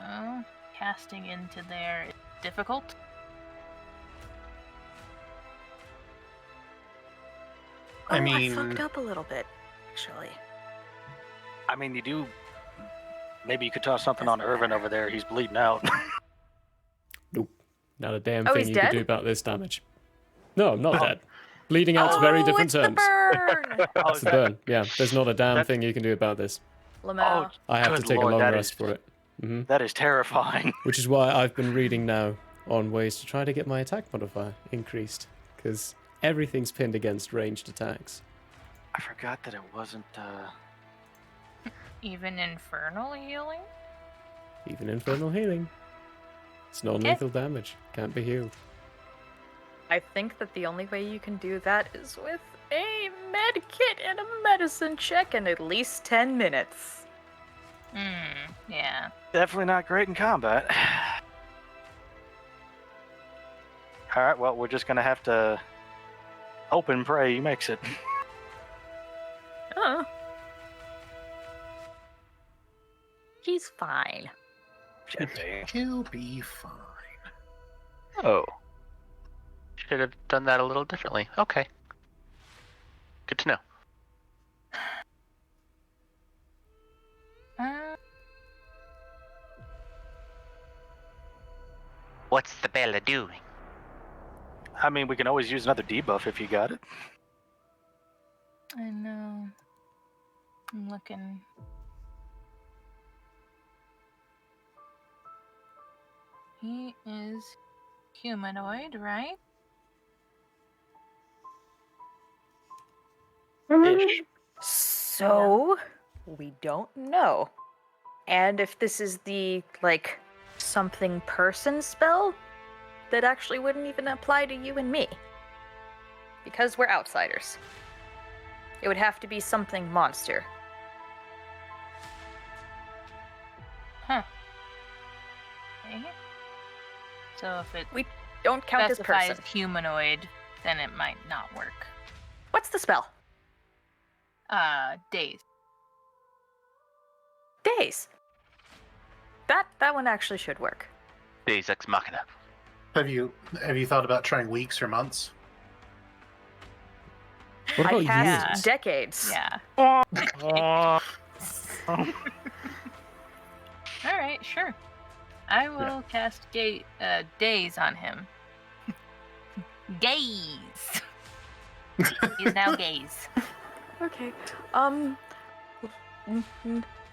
Oh, casting into there is difficult. I mean, I fucked up a little bit, actually. I mean, you do. Maybe you could toss something on Irvin over there. He's bleeding out. Nope. Not a damn Oh, thing he's you dead? can do about this damage. No, I'm not dead. Bleeding out's very different terms. Burn! It's the burn. Yeah, there's not a damn thing you can do about this. Lamau. I have to good take lord, a long that rest is- for it. That is terrifying. Which is why I've been reading now on ways to try to get my attack modifier increased, because everything's pinned against ranged attacks. I forgot that it wasn't. Even infernal healing? Even infernal healing. It's non-lethal damage. Can't be healed. I think that the only way you can do that is with a med kit and a medicine check in at least 10 minutes. Yeah. Definitely not great in combat. Alright, well, we're just gonna have to hope and pray he makes it. Oh. He's fine. He'll be fine. Oh. Should have done that a little differently. Okay. Good to know. What's the Bella doing? I mean, we can always use another debuff if you got it. I know. I'm looking. He is humanoid, right? So, we don't know. And if this is the, something person spell, that actually wouldn't even apply to you and me. Because we're outsiders. It would have to be something monster. Huh. Okay. So if it We don't count as specifies person. humanoid, then it might not work. What's the spell? Days. Days. That one actually should work. Deus Ex Machina. Have you thought about trying weeks or months? What I about cast years? decades. Yeah. Oh. All right, sure. I will cast Days on him. Gaze. He's now gaze. Okay.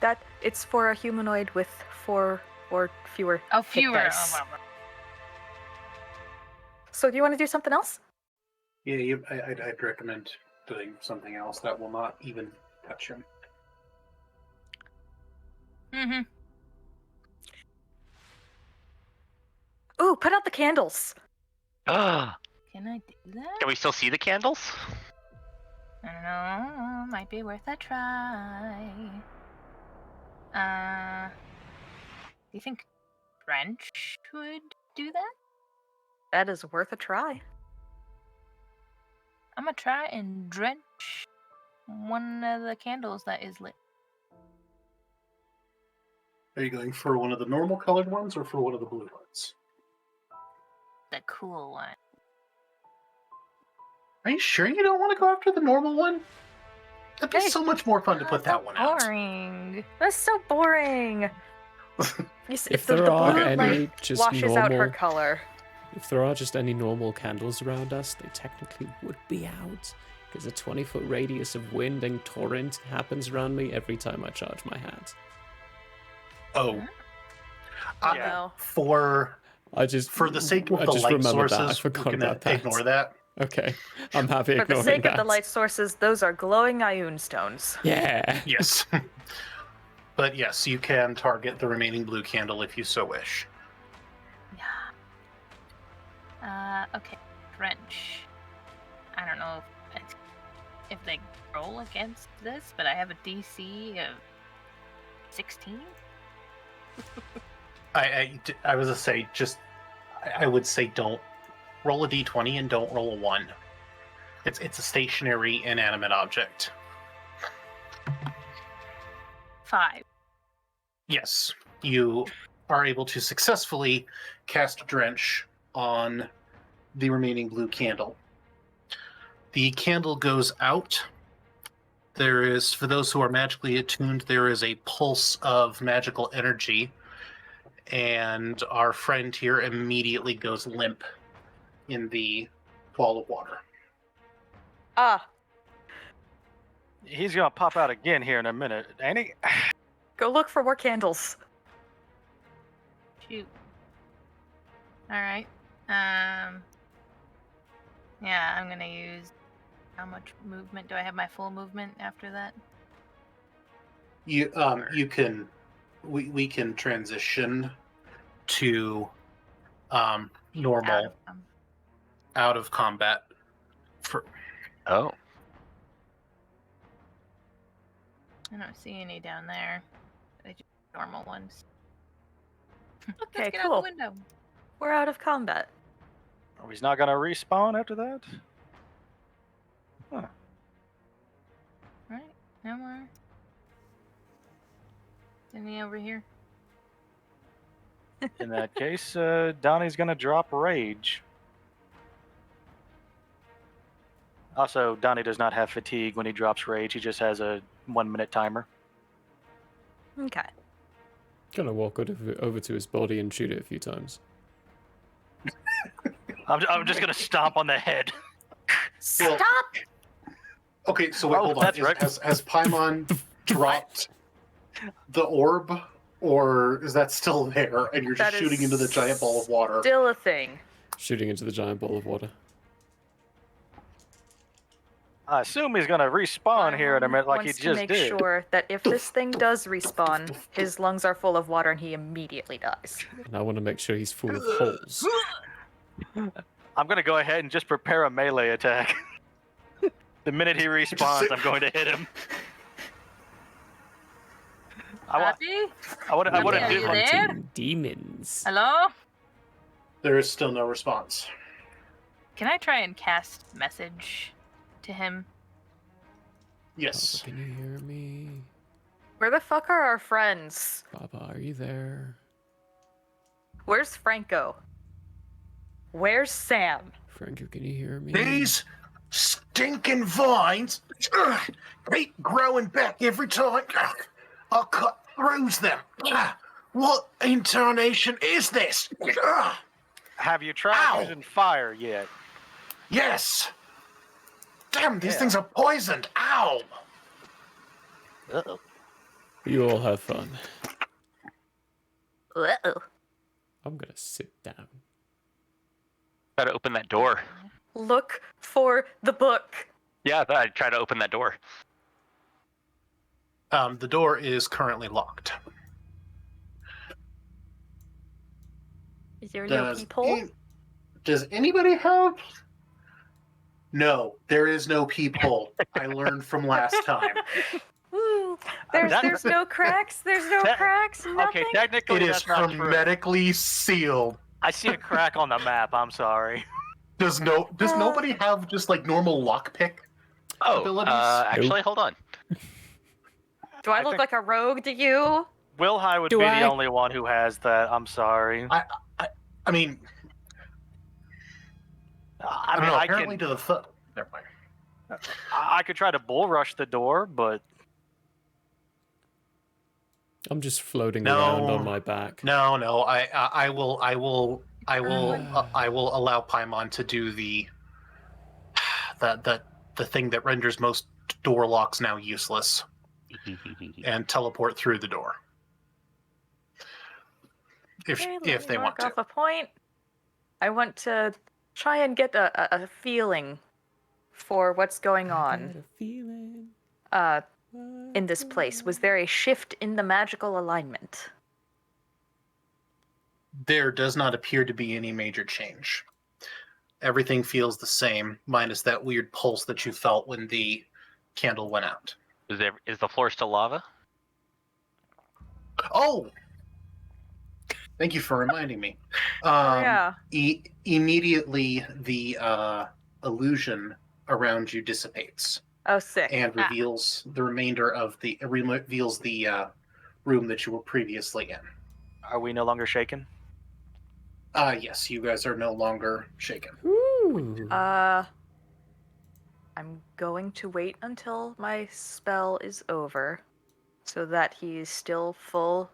That it's for a humanoid with 4 or fewer. Oh, hit fewer. dice. So do you want to do something else? Yeah, I'd recommend doing something else that will not even touch him. Mm-hmm. Ooh, put out the candles. Ah. Can I do that? Can we still see the candles? I don't know. Might be worth a try. Do you think French would do that? That is worth a try. I'm gonna try and drench one of the candles that is lit. Are you going for one of the normal colored ones or for one of the blue ones? The cool one. Are you sure you don't want to go after the normal one? That'd be so much more fun to put that one out. Boring. That's so boring. If there are blue any light just washes out her normal- color. If there are just any normal candles around us, they technically would be out. Because a 20-foot radius of wind and torrent happens around me every time I charge my hat. Oh. No. For the sake of I the just light remembered that. I sources, we're forgot gonna about that. ignore that. Okay, I'm happy For ignoring the sake that. of the light sources, those are glowing Ioun stones. Yeah. Yes. But yes, you can target the remaining blue candle if you so wish. Okay. French. I don't know if they roll against this, but I have a DC of 16. I was gonna say I would say don't roll a d20 and don't roll a 1. It's a stationary inanimate object. 5. Yes, you are able to successfully cast Drench on the remaining blue candle. The candle goes out. There is, for those who are magically attuned, there is a pulse of magical energy, and our friend here immediately goes limp in the ball of water. Ah, He's gonna pop out again here in a minute, ain't he? go look for more candles. Shoot. Alright. Yeah, I'm gonna use... How much movement? Do I have my full movement after that? You can we can transition to normal out of combat for Oh. I don't see any down there. They're just normal ones. Okay, Let's get cool. out the window. We're out of combat. Oh, he's not gonna respawn after that? Huh. Right, no more. Any over here? In that case, Donnie's gonna drop rage. Also, Donnie does not have fatigue when he drops rage. He just has a 1-minute timer. Okay. Gonna walk over to his body and shoot it a few times. I'm just gonna stomp on the head. Stop! Okay, so wait, Oh, hold on. that's right. Has Paimon dropped the orb, or is that still there and you're just That is shooting into the giant ball of water? Still a thing. Shooting into the giant ball of water. I assume he's gonna respawn here in a minute like he Wants to just make did. sure that if this thing does respawn, his lungs are full of water and he immediately dies. And I want to make sure he's full of holes. I'm gonna go ahead and just prepare a melee attack. The minute he respawns, I'm going to hit him. I want Happy? to Are do you there? Demons. Hello? There is still no response. Can I try and cast message to him? Yes. Papa, can you hear me? Where the fuck are our friends? Papa, are you there? Where's Franco? Where's Sam? Franco, can you hear me? These stinking vines keep growing back every time I cut through them. What incarnation is this? Have you tried using fire yet? Yes. Damn, these things are poisoned. Ow. Uh-oh. You all have fun. Uh-oh. I'm gonna sit down. Try to open that door. Look for the book. Yeah, I thought I'd try to open that door. The door is currently locked. Is there no peephole? Does anybody have? No, there is no peephole. I learned from last time. There's no cracks. There's no cracks. Nothing. Okay, technically It is that's not true. hermetically sealed. I see a crack on the map. I'm sorry. Does nobody have just like normal lockpick abilities? Actually, hold on. Do I look like a rogue to you? Wilhi would be the only one who has that. I'm sorry. I mean, I don't know. Apparently, to the foot. Never mind. I could try to bull rush the door, but I'm just floating around on my back. No. I will allow Paimon to do the thing that renders most door locks now useless, and teleport through the door. If they want to. Off a point. I want to try and get a feeling for what's going on. In this place. Was there a shift in the magical alignment? There does not appear to be any major change. Everything feels the same, minus that weird pulse that you felt when the candle went out. Is the floor still lava? Oh! Thank you for reminding me. Yeah. Immediately, the illusion around you dissipates. Oh, sick. And reveals the remainder of the room that you were previously in. Are we no longer shaken? Yes, you guys are no longer shaken. I'm going to wait until my spell is over so that he's still full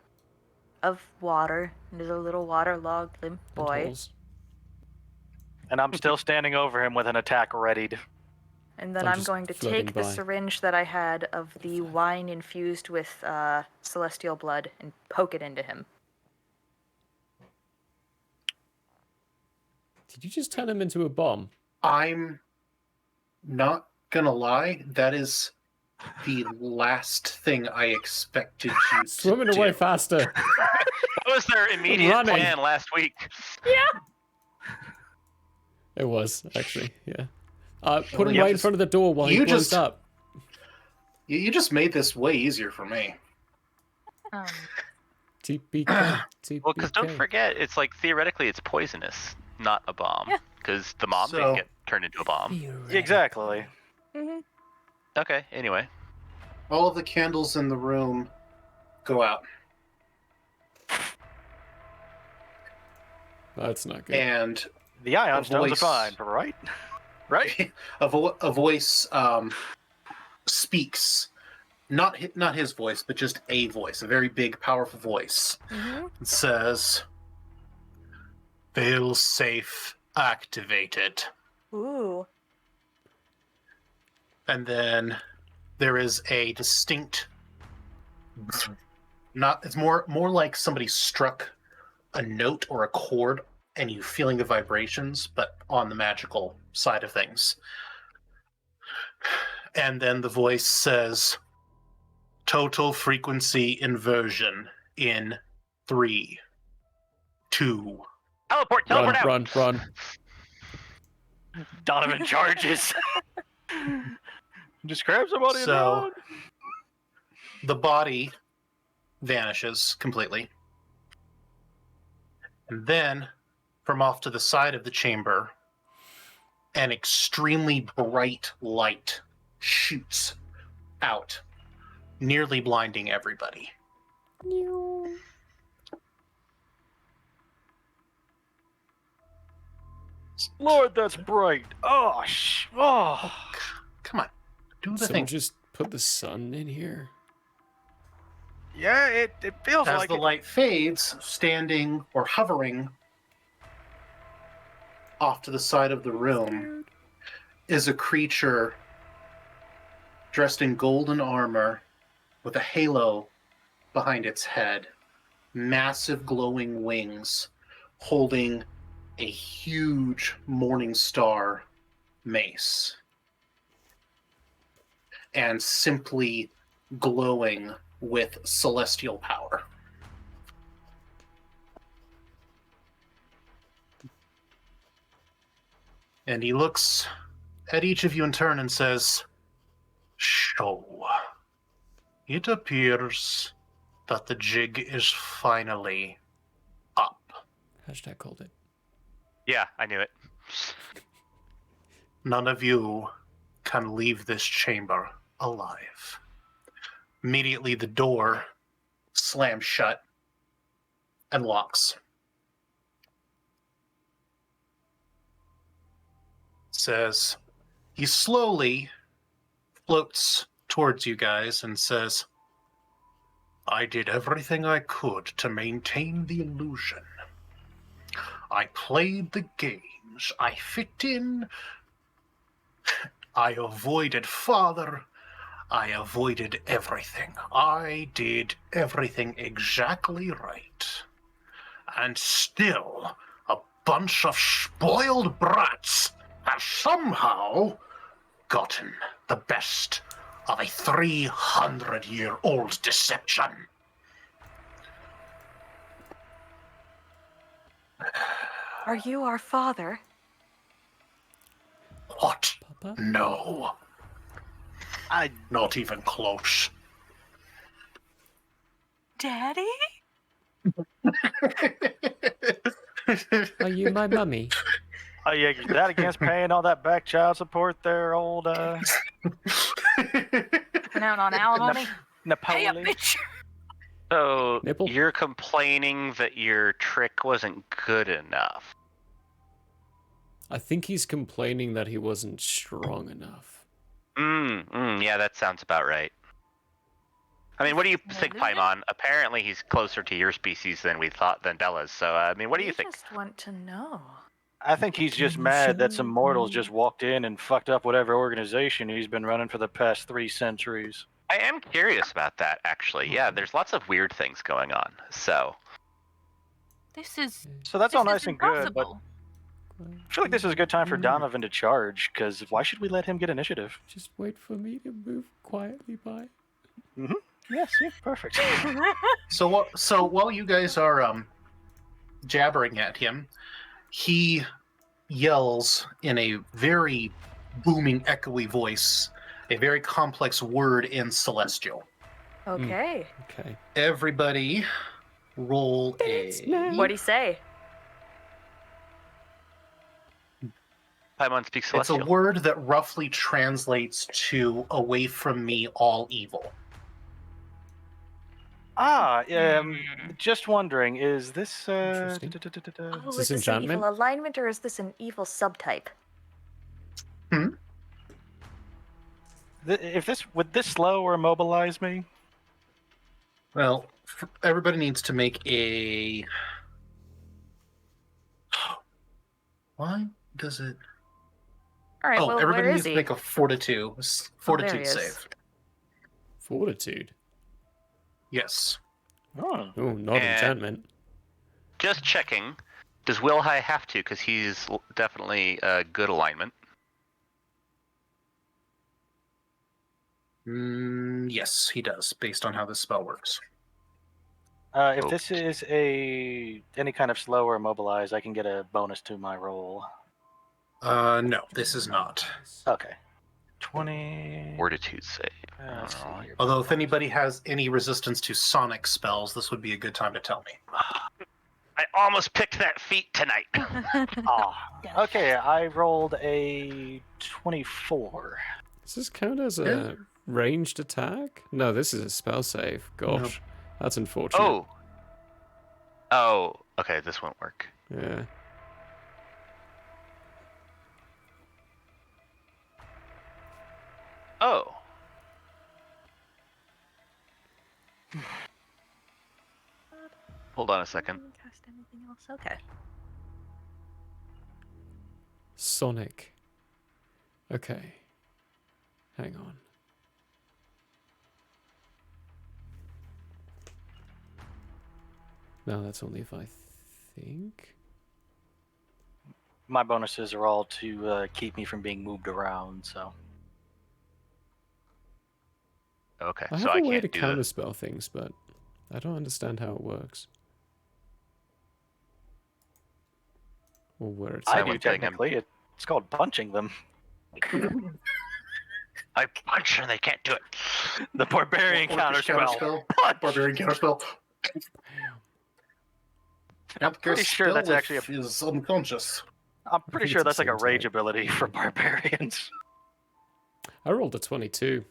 of water and is a little waterlogged limp boy. And I'm still standing over him with an attack readied. And then I'm going to take the syringe that I had of the wine infused with celestial blood and poke it into him. Did you just turn him into a bomb? I'm not gonna lie, that is the last thing I expected you to Swimming away faster. That was their immediate plan last week. Yeah. It was, actually, yeah. Put him right in front of the door while he blows up. You just made this way easier for me. TPK. Well, because don't forget, it's like theoretically it's poisonous, not a bomb. Because the mom didn't get turned into a bomb. Exactly. Mm-hmm. Okay, anyway. All of the candles in the room go out. That's not good. And the ion stones are fine, right? Right? a voice speaks. Not his voice, but just a voice, a very big, powerful voice. Mm-hmm. It says, "Fail safe activated." Ooh. And then there is a distinct. It's more like somebody struck a note or a chord, and you feeling the vibrations, but on the magical side of things. And then the voice says, "Total frequency inversion in 3, 2." Teleport out. Run. Donovan charges. Just grab somebody. So the body vanishes completely. And then from off to the side of the chamber, an extremely bright light shoots out, nearly blinding everybody. Lord, that's bright. Oh, come on, do the Someone thing. just put the sun in here. Yeah, it feels As like the light fades, standing or hovering off to the side of the room is a creature dressed in golden armor with a halo behind its head, massive glowing wings, holding a huge morning star mace, and simply glowing with celestial power. And he looks at each of you in turn and says, "So, it appears that the jig is finally up." Hashtag called it. Yeah, I knew it. None of you can leave this chamber alive. Immediately, the door slams shut and locks. Says, he slowly floats towards you guys and says, "I did everything I could to maintain the illusion. I played the games. I fit in. I avoided father. I avoided everything. I did everything exactly right. And still, a bunch of spoiled brats have somehow gotten the best of a 300-year-old deception." Are you our father? What? Papa? No. Not even close. Daddy? Are you my mummy? Oh yeah, is that against paying all that back child support there, old Taking out on alimony? Hey, Napoleon? bitch! So Nipple? you're complaining that your trick wasn't good enough. I think he's complaining that he wasn't strong enough. Yeah, that sounds about right. I mean, what do you think, Paimon? Apparently he's closer to your species than we thought than Bella's, so, I mean, what do you think? I just want to know. I think he's just mad that some mortals just walked in and fucked up whatever organization he's been running for the past 3 centuries. I am curious about that, actually. Yeah, there's lots of weird things going on, so... So that's all nice and good, but I feel like this is a good time for Donovan to charge, because why should we let him get initiative? Just wait for me to move quietly by. Mm-hmm. Yes, yeah, perfect. So while you guys are jabbering at him, he yells in a very booming, echoey voice, a very complex word in Celestial. Okay. Okay. Everybody roll a... What'd he say? Paimon speaks It's Celestial. a word that roughly translates to "away from me, all evil." Just wondering, is this Oh, Is is this this an enchantment? evil alignment or is this an evil subtype? Would this slow or immobilize me? Well, everybody needs to make a... Why does it... All right, well, everybody where needs is to he? make a fortitude there he is. save. Fortitude? Yes. Oh, not And- enchantment. Just checking. Does Wilhai have to? Because he's definitely a good alignment. Yes, he does, based on how this spell works. If this is any kind of slow or immobilize, I can get a bonus to my roll. No, this is not. Okay. 20... Fortitude save. Let's see here. Although if anybody has any resistance to sonic spells, this would be a good time to tell me. I almost picked that feat tonight. Oh, okay. I rolled a 24. Does this count as a ranged attack? No, this is a spell save. Gosh, that's unfortunate. Oh, okay, this won't work. Yeah. Oh. Hold on a second. Cast anything else? Okay. Sonic. Okay. Hang on. No, that's only if I think. My bonuses are all to keep me from being moved around, so. Okay, I so have I a way can't to do that. counterspell things, but I don't understand how it works. Or where it's I at. do technically. It's called punching them. I punch and they can't do it. The barbarian counterspell. Barbarian counterspell. I'm pretty sure that's actually is unconscious. I'm pretty sure that's like a rage ability for barbarians. I rolled a 22.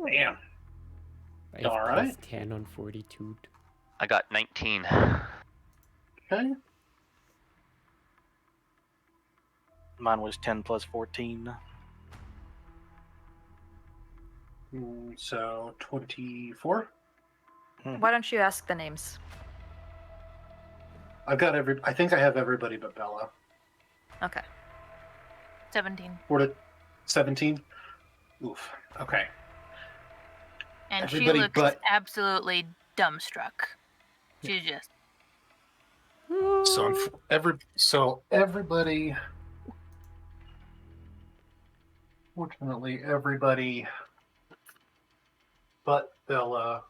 Damn. 8 All plus right. 10 on fortitude. I got 19. Okay. Mine was 10 plus 14. So 24. Why don't you ask the names? I've got I think I have everybody but Bella. Okay. 17. 17. Oof. Okay. And Everybody she looks but- absolutely dumbstruck. She's just. So everybody. Fortunately, everybody but Bella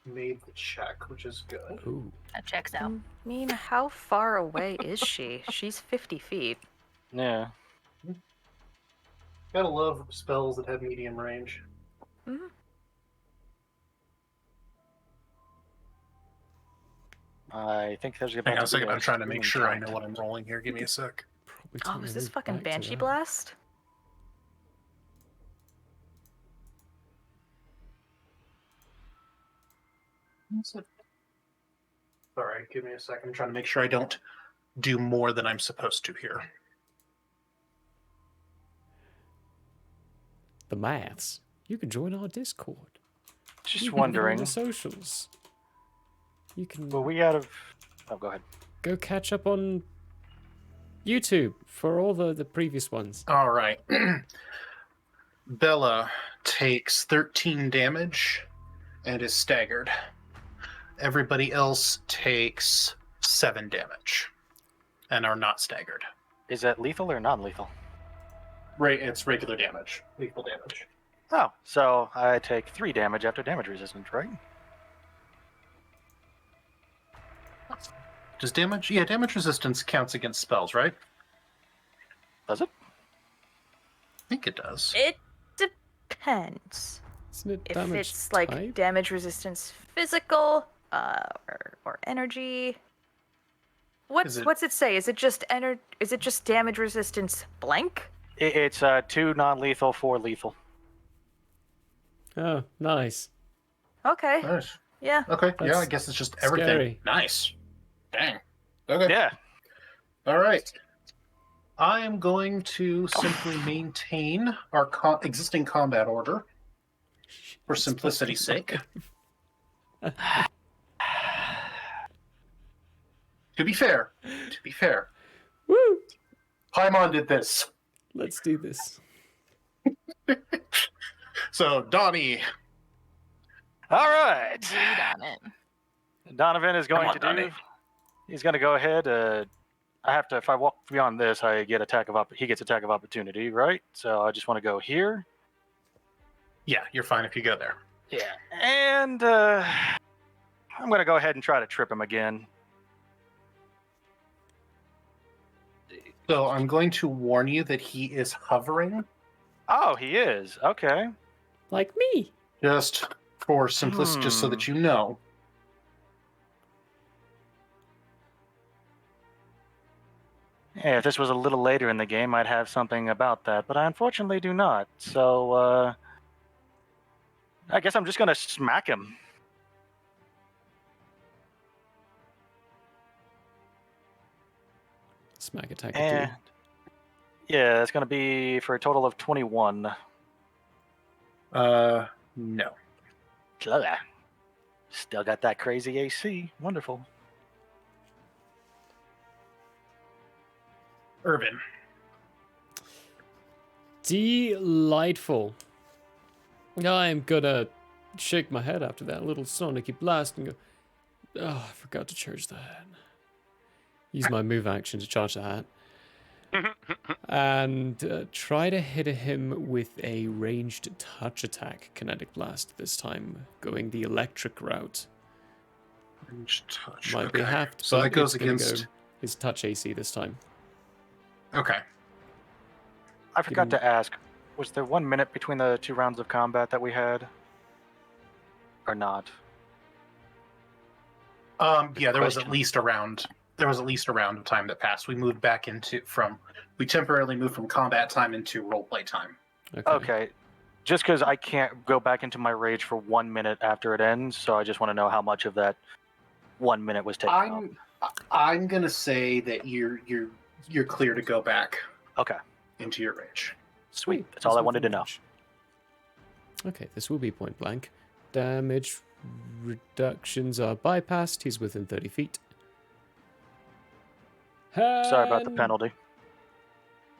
made the check, which is good. Ooh. That checks out. I mean, how far away is she? She's 50 feet. Yeah. Gotta love spells that have medium range. Mm-hmm. I think there's Hang on a second. I'm trying to make sure I know what I'm rolling here. Give me a sec. Oh, is this fucking Banshee Blast? Sorry, give me a second. I'm trying to make sure I don't do more than I'm supposed to here. The maths. You can join our Discord. Just You can get on wondering. the socials. You can. Well, we gotta. Oh, go ahead. Go catch up on YouTube for all the previous ones. All right. Bella takes 13 damage and is staggered. Everybody else takes 7 damage and are not staggered. Is that lethal or non-lethal? Right, it's regular damage. Lethal damage. Oh, so I take 3 damage after damage resistance, right? Does damage? Yeah, damage resistance counts against spells, right? Does it? I think it does. It depends. Isn't it If damage it's like type? damage resistance physical, or energy. What's it say? Is it just Is it just damage resistance blank? It's 2 non-lethal, 4 lethal. Oh, nice. Okay. Nice. Yeah. Okay, yeah, That's I guess it's just everything. scary. Nice. Dang. Okay. Yeah. All right. I am going to simply maintain our existing combat order for simplicity's sake. To be fair, Woo! Paimon did this. Let's do this. So, Donnie. All right. Lead on it. Donovan is going Come on, to do. Donnie. He's going to go ahead. I have to. If I walk beyond this, I get he gets attack of opportunity, right? So I just want to go here. Yeah, you're fine if you go there. Yeah. And I'm going to go ahead and try to trip him again. So I'm going to warn you that he is hovering. Oh, he is. Okay. Like me. Just for simplicity, just so that you know. Yeah, if this was a little later in the game, I'd have something about that, but I unfortunately do not. So, I guess I'm just gonna smack him. Smack attack And yeah, it's gonna be for a total of 21. No. Blah. Still got that crazy AC. Wonderful. Irvin. Delightful. I'm gonna shake my head after that little sonicy blast and go, oh, I forgot to charge the hat. Use my move action to charge the hat. And try to hit him with a ranged touch attack kinetic blast this time, going the electric route. Ranged touch. Might be okay. half, So but that goes it's gonna against go his touch AC this time. Okay. I forgot to ask, was there 1 minute between the 2 rounds of combat that we had? Or not? Yeah, there was at least a round. There was at least a round of time that passed. We moved back we temporarily moved from combat time into roleplay time. Okay. Just because I can't go back into my rage for 1 minute after it ends, so I just want to know how much of that 1 minute was taken up. I'm gonna say that you're clear to go back. Okay. Into your rage. Sweet. That's all I wanted to know. Okay, this will be point blank. Damage reductions are bypassed. He's within 30 feet. Sorry about the And- penalty.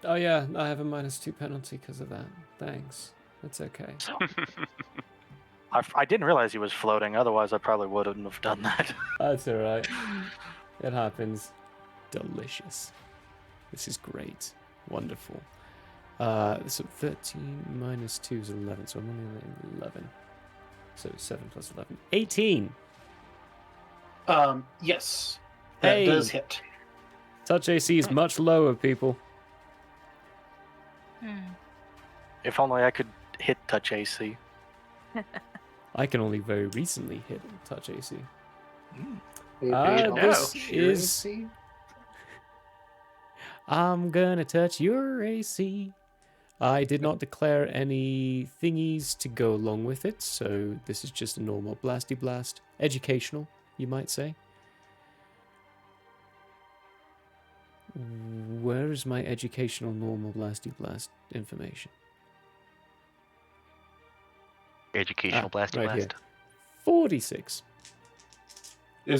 Oh yeah, I have a -2 penalty because of that. Thanks. That's okay. I didn't realize he was floating, otherwise I probably wouldn't have done that. That's alright. It happens. Delicious. This is great. Wonderful. So 13 minus 2 is 11, so I'm only at 11. So 7 plus 11. 18! Yes. That does hit. Touch AC is much lower, people. If only I could hit touch AC. I can only very recently hit touch AC. No. This Your is... AC? I'm gonna touch your AC. I did not declare any thingies to go along with it, so this is just a normal blasty blast. Educational, you might say. Where is my educational normal blasty blast information? Educational blasty right blast. here. 46. When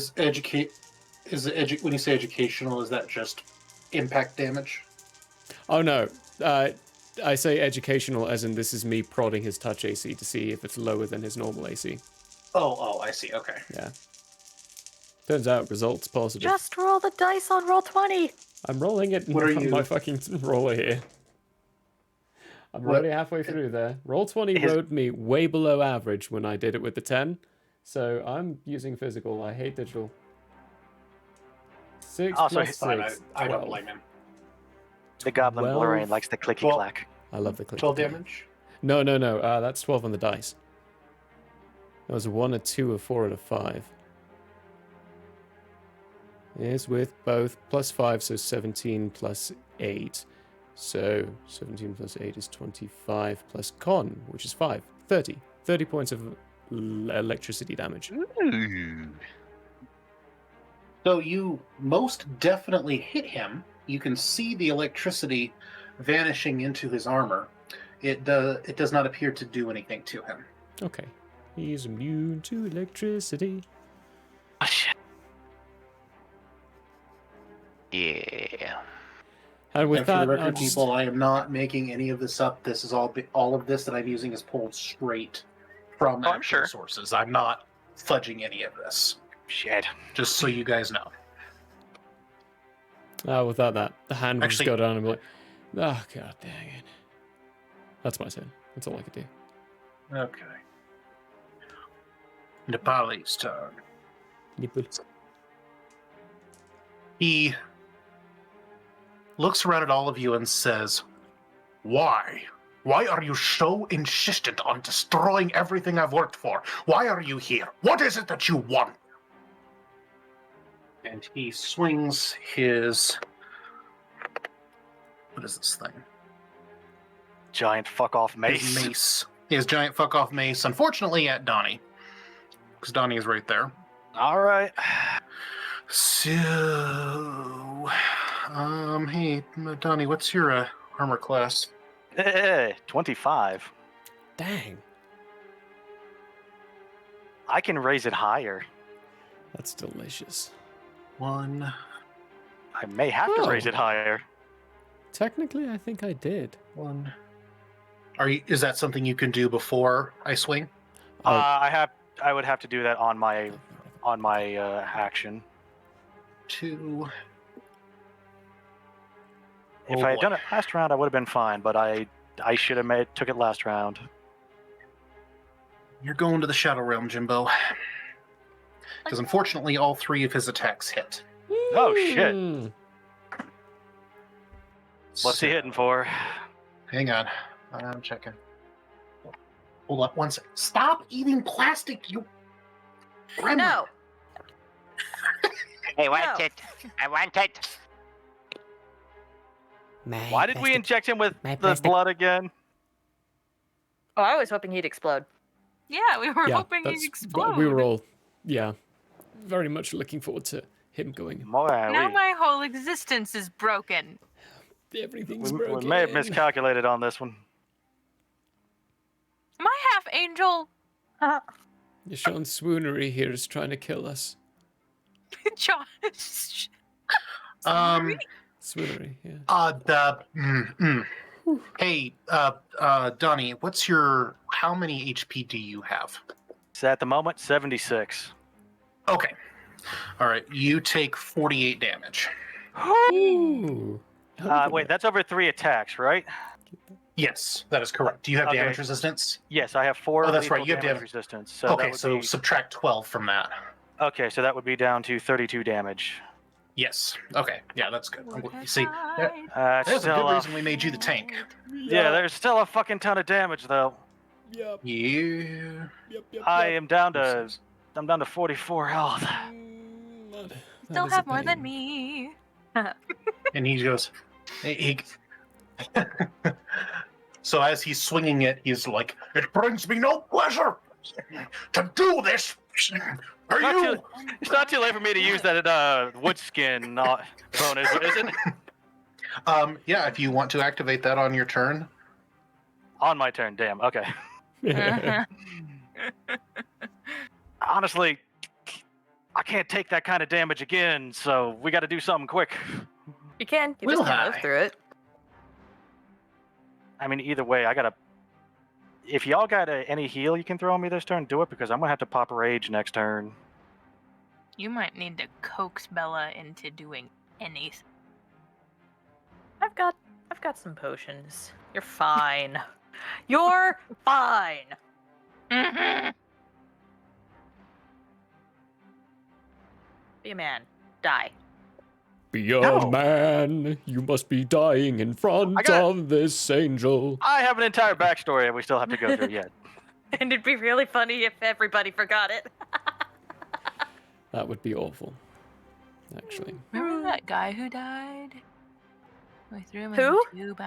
you say educational, is that just impact damage? Oh no, I say educational as in this is me prodding his touch AC to see if it's lower than his normal AC. Oh, I see. Okay. Yeah. Turns out results positive. Just roll the dice on roll 20. I'm rolling it What are on you- my fucking roller here. I'm already halfway through there. Roll 20 rode me way below average when I did it with the 10. So I'm using physical. I hate digital. 6 Also, plus it's 6. fine. I don't 12. blame him. The Goblin 12. Blurain likes the clicky clack. I love the click. 12 damage? No. That's 12 on the dice. That was a 1, a 2, a 4, and a 5. Is with both plus 5, so 17 plus 8. So 17 plus 8 is 25 plus con, which is 5. 30. 30 points of electricity damage. So you most definitely hit him. You can see the electricity vanishing into his armor. It does not appear to do anything to him. Okay. He's immune to electricity. Oh, shit. Yeah. And with And for that, the record, I'll just- people, I am not making any of this up. This is all of this that I'm using is pulled straight from I'm actual sure. sources. I'm not fudging any of this. Shit. Just so you guys know. without that, the hand would just Actually- go down and be like, oh, god dang it. That's my turn. That's all I could do. Okay. Nepali's turn. Nipple. He looks around at all of you and says, "Why? Why are you so insistent on destroying everything I've worked for? Why are you here? What is it that you want?" And he swings his what is this thing? Giant fuck off mace. His mace. His giant fuck off mace. Unfortunately, at Donnie, because Donnie is right there. All right. So, hey, Donnie, what's your armor class? 25. Dang. I can raise it higher. That's delicious. 1. I may have to raise it higher. Technically, I think I did. 1. Is that something you can do before I swing? I would have to do that on my action. 2. If I had done it last round, I would have been fine, but I should have took it last round. You're going to the Shadow Realm, Jimbo. Because unfortunately, all 3 of his attacks hit. Oh, shit. What's he hitting for? Hang on. I'm checking. Hold up one second. Stop eating plastic, you... gremlin. No. I want it. I want it. Why did we inject him with the blood again? Oh, I was hoping he'd explode. Yeah, we were hoping he'd explode. We were all, very much looking forward to him going. Now my whole existence is broken. Everything's we broken. may have miscalculated on this one. Am I half angel? Your Sean Swoonery here is trying to kill us. Josh. Swoonery, yeah. Hey, Donnie, how many HP do you have? So at the moment, 76. Okay. All right, you take 48 damage. Ooh. Wait, that's over 3 attacks, right? Yes, that is correct. Do you have damage resistance? Yes, I have 4 Oh, that's lethal right. You have damage damage resistance. So okay, so be... subtract 12 from that. Okay, so that would be down to 32 damage. Yes. Okay. Yeah, that's good. You see, That's there's a good reason we made you the tank. Yeah, there's still a fucking ton of damage though. Yep. Yeah. I am down to 44 health. Still have more than me. And he goes, so as he's swinging it, he's like, "It brings me no pleasure to do this." It's not too late for me to use that wood skin bonus, is it? Yeah, if you want to activate that on your turn. On my turn, damn. Okay. Honestly, I can't take that kind of damage again, so we got to do something quick. You can. You just can't move through it. I mean, either way, I gotta. If y'all got any heal you can throw on me this turn, do it because I'm gonna have to pop rage next turn. You might need to coax Bella into doing anything. I've got some potions. You're fine. You're fine. Be a man. Die. Be a man. You must be dying in front of this angel. I have an entire backstory that we still have to go through yet. And it'd be really funny if everybody forgot it. That would be awful. Actually. Remember that guy who died? We threw him Who? in the tube.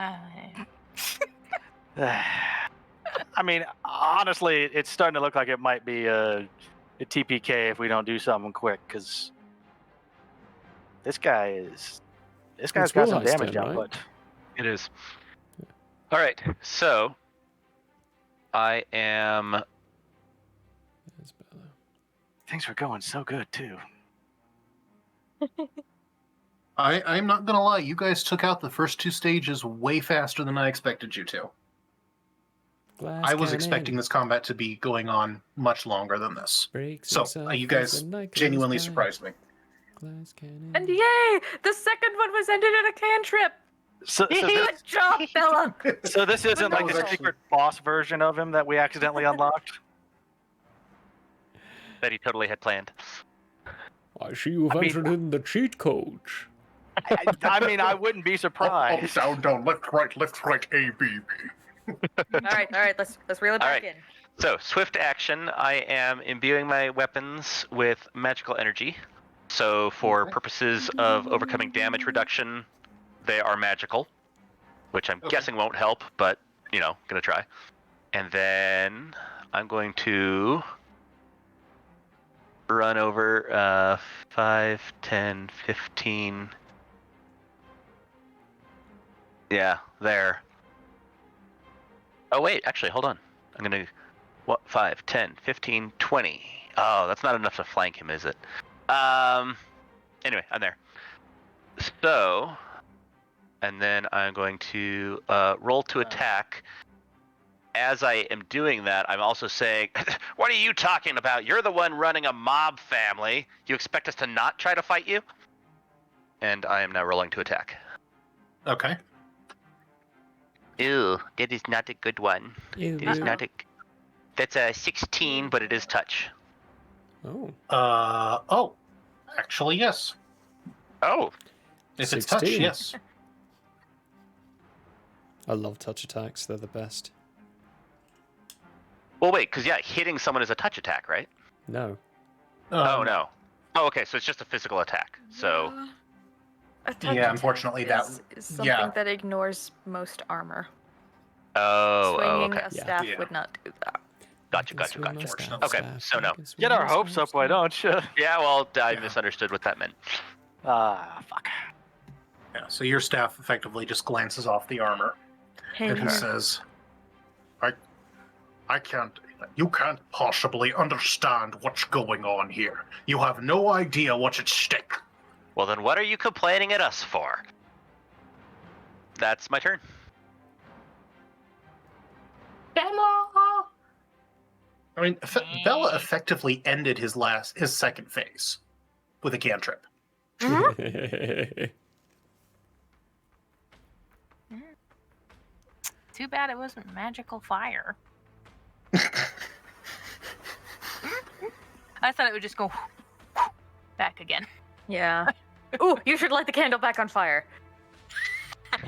I mean, honestly, it's starting to look like it might be a TPK if we don't do something quick, because this guy's got some damage output. It is. All right, so I am. Things were going so good too. I'm not gonna lie, you guys took out the first 2 stages way faster than I expected you to. I was expecting this combat to be going on much longer than this. So, you guys genuinely surprised me. And yay! The second one was ended in a cantrip! Good job, Bella! So this isn't like the secret boss version of him that we accidentally unlocked? That he totally had planned. I see you've entered in the cheat codes. I mean, I wouldn't be surprised. Up, down, left, right, A, B. All right, let's reel it back in. So, swift action. I am imbuing my weapons with magical energy. So, for purposes of overcoming damage reduction, they are magical. which I'm guessing won't help, but, gonna try. And then I'm going to run over 5, 10, 15. Yeah, there. Oh, wait, actually, hold on. I'm going to... 5, 10, 15, 20. Oh, that's not enough to flank him, is it? Anyway, I'm there. So, and then I'm going to roll to attack. As I am doing that, I'm also saying, what are you talking about? You're the one running a mob family. You expect us to not try to fight you? And I am now rolling to attack. Okay. Ew, that is not a good one. Ew. That is not a... That's a 16, but it is touch. Oh. Actually, yes. Oh. If it's touch, 16. yes. I love touch attacks. They're the best. Well, wait, because, hitting someone is a touch attack, right? No. Oh, no. Oh, okay, so it's just a physical attack. So... A touch Yeah, unfortunately, attack that is something yeah. that ignores most armor. Oh, Swinging okay. a staff would not do that. Gotcha. Okay, so no. Get our hopes up, why don't you? Yeah, well, I misunderstood what that meant. Fuck. Yeah, so your staff effectively just glances off the armor. And he says, I can't... You can't possibly understand what's going on here. You have no idea what's at stake. Well, then what are you complaining at us for? That's my turn. Bella! I mean, Bella effectively ended his second phase with a cantrip. Too bad it wasn't magical fire. I thought it would just go back again. Yeah. Ooh, you should light the candle back on fire. I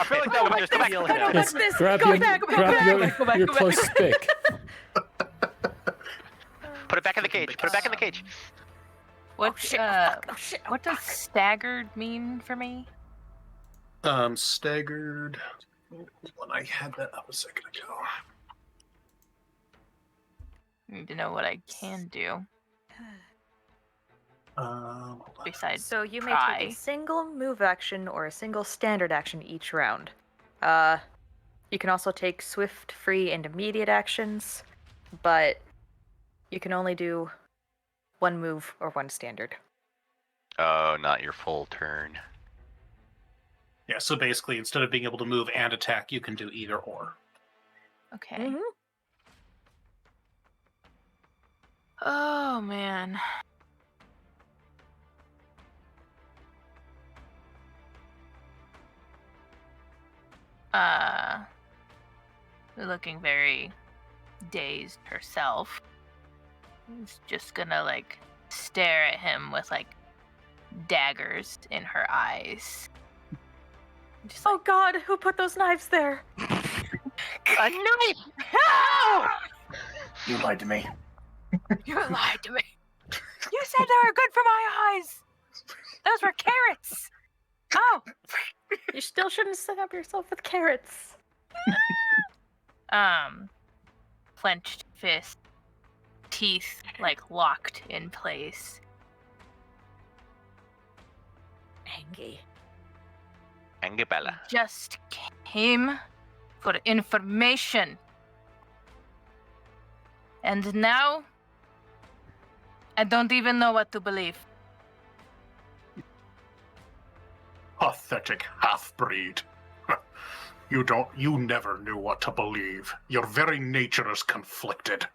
feel like that would just heal him. Yes, this. grab Go your, back, go grab back, your, go back, your go back. close stick. Put it back in the cage. Put it back in the cage. What, oh, shit, what does staggered mean for me? Staggered. When I had that up a second ago. I need to know what I can do. Besides, so you may pry. take a single move action or a single standard action each round. You can also take swift, free, and immediate actions, but you can only do one move or one standard. Oh, not your full turn. Yeah, so basically, instead of being able to move and attack, you can do either or. Okay. Oh, man. Looking very dazed herself. She's just gonna, stare at him with, daggers in her eyes. Just oh god, who put those knives there? a knife! No! You lied to me. You lied to me. You said they were good for my eyes. Those were carrots. Oh. You still shouldn't set up yourself with carrots. Clenched fist, teeth locked in place. Angry. Angry Bella. Just came for information. And now, I don't even know what to believe. Pathetic half-breed. You never knew what to believe. Your very nature is conflicted.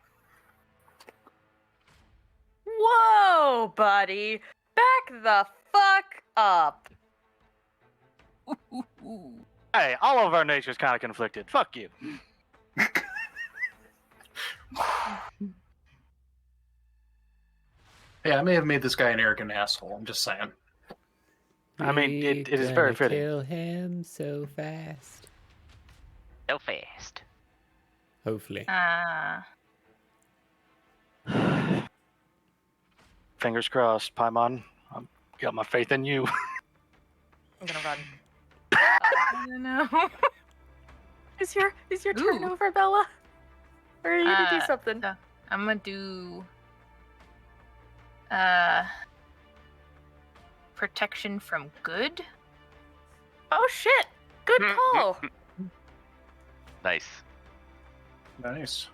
Whoa, buddy. Back the fuck up. Hey, all of our nature's kind of conflicted. Fuck you. Yeah, I may have made this guy an arrogant asshole. I'm just saying. I mean, it is very fitting. Kill him so fast. So fast. Hopefully. Fingers crossed, Paimon. I've got my faith in you. I'm gonna run. I don't know. Is your turn over, Bella? Or are you gonna do something? So I'm gonna do protection from good. Oh shit! Good call. Nice. Nice.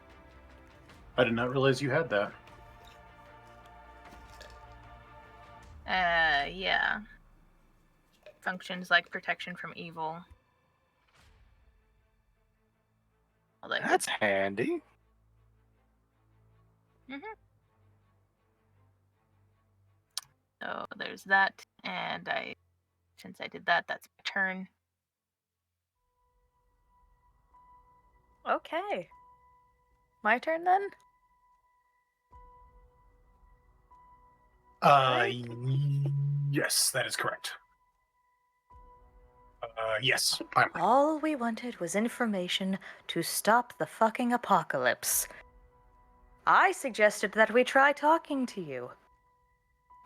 I did not realize you had that. Yeah. Functions like protection from evil. All that That's handy. Mhm. So there's that, and since I did that, that's my turn. Okay. My turn then? Yes, that is correct. Yes. All we wanted was information to stop the fucking apocalypse. I suggested that we try talking to you.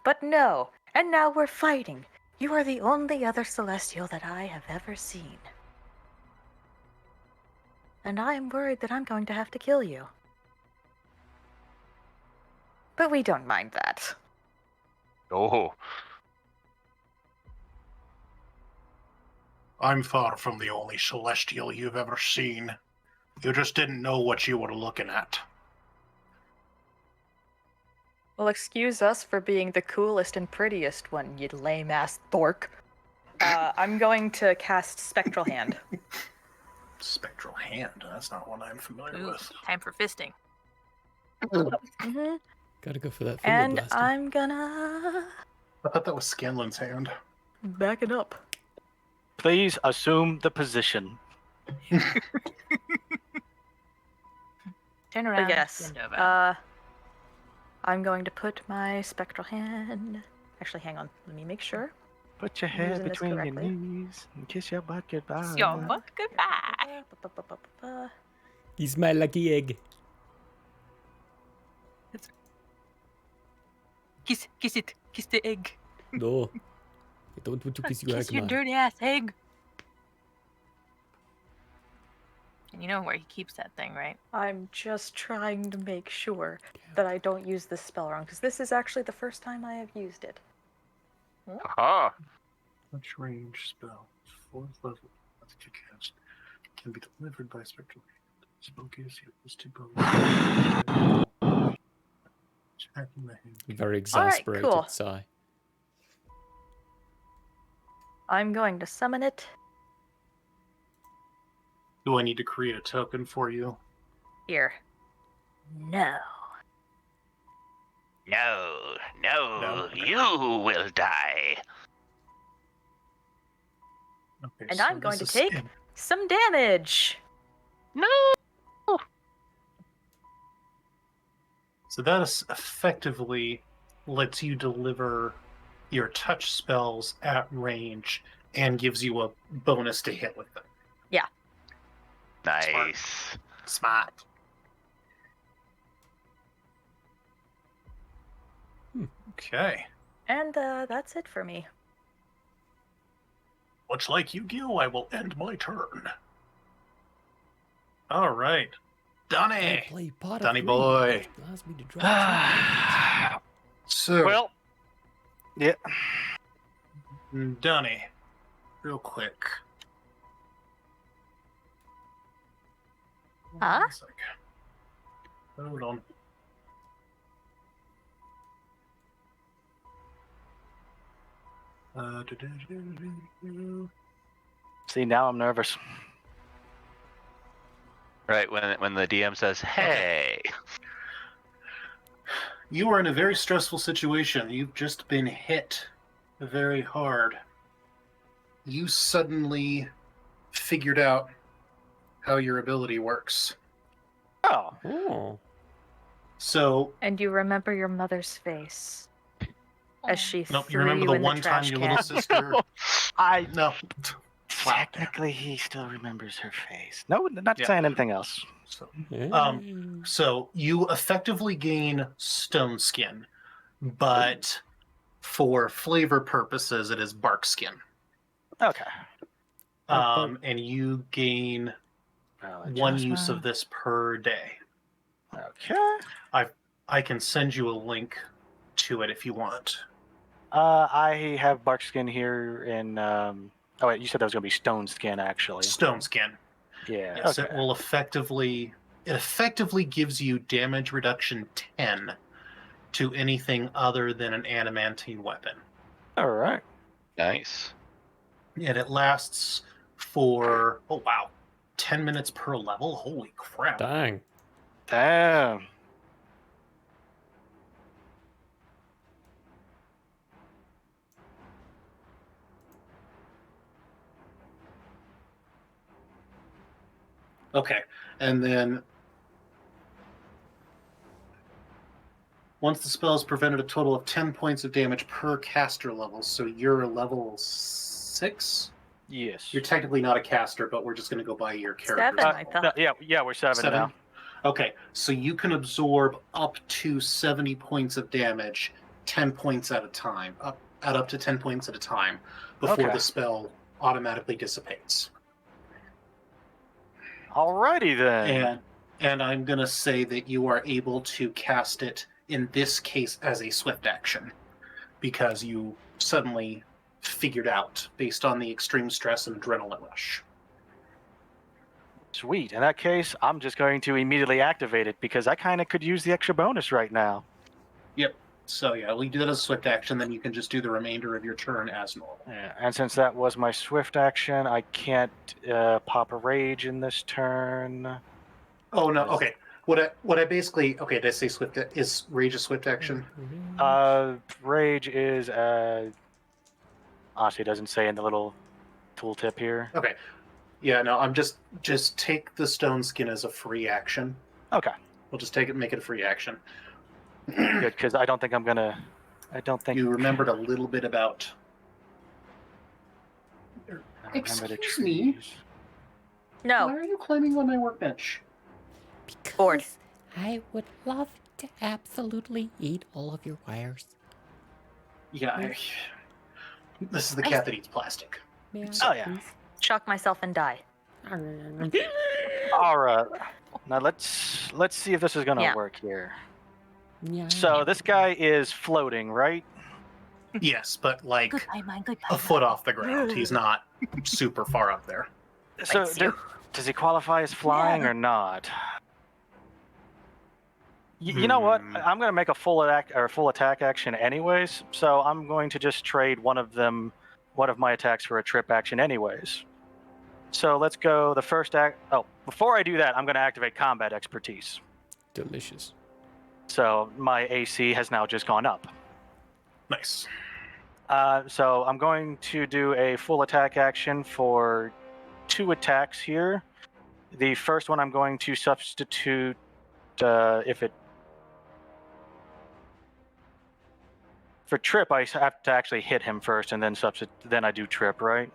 But no, and now we're fighting. You are the only other Celestial that I have ever seen. And I am worried that I'm going to have to kill you. But we don't mind that. Oh. I'm far from the only Celestial you've ever seen. You just didn't know what you were looking at. Well, excuse us for being the coolest and prettiest one, you lame-ass dork. I'm going to cast Spectral Hand. Spectral Hand? That's not one I'm familiar with. Time for fisting. Mm-hmm. Gotta go for that finger And blaster. I'm gonna I thought that was Scanlan's hand. back it up. Please assume the position. Turn around. But yes, bend over. I'm going to put my Spectral Hand... Actually, hang on. Let me make sure. Put your I'm head using this between your correctly. knees and kiss your butt goodbye. Your butt goodbye. He's my lucky egg. Kiss it. Kiss the egg. No. I don't want to kiss your egg, Kiss your man. dirty ass egg. And you know where he keeps that thing, right? I'm just trying to make sure that I don't use this spell wrong, because this is actually the first time I have used it. Ah. Touch range spell. 4th level. That's what you cast. Can be delivered by Spectral Hand. Spell gives you +2 bonus. Attacking the hand. Very exasperated cool. sigh. I'm going to summon it. Do I need to create a token for you? Here. No. No, you will die. Okay, And so I'm going to this is take some damage. No. So that is effectively lets you deliver your touch spells at range and gives you a bonus to hit with them. Yeah. Nice. Smart. Okay. And that's it for me. Much like Yu-Gi-Oh, I will end my turn. All right. Donnie. Donnie boy. Allows me to draw So, Well, yeah. Donnie, real quick. Huh? One sec. Hold on. See, now I'm nervous. Right, when the DM says, hey. You are in a very stressful situation. You've just been hit very hard. You suddenly figured out how your ability works. Oh. So, And you remember your mother's face as she nope, you threw remember you the in one the time trash your can. little sister... No. Technically, he still remembers her face. No, not Yeah. saying anything else. So you effectively gain stone skin, but for flavor purposes, it is bark skin. Okay. And you gain one use of this per day. Okay. I can send you a link to it if you want. I have bark skin here in. Oh wait, you said that was gonna be stone skin actually. Stone skin. Yeah. Yes, okay. it will effectively gives you damage reduction 10 to anything other than an adamantine weapon. All right. Nice. And it lasts for 10 minutes per level. Holy crap. Dang. Damn. Okay, and then once the spell has prevented a total of 10 points of damage per caster level, so you're a level 6? Yes. You're technically not a caster, but we're just going to go by your character. 7, I thought. Yeah, we're 7 now. Okay, so you can absorb up to 70 points of damage, 10 points at a time, up to 10 points at a time, before the spell automatically dissipates. Alrighty then. And I'm going to say that you are able to cast it, in this case, as a swift action, because you suddenly figured out, based on the extreme stress and adrenaline rush. Sweet. In that case, I'm just going to immediately activate it because I kind of could use the extra bonus right now. Yep. So yeah, we do that as a swift action, then you can just do the remainder of your turn as normal. Yeah, and since that was my swift action, I can't pop a rage in this turn. Oh no, okay. What I basically did I say swift? Is rage a swift action? Rage is honestly, it doesn't say in the little tooltip here. Okay. Yeah, no, I'm just take the stone skin as a free action. Okay. We'll just take it, make it a free action. Good, because I don't think you remembered a little bit about. Excuse me. No. Why are you climbing on my workbench? Bored. I would love to absolutely eat all of your wires. Yeah, this is the cat that eats plastic. Oh yeah. Shock myself and die. All right. Now let's see if this is gonna work here. Yeah. So this guy is floating, right? Yes, but like a foot off the ground. He's not super far up there. So does he qualify as flying or not? You know what? I'm going to make a full attack action anyways. So I'm going to just trade one of my attacks for a trip action anyways. So let's go the first act. Oh, before I do that, I'm going to activate combat expertise. Delicious. So my AC has now just gone up. Nice. So I'm going to do a full attack action for 2 attacks here. The first one I'm going to substitute for trip, I have to actually hit him first and then then I do trip, right?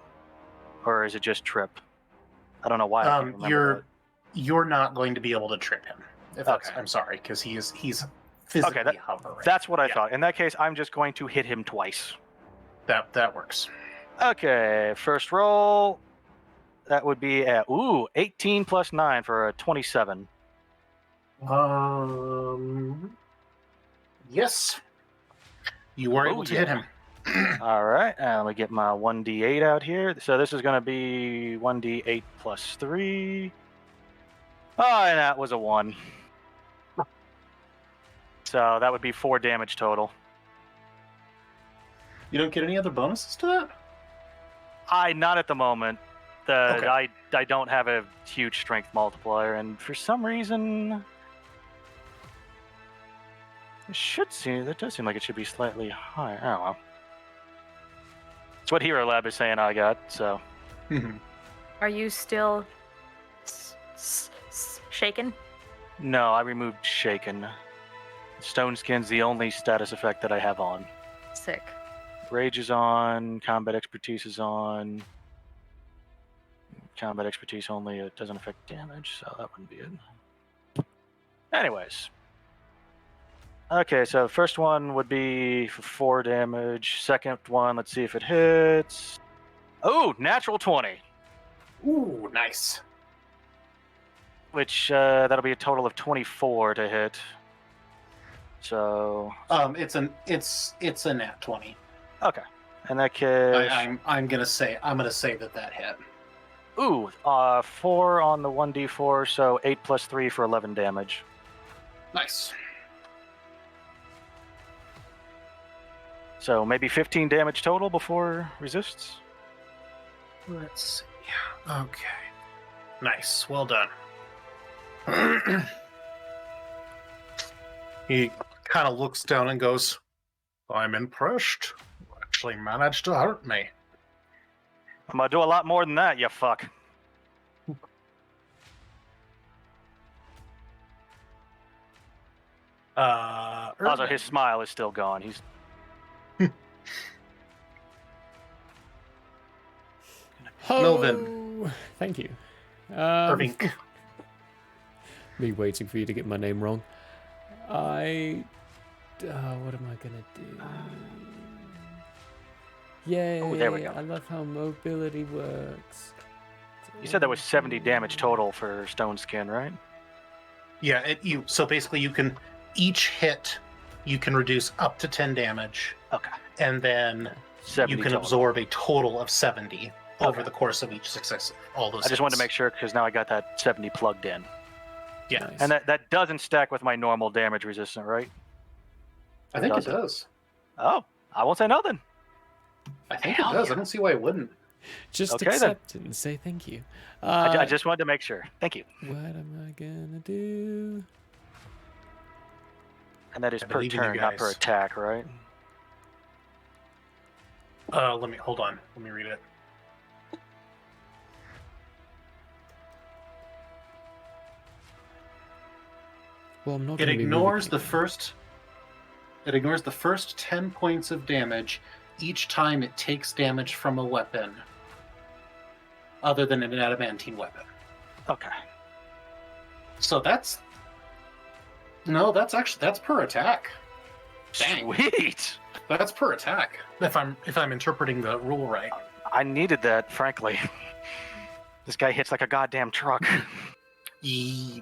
Or is it just trip? I don't know why. I can't remember you're not going to be able to trip him. I'm sorry, because he's physically hovering. That's what I thought. In that case, I'm just going to hit him twice. That works. Okay, first roll. That would be 18 plus 9 for a 27. Yes. You were able to hit him. All right, let me get my 1d8 out here. So this is going to be 1d8 plus 3. Oh, and that was a 1. So that would be 4 damage total. You don't get any other bonuses to that? Not at the moment. I don't have a huge strength multiplier, and for some reason, that does seem like it should be slightly higher. Oh well. It's what Hero Lab is saying I got, so. Are you still shaken? No, I removed Shaken. Stone Skin's the only status effect that I have on. Sick. Rage is on, Combat Expertise is on. Combat Expertise only, it doesn't affect damage, so that wouldn't be it. Anyways. Okay, so the first one would be for 4 damage. Second one, let's see if it hits. Oh, natural 20. Ooh, nice. Which that'll be a total of 24 to hit. So It's a nat 20. okay, in that case, I'm gonna say that hit. ooh, 4 on the 1d4, so 8 plus 3 for 11 damage. Nice. So maybe 15 damage total before resists. Let's see. Okay. Nice. Well done. He kind of looks down and goes, I'm impressed. You actually managed to hurt me. I'm gonna do a lot more than that, you fuck. Also, his smile is still gone. He's Melvin. Thank you. Irving. Me waiting for you to get my name wrong. What am I gonna do? Yay! Oh, there we go. I love how mobility works. You said that was 70 damage total for Stone Skin, right? Yeah, so basically you can each hit you can reduce up to 10 damage. Okay. And then 70 you can total. absorb a total of 70 over the course of each success. All those I just wanted to hits. make sure because now I got that 70 plugged in. Yeah. Nice. And that doesn't stack with my normal damage resistant, right? I think it does. Oh, I won't say nothing. I think it does. I don't see why it wouldn't. Just Okay, accept it and say thank you. I just wanted to make sure. Thank you. What am I gonna do? And that is I per believe in you turn, not per guys. attack, right? Hold on. Let me read it. Well, I'm not It gonna be ignores moving the first. It ignores the first 10 points of damage each time it takes damage from a weapon, other than an adamantine weapon. Okay. So that's per attack. Dang. Sweet. That's per attack. If I'm interpreting the rule right. I needed that, frankly. This guy hits like a goddamn truck. Yeah.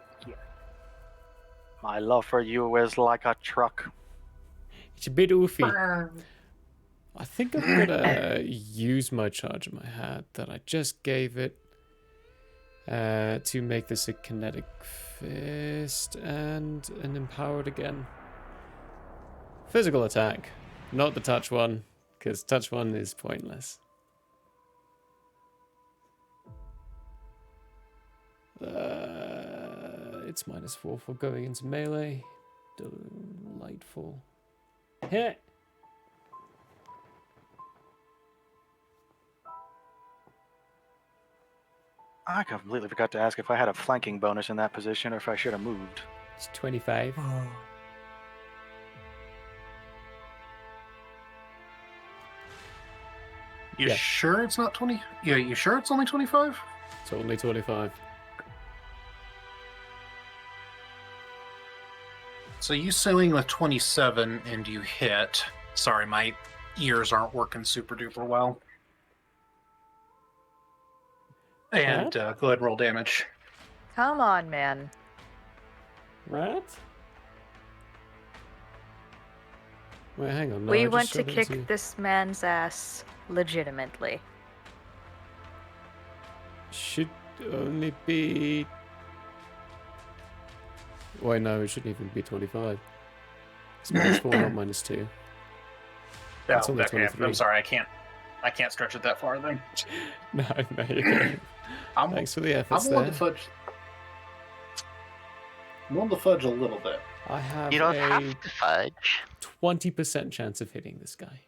My love for you is like a truck. It's a bit oofy. I think I'm gonna use my charge in my hat that I just gave it to make this a kinetic fist and an empowered again. Physical attack, not the touch one, because touch one is pointless. It's -4 for going into melee. Delightful. Hit. I completely forgot to ask if I had a flanking bonus in that position or if I should have moved. It's 25. You sure it's not 20? Yeah, you sure it's only 25? It's only 25. So you swing with 27 and you hit. Sorry, my ears aren't working super duper well. And go ahead and roll damage. Come on, man. Rat? Wait, hang on. No, We I went just to shot kick into- this man's ass legitimately. Should only be... Wait, no, it shouldn't even be 25. It's -4, not -2. It's only Okay, 23. I'm sorry, I can't stretch it that far then. No, you can't. Thanks for the efforts I'm willing there. to fudge. I'm willing to fudge a little bit. I have You don't a have to fudge. 20% chance of hitting this guy.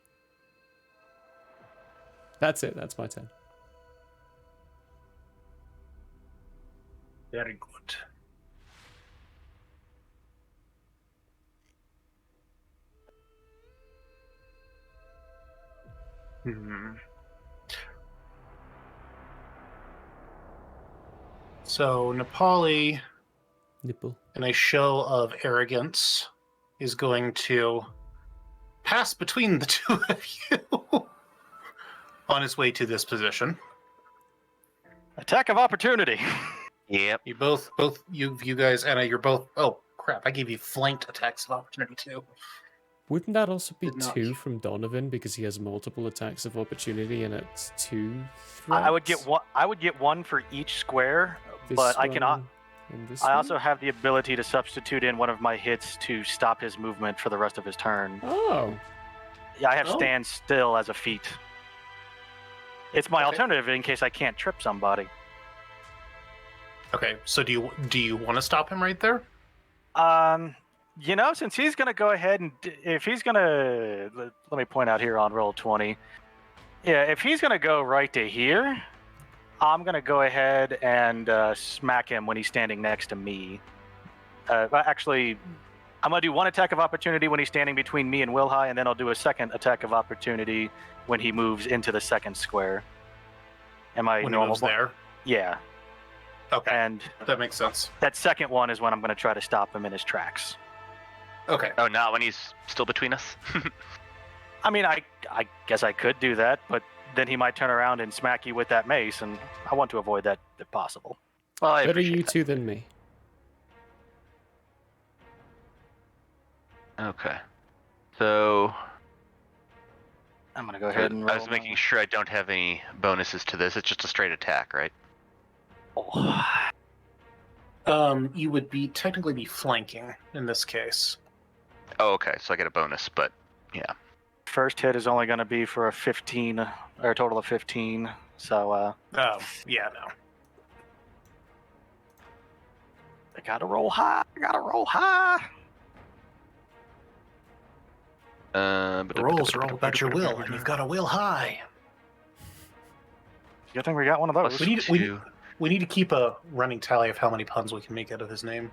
That's it. That's my turn. Very good. So Nepali, Nipple. in a show of arrogance, is going to pass between the two of you on his way to this position. Attack of opportunity. Yep. You you guys, Anna, you're both. Oh crap! I gave you flanked attacks of opportunity too. Wouldn't that also be Did not. 2 from Donovan because he has multiple attacks of opportunity and it's 2 threats? I would get one. I would get one for each square, This but I one cannot. and this I one? also have the ability to substitute in one of my hits to stop his movement for the rest of his turn. Oh. Yeah, I have Oh. stand still as a feat. It's my alternative in case I can't trip somebody. Okay, so do you want to stop him right there? You know, since he's going to go ahead and if he's going to, let me point out here on roll 20. Yeah, if he's going to go right to here, I'm going to go ahead and smack him when he's standing next to me. Actually, I'm going to do one attack of opportunity when he's standing between me and Wilhigh, and then I'll do a second attack of opportunity when he moves into the second square. Am I When he normal? moves there? Yeah. Okay. And that makes sense. that second one is when I'm going to try to stop him in his tracks. Okay. Oh, not when he's still between us? I mean, I guess I could do that, but then he might turn around and smack you with that mace, and I want to avoid that if possible. Well, I Better appreciate you that. two than me. Okay. So I'm going to go ahead and roll. I was making sure I don't have any bonuses to this. It's just a straight attack, right? You would technically be flanking in this case. Oh, okay. So I get a bonus, but yeah. First hit is only going to be for a 15, or a total of 15. So, Oh, yeah, no. I gotta roll high. The rolls are all about your will, and you've got a will high. Good thing we got one of those. We need to keep a running tally of how many puns we can make out of his name.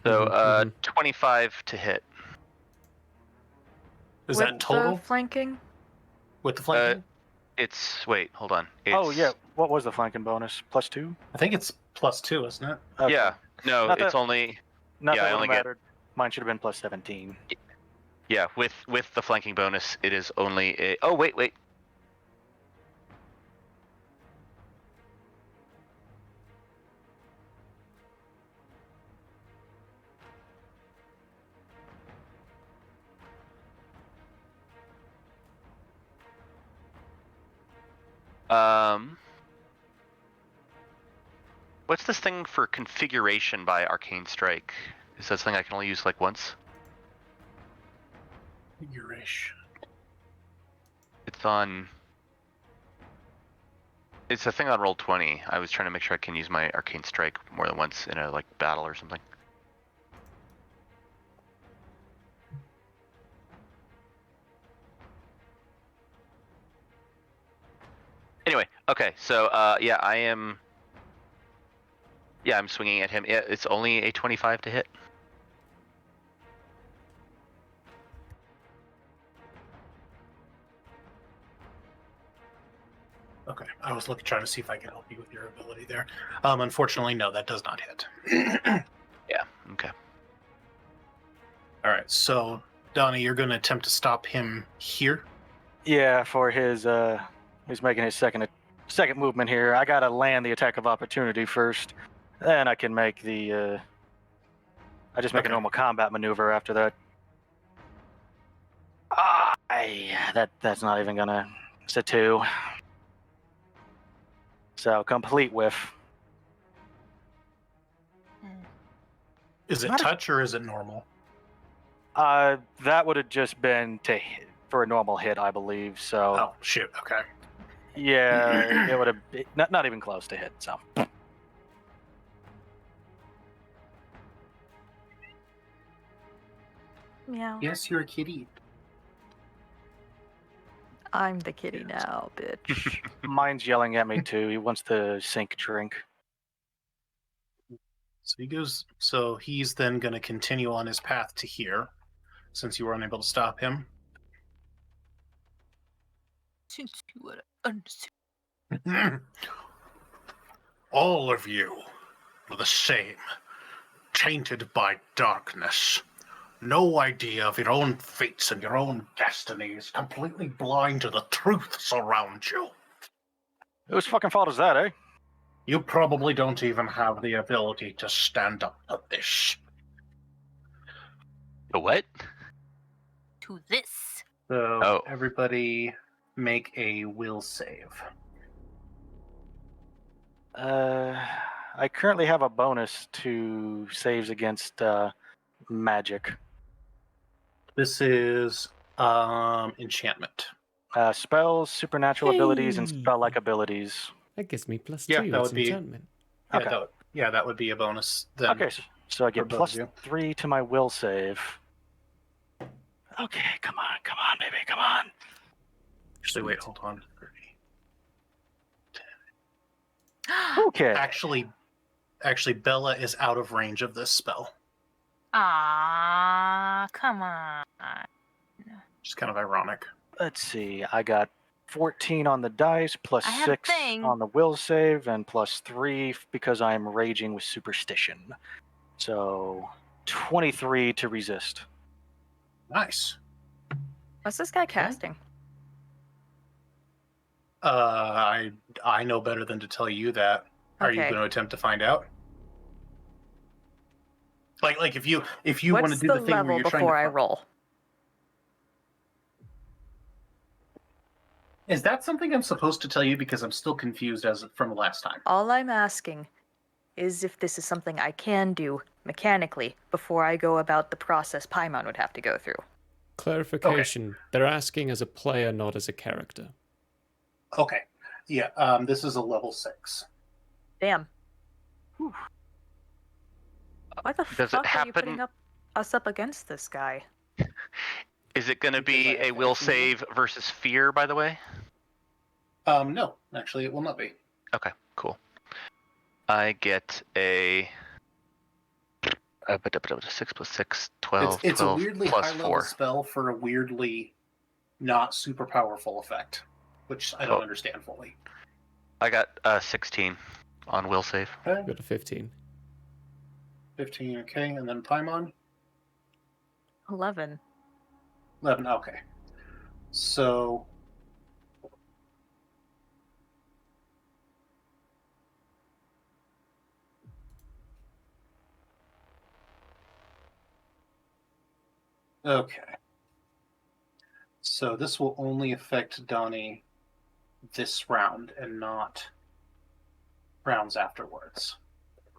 So 25 to hit. Is With that total? the flanking? With the flanking? Wait, hold on. It's, Oh, yeah. What was the flanking bonus? +2? I think it's +2, isn't it? Okay. Yeah. No, Not it's that- only. Nothing yeah, I would only have get. mattered. Mine should have been +17. Yeah, with the flanking bonus, it is only a. Oh, wait. What's this thing for configuration by Arcane Strike? Is that something I can only use like once? Configuration. It's on. It's a thing on roll 20. I was trying to make sure I can use my Arcane Strike more than once in a like battle or something. Anyway, okay, so yeah, I'm swinging at him. Yeah, it's only a 25 to hit. Okay, I was trying to see if I could help you with your ability there. Unfortunately, no, that does not hit. Yeah, okay. All right, so Donnie, you're going to attempt to stop him here. Yeah, for his he's making his second movement here. I gotta land the attack of opportunity first, then I can make the. I just make a normal combat maneuver after that. That's not even gonna. It's a 2. So complete whiff. Is it touch or is it normal? That would have just been for a normal hit, I believe. So. Oh shoot! Okay. Yeah, it would have not even close to hit. So. Meow. Yes, you're a kitty. I'm the kitty now, bitch. Mine's yelling at me too. He wants to sink drink. So he's then going to continue on his path to here, since you were unable to stop him. Since you were All of you are the same, tainted by darkness. No idea of your own fates and your own destinies, completely blind to the truths around you. Whose fucking fault is that, eh? You probably don't even have the ability to stand up to this. The what? To this. So everybody make a will save. I currently have a bonus to saves against magic. This is enchantment. Spells, supernatural abilities, and Hey! spell-like abilities. That gives me +2. Yeah, that It's would be enchantment. Yeah, that would be a bonus. Then Okay, so I for get both of you. +3 to my will save. Okay, come on, baby, come on. Actually, wait, hold on. Okay. Actually, Bella is out of range of this spell. Ah, come on. Just kind of ironic. Let's see, I got 14 on the dice, plus I had a 6 thing. on the will save, and +3 because I'm raging with superstition. So 23 to resist. Nice. What's this guy casting? I know better than to tell you that. Are you Okay. going to attempt to find out? Like if you want What's to do the the thing where level you're trying before to I roll? Is that something I'm supposed to tell you because I'm still confused as from last time? All I'm asking is if this is something I can do mechanically before I go about the process Paimon would have to go through. Clarification. They're asking as a player, not as a character. Okay. Yeah, this is a level 6. Damn. Why the Does it fuck are you happen- putting us up against this guy? Is it going to be a will save versus fear, by the way? No, actually it will not be. Okay, cool. I get a 6 plus 6, 12, It's 12 a weirdly plus high level 4. spell for a weirdly not super powerful effect, which I don't Cool. understand fully. I got 16 on will save. Okay. Got a 15. 15, okay, and then Paimon? 11. 11, okay. So okay. So this will only affect Donnie this round and not rounds afterwards.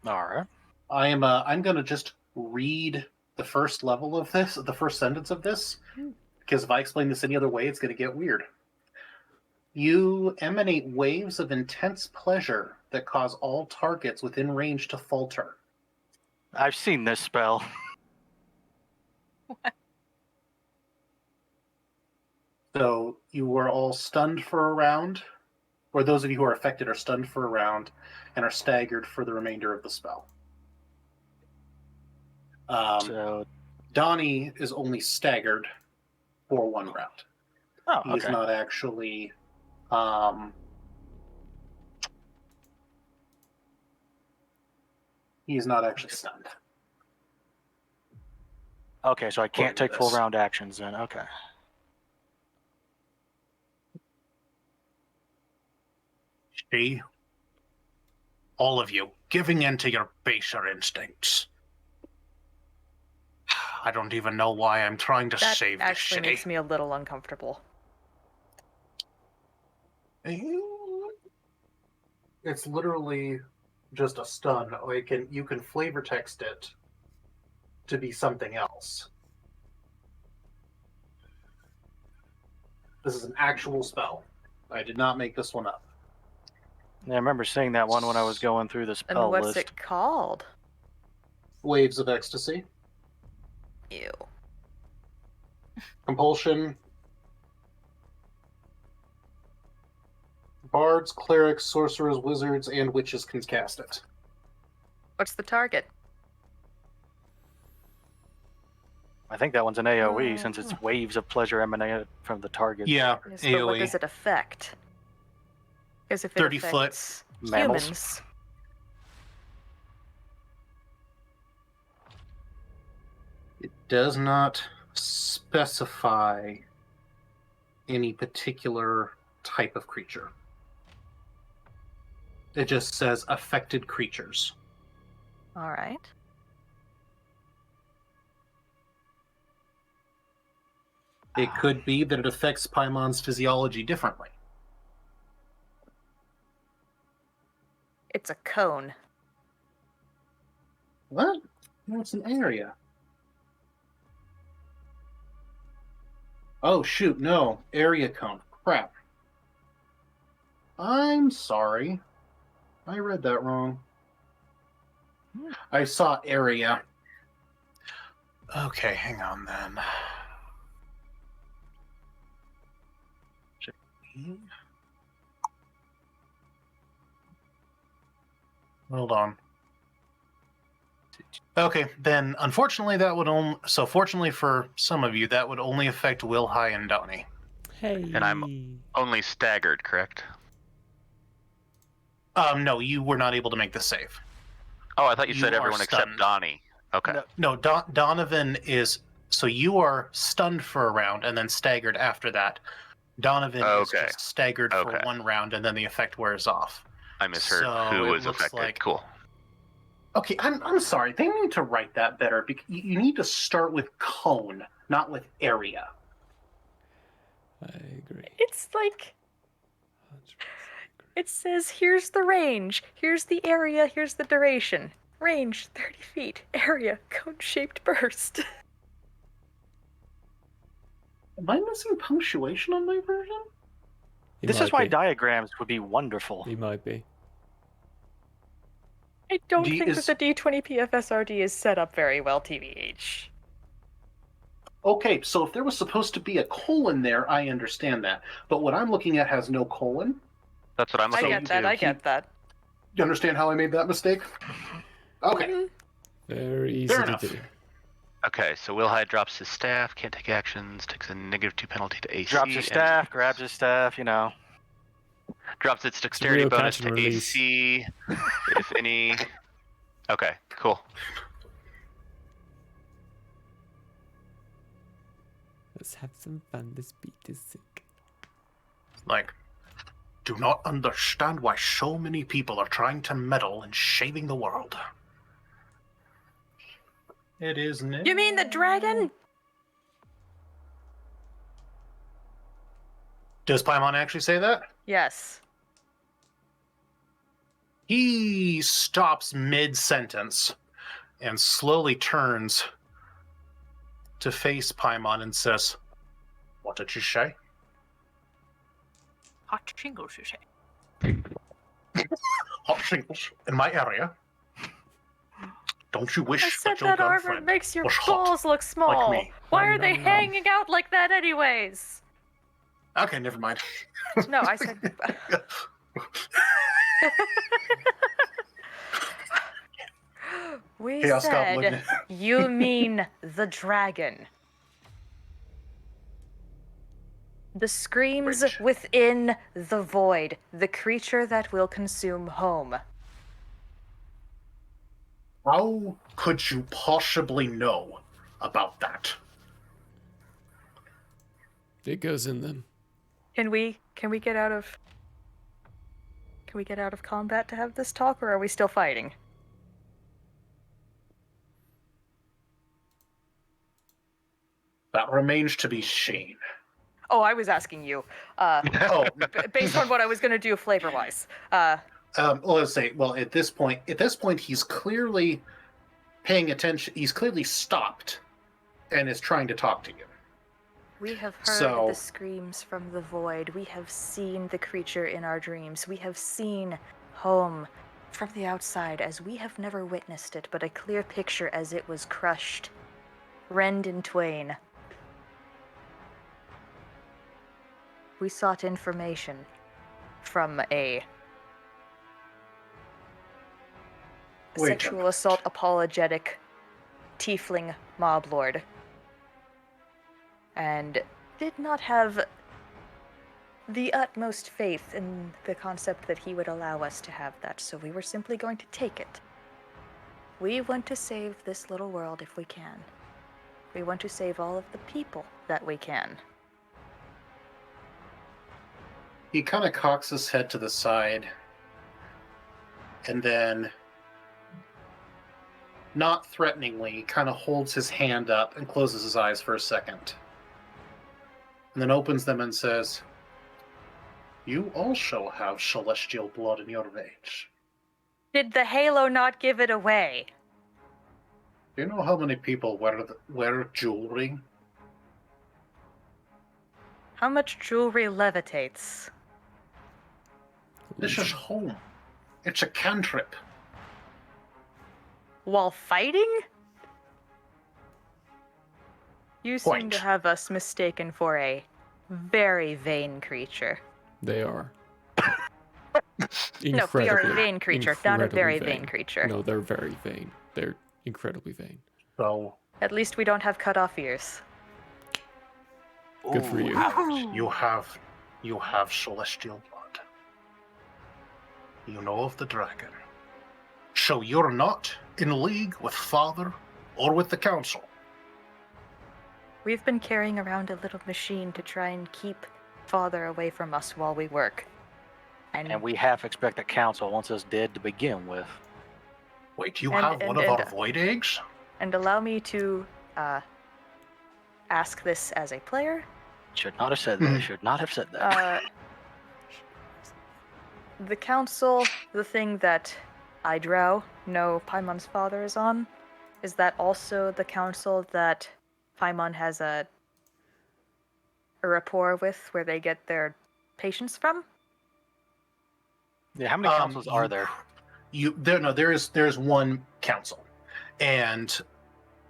All right. I'm going to just read the first level of this, the first sentence of this, because if I explain this any other way, it's going to get weird. You emanate waves of intense pleasure that cause all targets within range to falter. I've seen this spell. So you are all stunned for a round, or those of you who are affected are stunned for a round and are staggered for the remainder of the spell. So Donnie is only staggered for one round. Oh, He is okay. not actually stunned. Okay, so I can't According to take full this. round actions then. Okay. See? All of you, giving in to your baser instincts. I don't even know why I'm trying to That save this actually city. makes me a little uncomfortable. It's literally just a stun. You can flavor text it to be something else. This is an actual spell. I did not make this one up. Yeah, I remember seeing that one when I was going through the And spell what's list. it called? Waves of Ecstasy. Ew. Compulsion. Bards, clerics, sorcerers, wizards, and witches can cast it. What's the target? I think that one's an AoE since it's waves of pleasure emanated from the target. Yeah, Yes, but what does it affect? Because if it 30 foot affects mammals. humans, It does not specify any particular type of creature. It just says affected creatures. All right. It could be that it affects Paimon's physiology differently. It's a cone. What? No, it's an area. Oh, shoot, no. Area cone. Crap. I'm sorry. I read that wrong. I saw area. Okay, hang on then. Hold on. Okay, then unfortunately that would only... So fortunately for some of you, that would only affect Wilhai and Donnie. Hey. And I'm only staggered, correct? No, you were not able to make the save. Oh, I thought you You said are everyone except stunned. Donnie. Okay. No, Donovan is... So you are stunned for a round and then staggered after that. Donovan is just staggered for one round and then the effect wears off. I misheard So who it was looks affected. like- Cool. Okay, I'm sorry. They need to write that better. Because you need to start with cone, not with area. I agree. It's like... It says, here's the range, here's the area, here's the duration. Range, 30 feet. Area, cone-shaped burst. Am I missing punctuation on my version? This is why diagrams would be wonderful. He might be. I don't think that the D20 PFSRD is set up very well, TVH. Okay, so if there was supposed to be a colon there, I understand that. But what I'm looking at has no colon. That's what I'm I get that, I get that. You understand how I made that mistake? Okay. Very easy Fair to enough. do. Okay, so Wilhide drops his staff, can't take actions, takes a -2 penalty to AC. Drops his staff, grabs his staff, you know. Drops its dexterity real bonus catch and to release. AC, if any. Okay, cool. Let's have some fun. This beat is sick. Like, do not understand why so many people are trying to meddle in shaving the world. It is new. You mean the dragon? Does Paimon actually say that? Yes. He stops mid-sentence and slowly turns to face Paimon and says, "What did you say?" Hot shingles, you say? Hot shingles in my area. Don't you wish I said that your that armor girlfriend makes your was hot balls look small. like me? Why are they hanging out like that anyways? Okay, never mind. No, I said... We Hey, I'll stop looking said, you mean the dragon. The screams within the void, the creature that will consume home. How could you possibly know about that? It goes in them. Can we get out of combat to have this talk, or are we still fighting? That remains to be seen. Oh, I was asking you. Based on what I was going to do flavor-wise. Well, let's say, well, at this point, he's clearly paying attention. He's clearly stopped and is trying to talk to you. We have heard the screams from the void. We have seen the creature in our dreams. We have seen home from the outside as we have never witnessed it, but a clear picture as it was crushed, rend in twain. We sought information from a sexual assault apologetic tiefling mob lord, and did not have the utmost faith in the concept that he would allow us to have that, so we were simply going to take it. We want to save this little world if we can. We want to save all of the people that we can. He kind of cocks his head to the side and then, not threateningly, kind of holds his hand up and closes his eyes for a second. And then opens them and says, "You also have celestial blood in your veins. Did the halo not give it away? Do you know how many people wear jewelry? How much jewelry levitates? This is home. It's a cantrip." While fighting? You seem Point. to have us mistaken for a very vain creature. They are. No, we are a Incredibly- vain creature, not a incredibly very vain creature. No, they're very vain. They're incredibly vain. So, At least we don't have cut off ears. Good for you. You have celestial blood. You know of the dragon. So you're not in league with Father or with the Council. We've been carrying around a little machine to try and keep Father away from us while we work. And we half expect the council wants us dead to begin with. Wait, you And- have one and- of our and- void eggs? And allow me to ask this as a player. Should not have said that. Should not have said that. The council, the thing that I know Paimon's father is on, is that also the council that Paimon has a rapport with, where they get their patients from? Yeah, how many councils are there? There's one council, and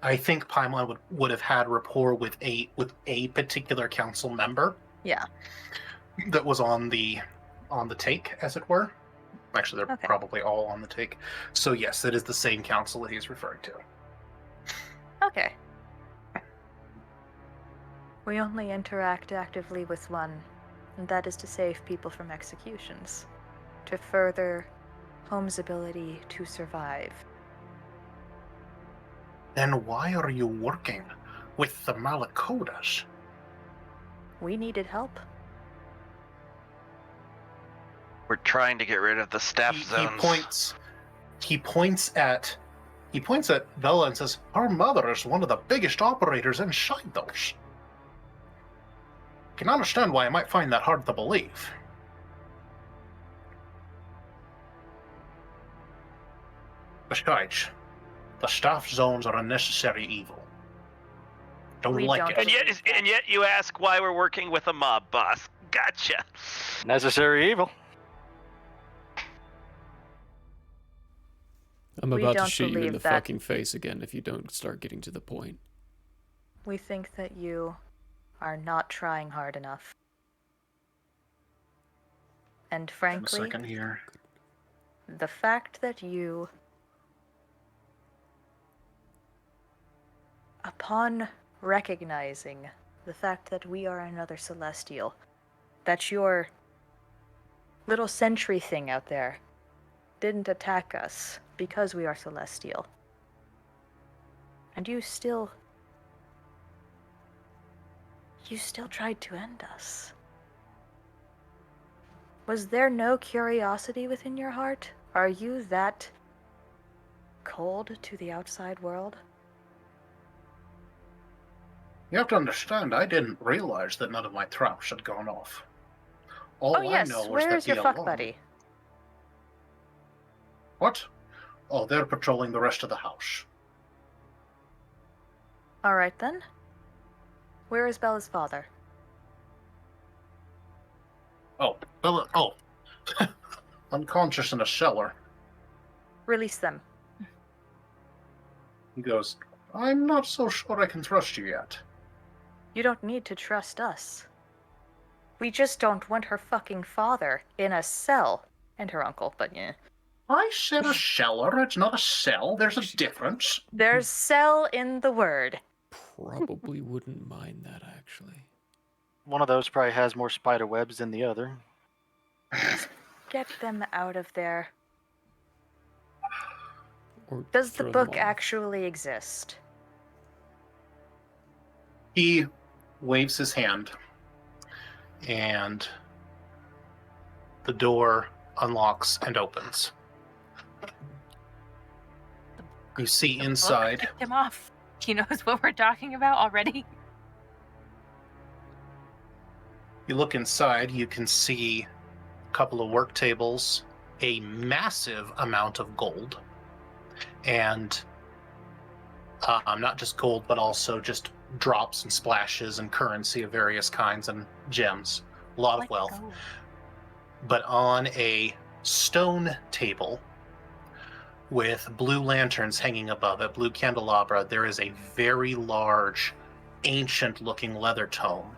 I think Paimon would have had rapport with a particular council member. Yeah. That was on the take, as it were. Actually, they're probably all on the take. So yes, it is the same council that he's referring to. Okay. We only interact actively with one, and that is to save people from executions, to further Home's ability to survive. Then why are you working with the Malakotas? We needed help. We're trying to get rid of the staff zones. He points at Bella and says, "Our mother is one of the biggest operators inside those." Can understand why I might find that hard to believe. Besides, the staff zones are a necessary evil. Don't We like don't it. And yet you ask why we're working with a mob boss. Gotcha. Necessary evil. I'm We about to don't shoot you in believe the that- fucking face again if you don't start getting to the point. We think that you are not trying hard enough. And frankly, a second here. the fact that you, upon recognizing the fact that we are another Celestial, that your little sentry thing out there didn't attack us because we are Celestial, and you still tried to end us. Was there no curiosity within your heart? Are you that cold to the outside world? You have to understand, I didn't realize that none of my traps had gone off. All I know is where that is your the fuck alarm- buddy? What? Oh, they're patrolling the rest of the house. All right then. Where is Bella's father? Oh, Bella. Oh, unconscious in a cellar. Release them. He goes, "I'm not so sure I can trust you yet." You don't need to trust us. We just don't want her fucking father in a cell. And her uncle, but yeah. I said a cellar, it's not a cell. There's a difference. There's cell in the word. Probably wouldn't mind that, actually. One of those probably has more spider webs than the other. Get them out of there. Or Does the throw them book off. actually exist? He waves his hand, and the door unlocks and opens. You see The book inside. tipped him off. He knows what we're talking about already. You look inside, you can see a couple of work tables, a massive amount of gold, and not just gold, but also just drops and splashes and currency of various kinds and gems. A lot of wealth. Gold. But on a stone table with blue lanterns hanging above it, blue candelabra, there is a very large, ancient-looking leather tome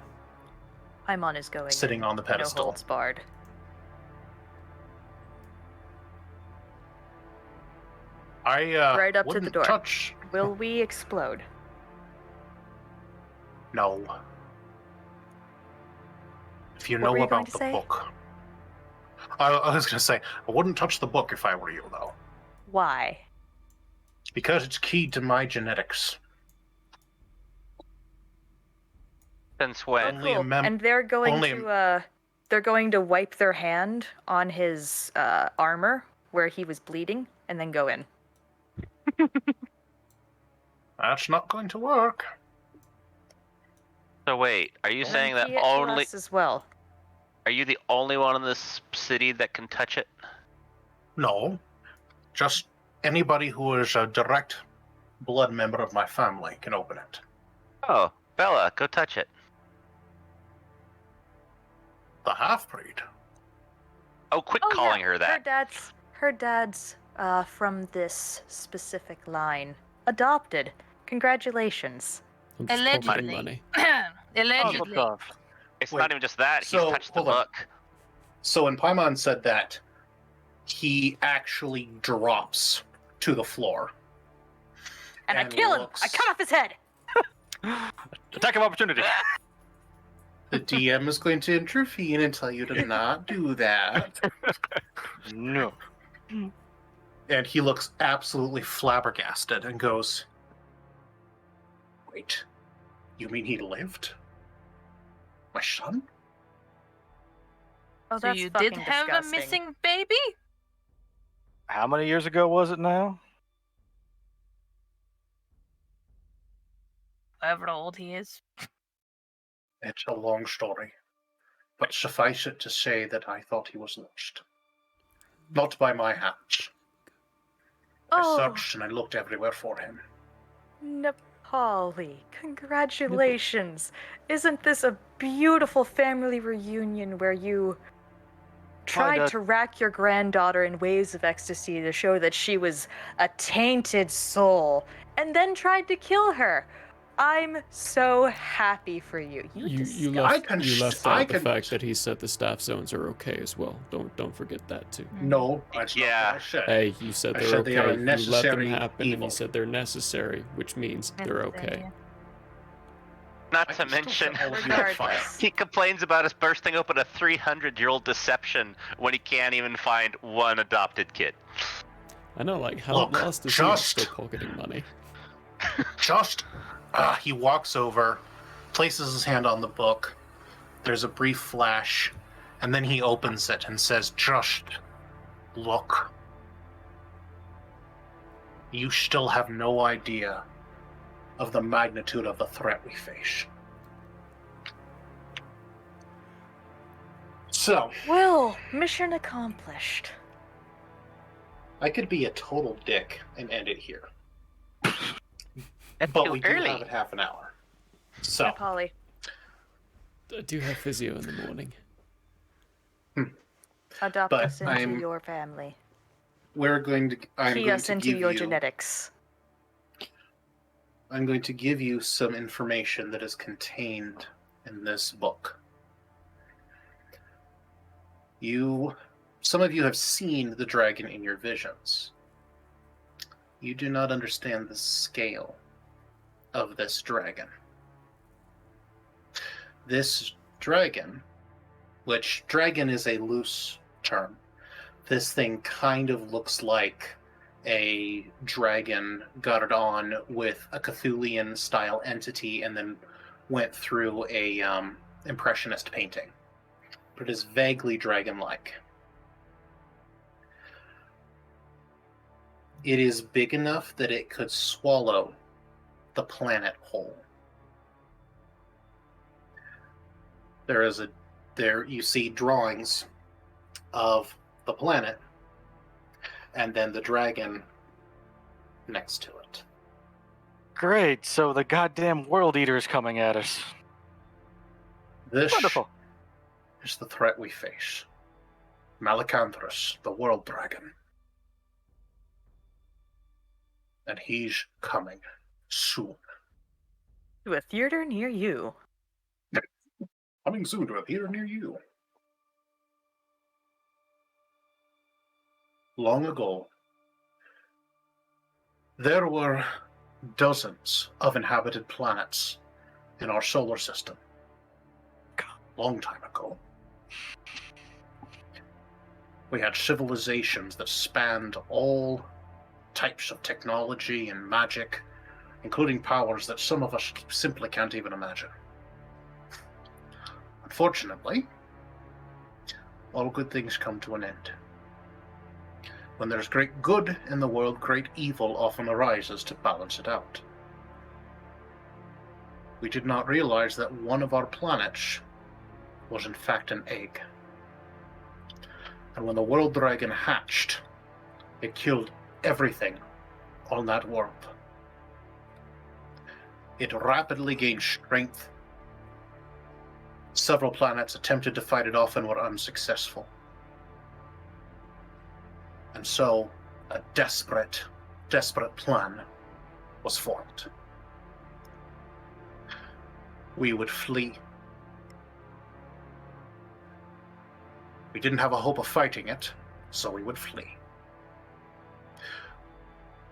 Paimon is going sitting in, on the pedestal. No holds barred. I Right up to the wouldn't door. touch. Will we explode? No. If you What know were you going about to the say? book. I was going to say, I wouldn't touch the book if I were you, though. Why? Because it's keyed to my genetics. Since when? Only a Cool. And they're going only they're going to wipe their hand on his armor where he was bleeding and then go in. That's not going to work. So wait, are you saying that Key it to only? us as well. Are you the only one in this city that can touch it? No. Just anybody who is a direct blood member of my family can open it. Oh, Bella, go touch it. The half-breed? Oh, quit Oh, calling yeah. her that. Her dad's from this specific line. Adopted. Congratulations. I'm just pocketing money. Allegedly. It's Wait, not even just that. so, He's touched the hold on. book. So when Paimon said that, he actually drops to the floor. And I And kill him. looks- I cut off his head. Attack of opportunity. The DM is going to intervene and tell you to not do that. No. And he looks absolutely flabbergasted and goes, "Wait, you mean he lived? My son?" Oh, So that's you fucking did have disgusting. a missing baby? How many years ago was it now? However old he is. It's a long story, but suffice it to say that I thought he was lost. Not by my hands. I Oh, searched and I looked everywhere for him. Nepali, congratulations. Isn't this a beautiful family reunion where you tried Kinda. to rack your granddaughter in waves of ecstasy to show that she was a tainted soul, and then tried to kill her? I'm so happy for you. You left out the fact that he said the staff zones are okay as well. Don't forget that too. No, that's not what I said. Hey, you said I they're said okay. they are a You let them necessary happen, and evil. you said they're necessary, which means they're okay. Not to mention, Regardless. he complains about us bursting open a 300-year-old deception when he can't even find one adopted kid. I know, like, how Look, lost is he still pocketing money? He walks over, places his hand on the book. There's a brief flash, and then he opens it and says, "Just look. You still have no idea of the magnitude of the threat we face." So, Will, mission accomplished. I could be a total dick and end it here. That's but too we do early. have it half an hour. So, Nepali. I do have physio in the morning. Adopt But us into I'm- your family. I'm Key going us to into give your you genetics. I'm going to give you some information that is contained in this book. Some of you have seen the dragon in your visions. You do not understand the scale of this dragon. This dragon, which dragon is a loose term, this thing kind of looks like a dragon got it on with a Cthulhian style entity and then went through a impressionist painting. But it is vaguely dragon-like. It is big enough that it could swallow the planet whole. There you see drawings of the planet and then the dragon next to it. Great, so the goddamn World Eater is coming at us. This Wonderful. is the threat we face. Malacanthus, the World Dragon. And he's coming soon. To a theater near you. Coming soon to a theater near you. Long ago, there were dozens of inhabited planets in our solar system. Long time ago. We had civilizations that spanned all types of technology and magic, including powers that some of us simply can't even imagine. Unfortunately, all good things come to an end. When there's great good in the world, great evil often arises to balance it out. We did not realize that one of our planets was in fact an egg. And when the World Dragon hatched, it killed everything on that world. It rapidly gained strength. Several planets attempted to fight it off and were unsuccessful. And so, a desperate plan was formed. We would flee. We didn't have a hope of fighting it, so we would flee.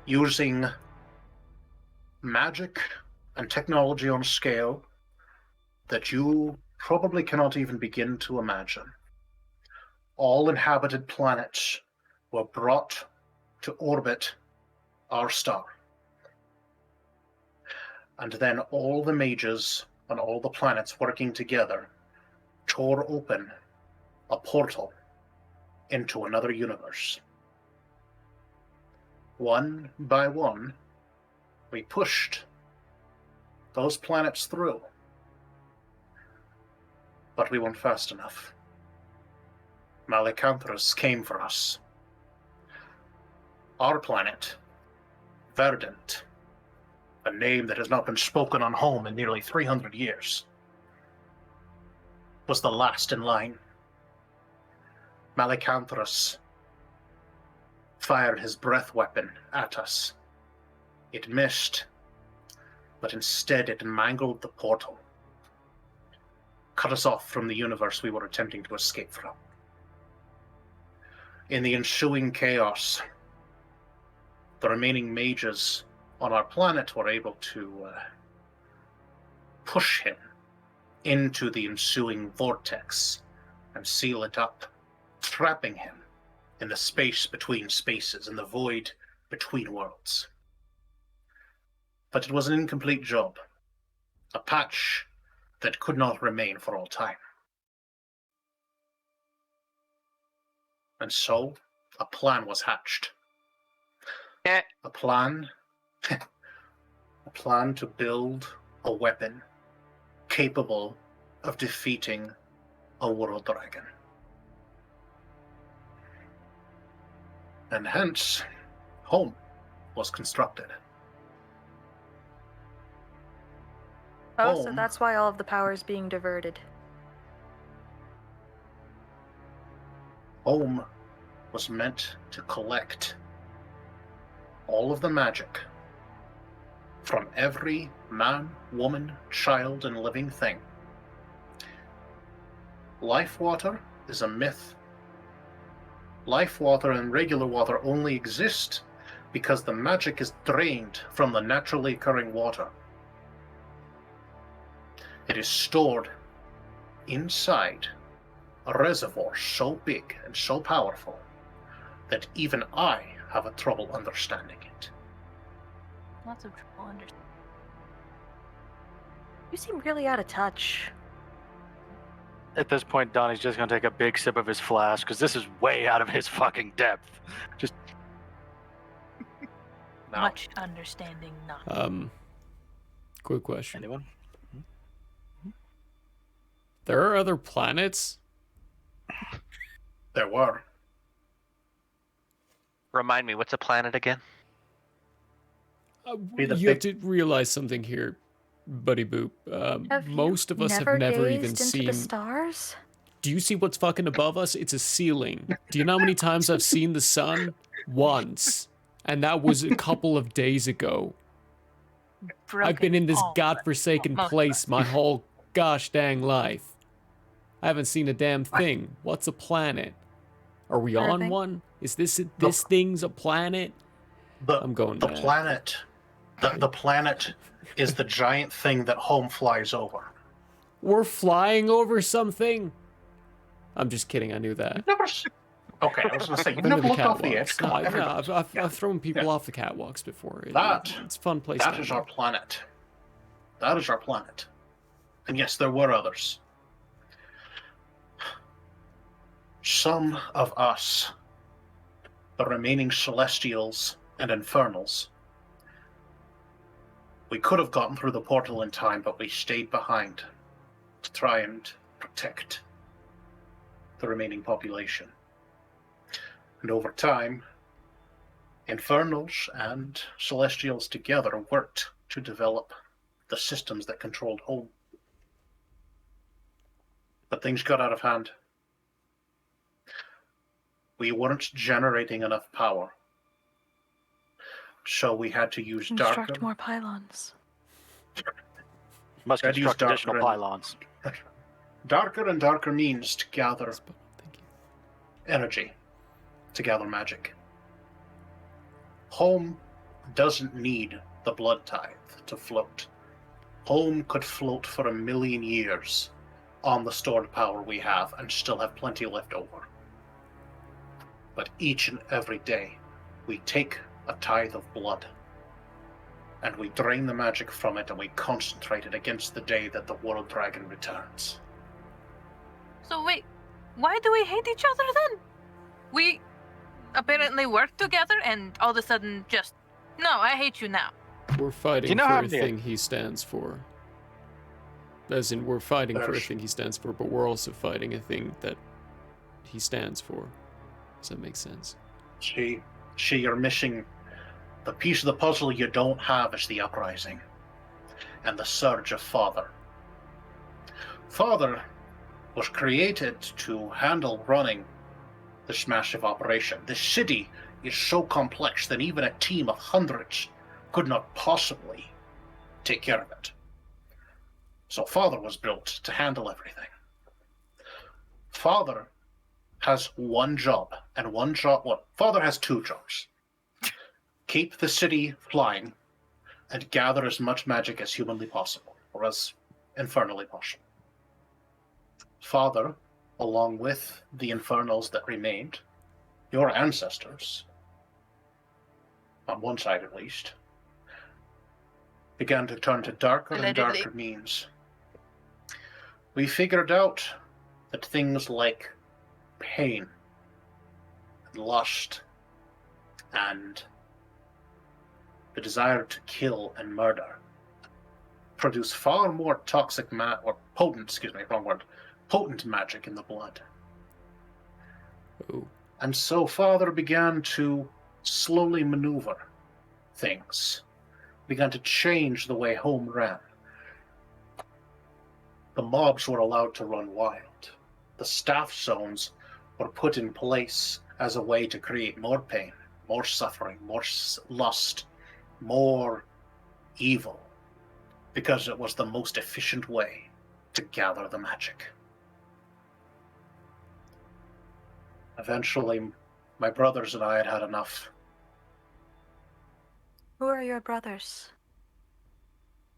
Using magic and technology on a scale that you probably cannot even begin to imagine. All inhabited planets were brought to orbit our star. And then all the mages on all the planets working together tore open a portal into another universe. One by one, we pushed those planets through. But we weren't fast enough. Malacanthus came for us. Our planet, Verdant, a name that has not been spoken on home in nearly 300 years, was the last in line. Malacanthus fired his breath weapon at us. It missed, but instead it mangled the portal, cut us off from the universe we were attempting to escape from. In the ensuing chaos, the remaining mages on our planet were able to push him into the ensuing vortex and seal it up, trapping him in the space between spaces, in the void between worlds. But it was an incomplete job, a patch that could not remain for all time. And so, a plan was hatched. A plan to build a weapon capable of defeating a World Dragon. And hence, home was constructed. Oh, so Home. that's why all of the power is being diverted. Home was meant to collect all of the magic from every man, woman, child, and living thing. Life water is a myth. Life water and regular water only exist because the magic is drained from the naturally occurring water. It is stored inside a reservoir so big and so powerful that even I have a trouble understanding it. Lots of trouble understanding. You seem really out of touch. At this point, Donnie's just gonna take a big sip of his flask because this is way out of his fucking depth. Just now. Much understanding, not. Quick question. Anyone? There are other planets? There were. Remind me, what's a planet again? You have to realize something here, Buddy Boop. Most of us have never even gazed into seen... the stars? Do you see what's fucking above us? It's a ceiling. Do you know how many times I've seen the sun? Once. And that was a couple of days ago. I've been in this godforsaken place my whole gosh dang life. I haven't seen a damn thing. What's a planet? Are we on one? Is this thing's a planet? I'm going the mad. planet. The planet is the giant thing that home flies over. We're flying over something? I'm just kidding, I knew that. Okay, I was going to say, you've Been to never the looked off the catwalks. edge. Come on, No, everybody. I've thrown people off the catwalks before. It's a fun place. That down is there. our planet. That is our planet. And yes, there were others. Some of us, the remaining Celestials and Infernals, we could have gotten through the portal in time, but we stayed behind to try and protect the remaining population. And over time, Infernals and Celestials together worked to develop the systems that controlled home. But things got out of hand. We weren't generating enough power. So we had to use Construct darker... more pylons. Must Had to use construct additional darker and- pylons. Darker and darker means to gather energy, to gather magic. Home doesn't need the blood tithe to float. Home could float for 1,000,000 years on the stored power we have and still have plenty left over. But each and every day, we take a tithe of blood and we drain the magic from it and we concentrate it against the day that the World Dragon returns. So wait, why do we hate each other then? We apparently work together and all of a sudden just, no, I hate you now. We're fighting you know for how a many- thing he stands for. As in, we're fighting for a thing he stands for, but we're also fighting a thing that he stands for. Does that make sense? You're missing the piece of the puzzle you don't have is the uprising and the surge of Father. Father was created to handle running this massive operation. This city is so complex that even a team of hundreds could not possibly take care of it. So Father was built to handle everything. Father has one job, and Father has two jobs. Keep the city flying and gather as much magic as humanly possible, or as infernally possible. Father, along with the infernals that remained, your ancestors, on one side at least, began to turn to darker and darker means. We figured out that things like pain, and lust, and the desire to kill and murder produce far more potent magic in the blood. Ooh. And so Father began to slowly maneuver things, began to change the way home ran. The mobs were allowed to run wild. The staff zones were put in place as a way to create more pain, more suffering, more lust, more evil, because it was the most efficient way to gather the magic. Eventually, my brothers and I had had enough. Who are your brothers?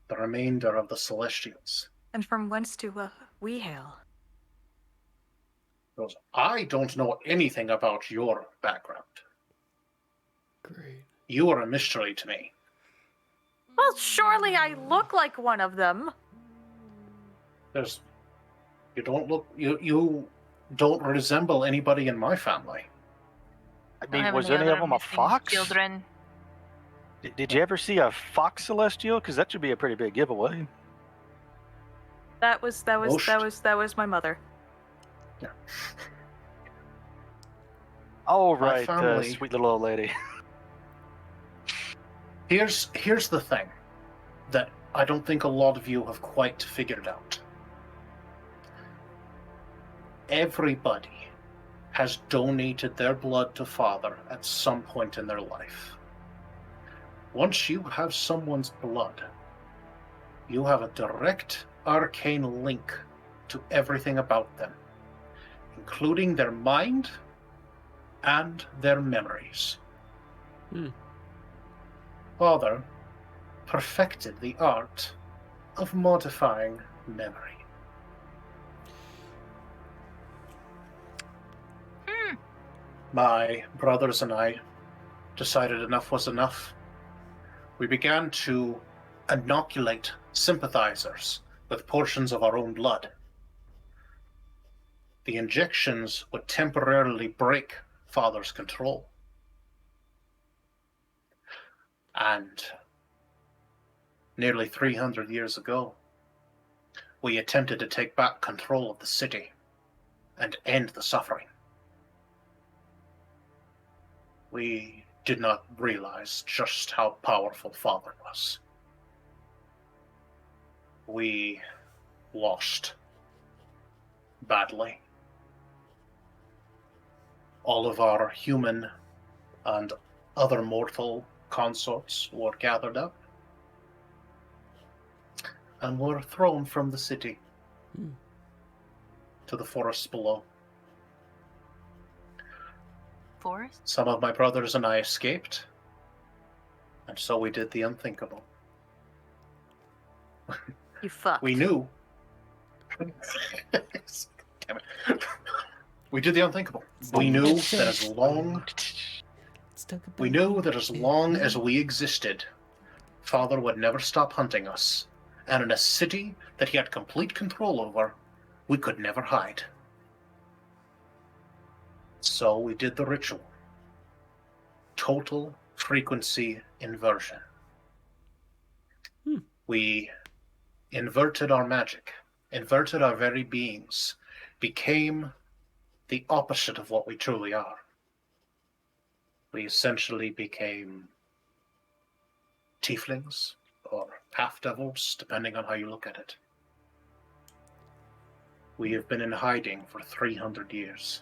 The remainder of the Celestials. And from whence do we hail? Goes, I don't know anything about your background. Great. You are a mystery to me. Well, surely I look like one of them. You don't resemble anybody in my family. I mean, was any of them a fox? Children. Did you ever see a fox celestial? Because that should be a pretty big giveaway. That was my mother. Yeah. All My right, family- sweet little old lady. Here's the thing that I don't think a lot of you have quite figured out. Everybody has donated their blood to Father at some point in their life. Once you have someone's blood, you have a direct arcane link to everything about them, including their mind and their memories. Father perfected the art of modifying memory. My brothers and I decided enough was enough. We began to inoculate sympathizers with portions of our own blood. The injections would temporarily break Father's control. And nearly 300 years ago, we attempted to take back control of the city and end the suffering. We did not realize just how powerful Father was. We lost badly. All of our human and other mortal consorts were gathered up and were thrown from the city to the forests below. Forest? Some of my brothers and I escaped, and so we did the unthinkable. You fucked. We knew. Damn it. We did the unthinkable. We knew that as long as we existed, Father would never stop hunting us, and in a city that he had complete control over, we could never hide. So we did the ritual. Total frequency inversion. We inverted our magic, inverted our very beings, became the opposite of what we truly are. We essentially became tieflings, or half-devils, depending on how you look at it. We have been in hiding for 300 years.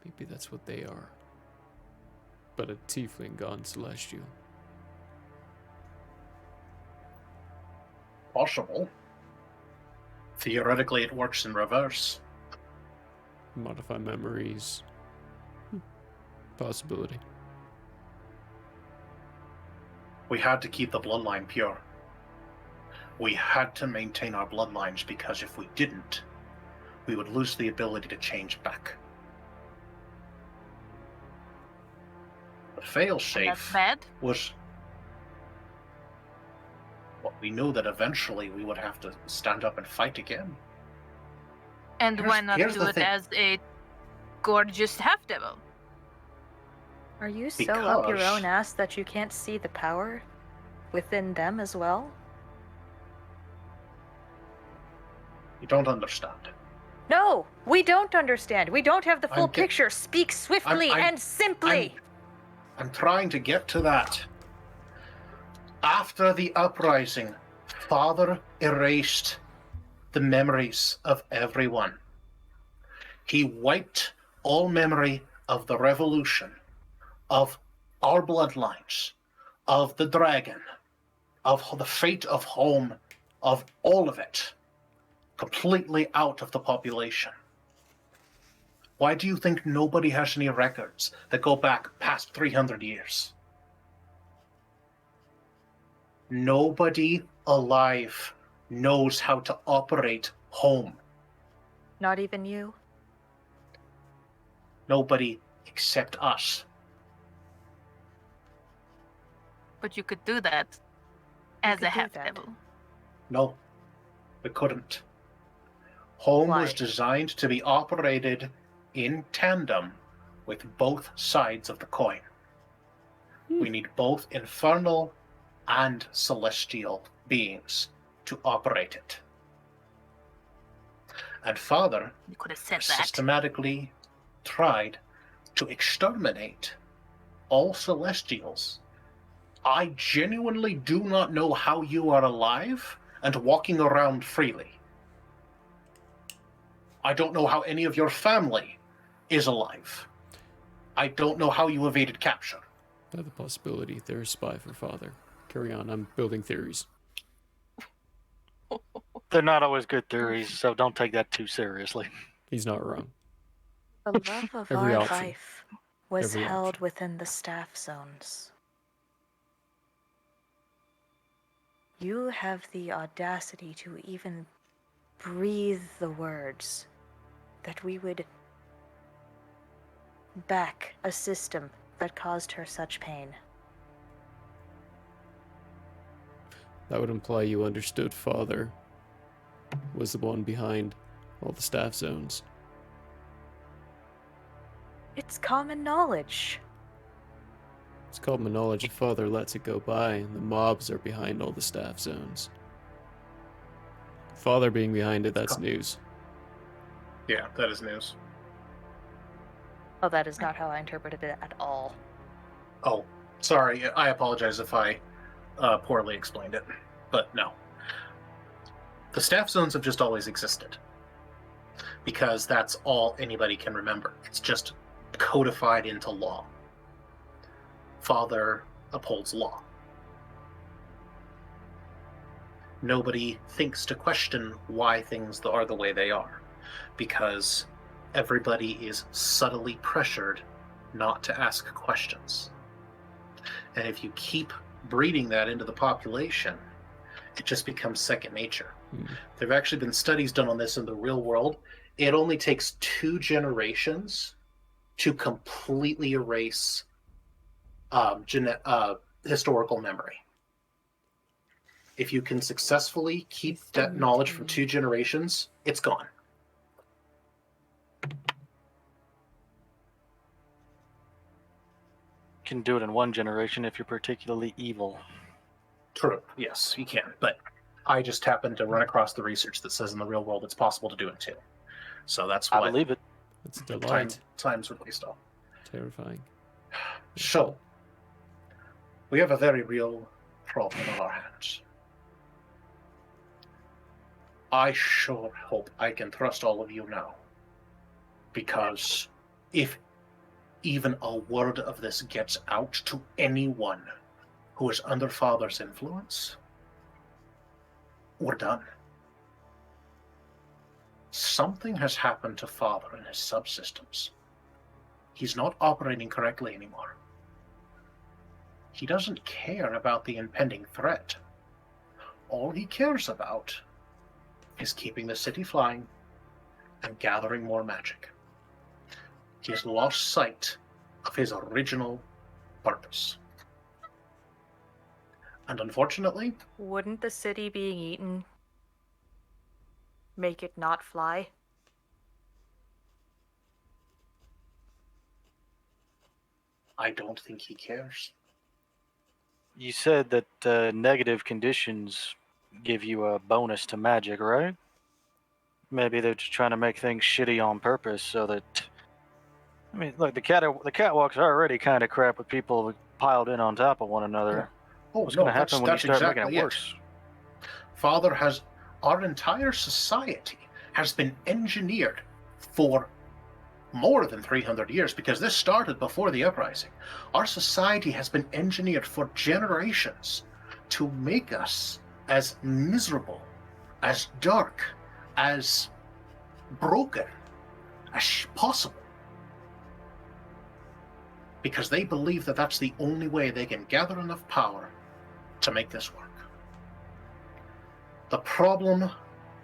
Maybe that's what they are. But a tiefling gone celestial. Possible. Theoretically, it works in reverse. Modify memories. Possibility. We had to keep the bloodline pure. We had to maintain our bloodlines because if we didn't, we would lose the ability to change back. The fail-safe was... Well, we knew that eventually we would have to stand up and fight again. And why not here's do the it thing. as a gorgeous half-devil? Are you so up your Because- own ass that you can't see the power within them as well? You don't understand. No, we don't understand. We don't have the full I'm get- picture. Speak swiftly I'm- and simply. I'm trying to get to that. After the uprising, Father erased the memories of everyone. He wiped all memory of the revolution, of our bloodlines, of the dragon, of the fate of home, of all of it, completely out of the population. Why do you think nobody has any records that go back past 300 years? Nobody alive knows how to operate home. Not even you. Nobody except us. But you could do that as could a do that. half-devil. No, we couldn't. Home Why? was designed to be operated in tandem with both sides of the coin. We need both infernal and celestial beings to operate it. And Father You could have said that. systematically tried to exterminate all celestials. I genuinely do not know how you are alive and walking around freely. I don't know how any of your family is alive. I don't know how you evaded capture. Another possibility. They're a spy for Father. Carry on. I'm building theories. They're not always good theories, so don't take that too seriously. He's not wrong. The love of Every our option. life was Every held option. within the staff zones. You have the audacity to even breathe the words that we would back a system that caused her such pain. That would imply you understood Father was the one behind all the staff zones. It's common knowledge. It's called my knowledge. If Father lets it go by, and the mobs are behind all the staff zones. Father being behind it, that's news. Yeah, that is news. Oh, that is not how I interpreted it at all. Oh, sorry. I apologize if I poorly explained it. But no. The staff zones have just always existed. Because that's all anybody can remember. It's just codified into law. Father upholds law. Nobody thinks to question why things are the way they are. Because everybody is subtly pressured not to ask questions. And if you keep breeding that into the population, it just becomes second nature. There have actually been studies done on this in the real world. It only takes 2 generations to completely erase historical memory. If you can successfully keep that knowledge from 2 generations, it's gone. Can do it in 1 generation if you're particularly evil. True, yes, you can. But I just happened to run across the research that says in the real world it's possible to do it too. So that's what I believe it. It's a delight. Times were based on. Terrifying. So, we have a very real problem on our hands. I sure hope I can trust all of you now. Because if even a word of this gets out to anyone who is under Father's influence, we're done. Something has happened to Father and his subsystems. He's not operating correctly anymore. He doesn't care about the impending threat. All he cares about is keeping the city flying and gathering more magic. He has lost sight of his original purpose. And unfortunately... Wouldn't the city being eaten make it not fly? I don't think he cares. You said that negative conditions give you a bonus to magic, right? Maybe they're just trying to make things shitty on purpose so that... I mean, look, the catwalks are already kind of crap with people piled in on top of one another. Oh, What's no, going to happen when you start making exactly it worse? Father has... Our entire society has been engineered for more than 300 years, because this started before the uprising. Our society has been engineered for generations to make us as miserable, as dark, as broken as possible. Because they believe that that's the only way they can gather enough power to make this work. The problem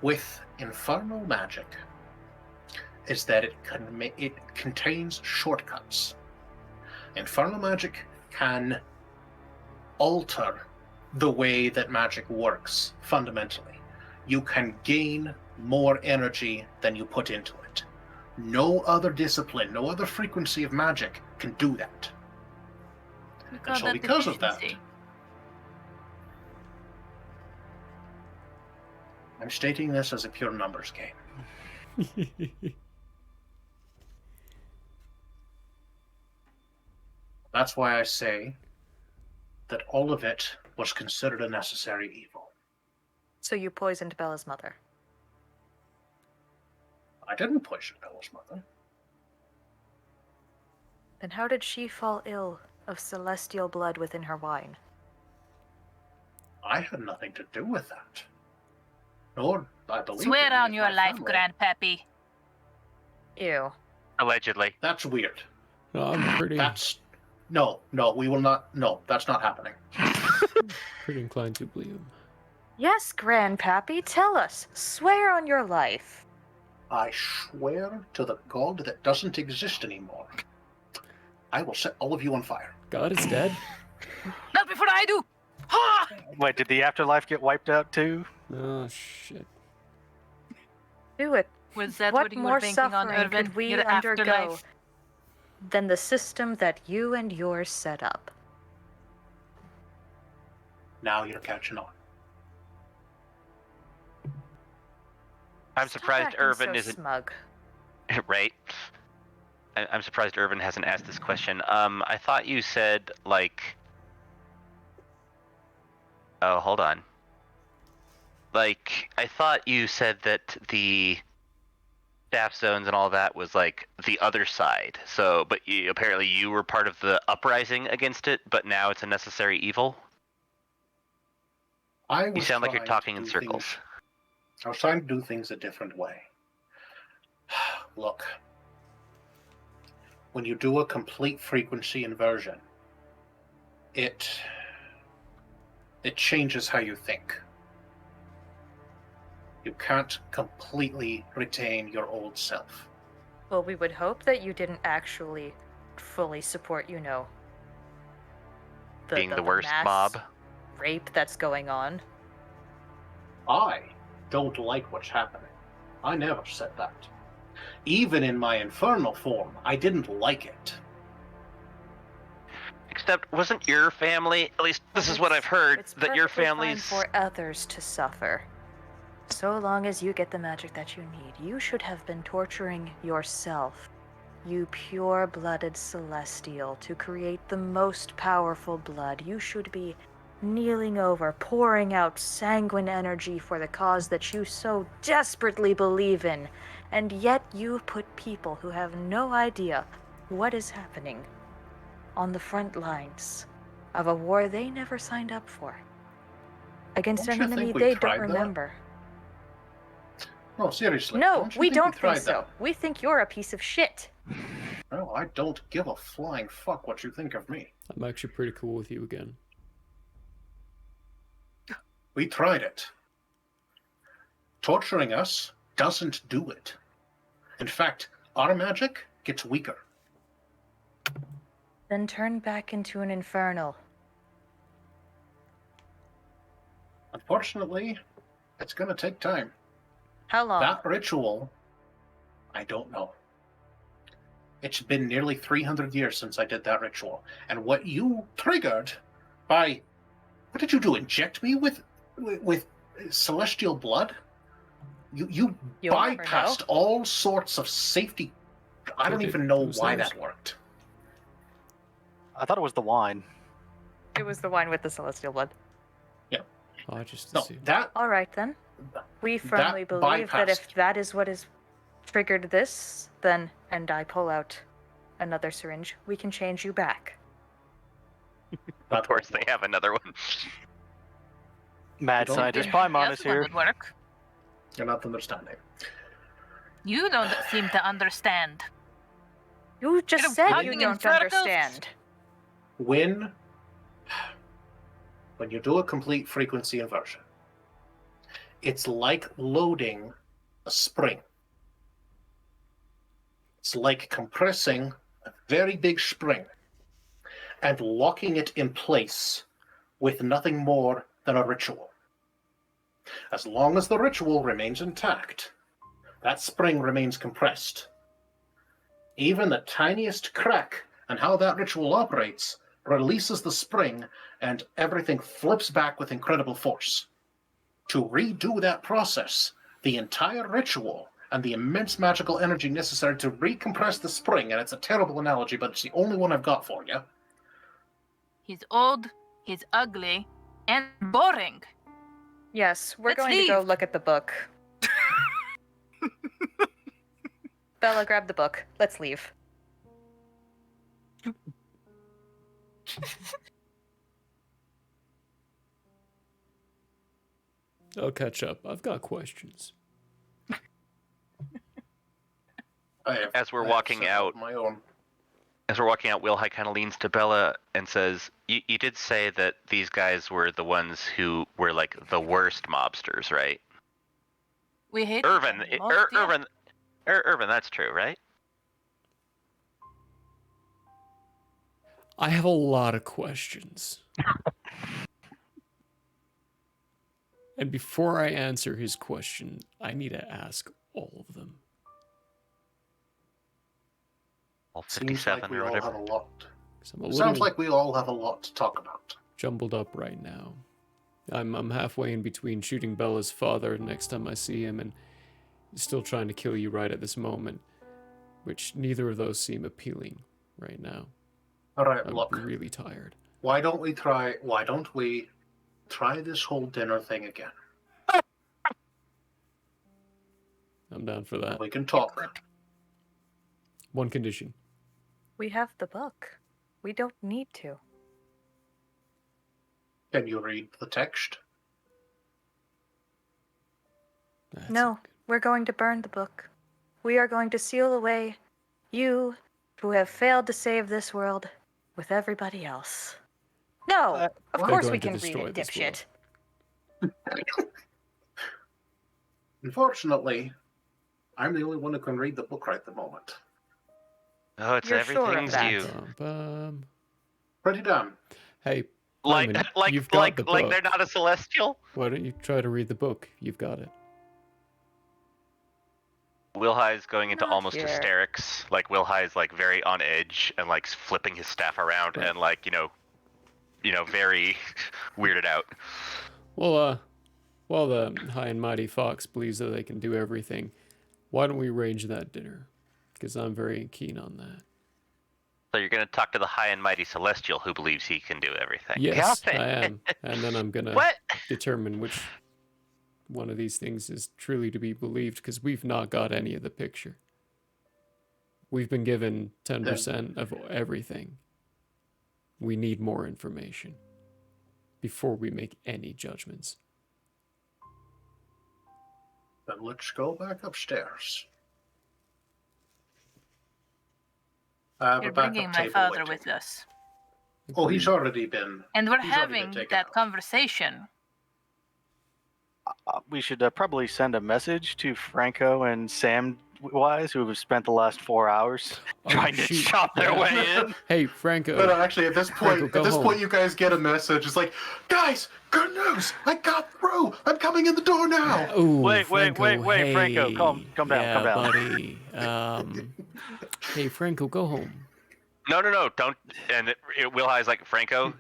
with infernal magic is that it contains shortcuts. Infernal magic can alter the way that magic works, fundamentally. You can gain more energy than you put into it. No other discipline, no other frequency of magic can do that. We And call so that because of that, deficiency. I'm stating this as a pure numbers game. That's why I say that all of it was considered a necessary evil. So you poisoned Bella's mother. I didn't poison Bella's mother. Then how did she fall ill of celestial blood within her wine? I had nothing to do with that. Nor, I believe, Swear any on of your my life, family. Grandpappy. Ew. Allegedly. That's weird. I'm pretty No, we will not. No, that's not happening. pretty inclined to believe him. Yes, Grandpappy, tell us. Swear on your life. I swear to the god that doesn't exist anymore. I will set all of you on fire. God is dead? Not before I do! Wait, did the afterlife get wiped out too? Oh, shit. Do it. Was that What what you more were thinking on, suffering Irvin? could we Your undergo afterlife? than the system that you and yours set up? Now you're catching on. I'm surprised acting Irvin so isn't smug. right. I'm surprised Irvin hasn't asked this question. I thought you said like. Oh, hold on. Like, I thought you said that the staff zones and all that was like the other side. So, but apparently you were part of the uprising against it, but now it's a necessary evil. You sound like you're talking in circles. I was trying to do things a different way. Look, when you do a complete frequency inversion, it changes how you think. You can't completely retain your old self. Well, we would hope that you didn't actually fully support, Being the worst mass mob. rape that's going on. I don't like what's happening. I never said that. Even in my infernal form, I didn't like it. Except, wasn't your family, at least this is what I've heard, It's that your perfectly fine family's... for others to suffer. So long as you get the magic that you need, you should have been torturing yourself, you pure-blooded celestial, to create the most powerful blood. You should be kneeling over, pouring out sanguine energy for the cause that you so desperately believe in, and yet you've put people who have no idea what is happening on the front lines of a war they never signed up for, against Don't an you enemy think we they tried don't that? remember. No, seriously. No, don't you we think don't tried think so. that? We think you're a piece of shit. No, I don't give a flying fuck what you think of me. I'm actually pretty cool with you again. We tried it. Torturing us doesn't do it. In fact, our magic gets weaker. Then turn back into an infernal. Unfortunately, it's gonna take time. How long? That ritual, I don't know. It's been nearly 300 years since I did that ritual. And what you triggered by... What did you do? Inject me with celestial blood? You You'll never bypassed know. all sorts of safety. I don't even know why that worked. I thought it was the wine. It was the wine with the celestial blood. Yeah. I just No, that All right, then. We firmly believe that if that is what has triggered this, then, and I pull out another syringe, we can change you back. Of course, they have another one. Mad scientist Paimon is here. Would work. You're not understanding. You don't seem to understand. You just You're said you talking in don't circles. understand. When you do a complete frequency inversion, it's like loading a spring. It's like compressing a very big spring and locking it in place with nothing more than a ritual. As long as the ritual remains intact, that spring remains compressed. Even the tiniest crack in how that ritual operates releases the spring, and everything flips back with incredible force. To redo that process, the entire ritual and the immense magical energy necessary to recompress the spring, and it's a terrible analogy, but it's the only one I've got for you. He's old, he's ugly, and boring. Yes, we're Let's going to go leave. look at the book. Bella, grab the book. Let's leave. I'll catch up. I've got questions. As we're walking out, my own. Wilhai kind of leans to Bella and says, "You did say that these guys were the ones who were like the worst mobsters, right?" We hate Irvin. Irvin, that's true, right? I have a lot of questions. And before I answer his question, I need to ask all of them. All Seems 57 like we or all whatever. have a lot. 'Cause I'm a Sounds little like we all have a lot to talk about. jumbled up right now. I'm halfway in between shooting Bella's father next time I see him and still trying to kill you right at this moment, which neither of those seem appealing right now. All right, I'm look. really tired. Why don't we try this whole dinner thing again? I'm down for that. We can talk. One condition. We have the book. We don't need to. Can you read the text? No, we're going to burn the book. We are going to seal away you, who have failed to save this world, with everybody else. No! Of We're course we going to can read destroy it, this dipshit. Unfortunately, I'm the only one who can read the book right at the moment. Oh, it's You're sure of everything's that? you. Pretty dumb. Hey, Like, Lyman, like, you've got like, the like book. they're not a celestial. Why don't you try to read the book? You've got it. Wilhai's going into Not almost here. hysterics. Like Wilhai's like very on edge and like flipping his staff around and like very weirded out. Well, while the high and mighty Fox believes that they can do everything, why don't we arrange that dinner? Because I'm very keen on that. So you're gonna talk to the high and mighty celestial who believes he can do everything. Yes, Got it. I am. And then I'm gonna What? determine which one of these things is truly to be believed, because we've not got any of the picture. We've been given 10% of everything. We need more information before we make any judgments. Then let's go back upstairs. I have You're a backup bringing my table father waiting. with us. Oh, he's already been. And we're he's already been having taken that out. conversation. We should probably send a message to Franco and Samwise, who have spent the last 4 hours trying to chop their way in. Hey, Franco. But actually, at this point, Franco, go home. you guys get a message. It's like, guys, good news! I got through. I'm coming in the door now. Ooh, Wait, Franco, Franco, calm down, yeah, calm down. buddy. Hey, Franco, go home. No, don't. And Wilhai's like, Franco,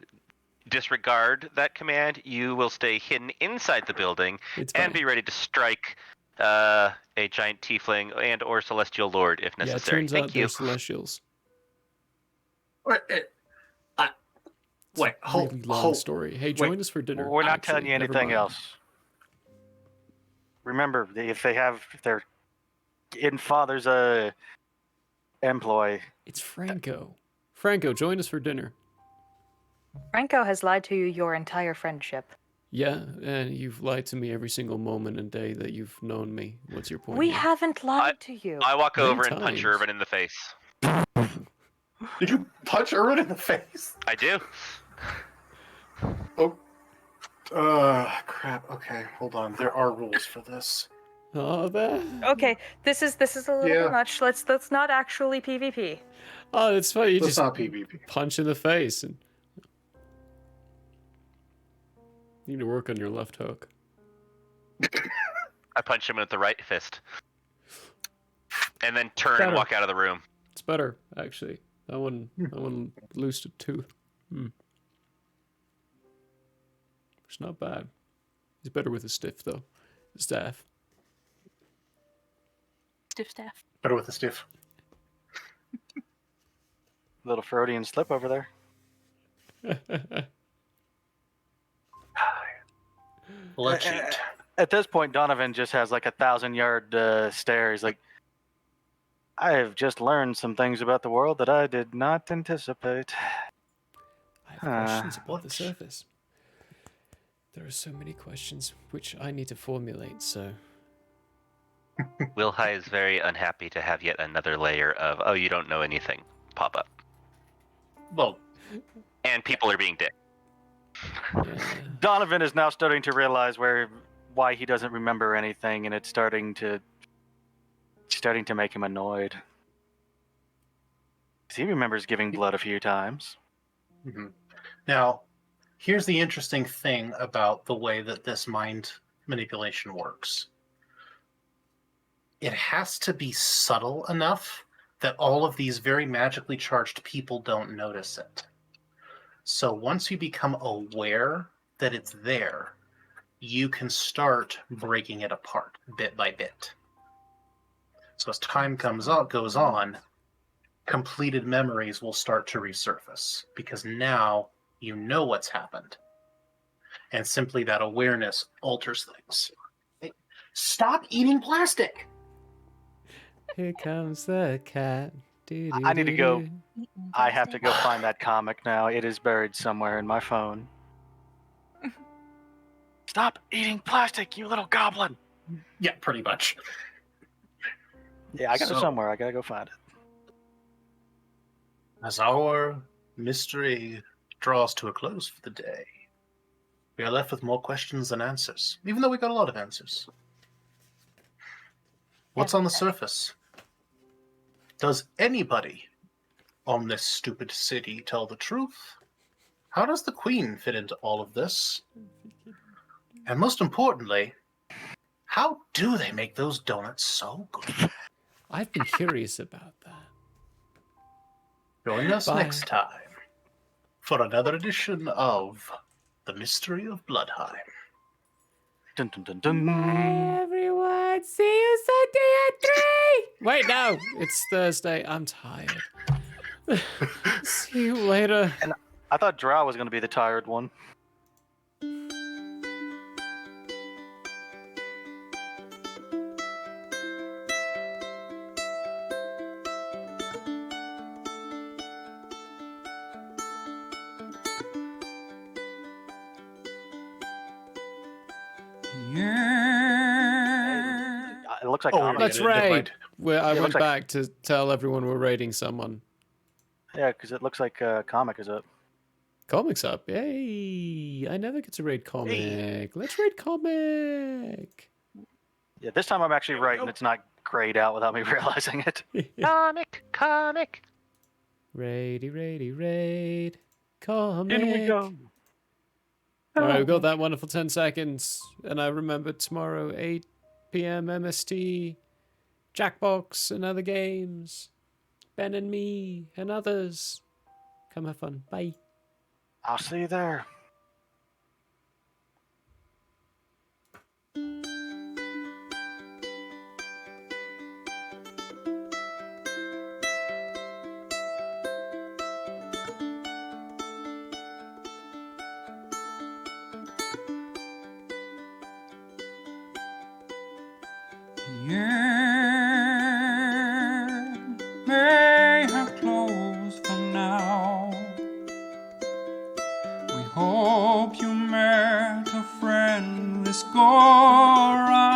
disregard that command. You will stay hidden inside the building and be ready to strike a giant tiefling and or celestial lord if Yeah, it necessary. turns Thank out you. they're celestials. Wait, Really long story. Hey, join us for dinner. We're not actually. telling you Never anything mind. else. Remember, if they're in father's employ. It's Franco. Franco, join us for dinner. Franco has lied to you your entire friendship. Yeah, and you've lied to me every single moment and day that you've known me. What's your point? We here? haven't lied to you. I walk Many over and punch times. Irvin in the face. Did you punch Irvin in the face? I do. Oh. Crap. Okay, hold on. There are rules for this. Oh, that. Okay, this is a little bit much. Let's not actually PvP. Oh, it's funny. You That's just not PvP. punch in the face and. You need to work on your left hook. I punch him with the right fist. And then turn Better. and walk out of the room. It's better, actually. That one loosed a tooth. It's not bad. He's better with a staff. Stiff staff. Better with the stiff. Little Freudian slip over there. Legend. At this point, Donovan just has like 1,000-yard stare. He's like, I have just learned some things about the world that I did not anticipate. I have questions about the surface. There are so many questions which I need to formulate, so... Wilhai is very unhappy to have yet another layer of, oh, you don't know anything, pop up. Well... And people are being dick. Donovan is now starting to realize why he doesn't remember anything, and it's starting to make him annoyed. 'Cause he remembers giving blood a few times. Mm-hmm. Now, here's the interesting thing about the way that this mind manipulation works. It has to be subtle enough that all of these very magically charged people don't notice it. So once you become aware that it's there, you can start breaking it apart bit by bit. So as time goes on, completed memories will start to resurface because now you know what's happened. And simply that awareness alters things. Hey, stop eating plastic! Here comes the cat. I need to go. I have to go find that comic now. It is buried somewhere in my phone. Stop eating plastic, you little goblin! Yeah, pretty much. Yeah, I got it somewhere. I gotta go find it. As our mystery draws to a close for the day, we are left with more questions than answers, even though we got a lot of answers. What's on the surface? Does anybody on this stupid city tell the truth? How does the Queen fit into all of this? And most importantly, how do they make those donuts so good? I've been curious about that. Join us Bye. next time for another edition of The Mystery of Blodheim. Dun, dun, dun, dun. Bye, everyone. See you Sunday at 3. Wait, no. It's Thursday. I'm tired. See you later. And I thought Drow was going to be the tired one. It looks like Comic. Let's raid. Where I It went looks like- back to tell everyone we're raiding someone. Yeah, because it looks like Comic is up. Comic's up. Yay. I never get to raid Comic. Let's raid Comic. Yeah, this time I'm actually right, and it's not grayed out without me realizing it. Comic. Raidy, raidy, raid. Comic. In we go. All right, we've got that wonderful 10 seconds. And I remember tomorrow, 8 p.m. MST, Jackbox and other games. Ben and me and others. Come have fun. Bye. I'll see you there. Yeah, may have closed for now. We hope you met a friend this go around.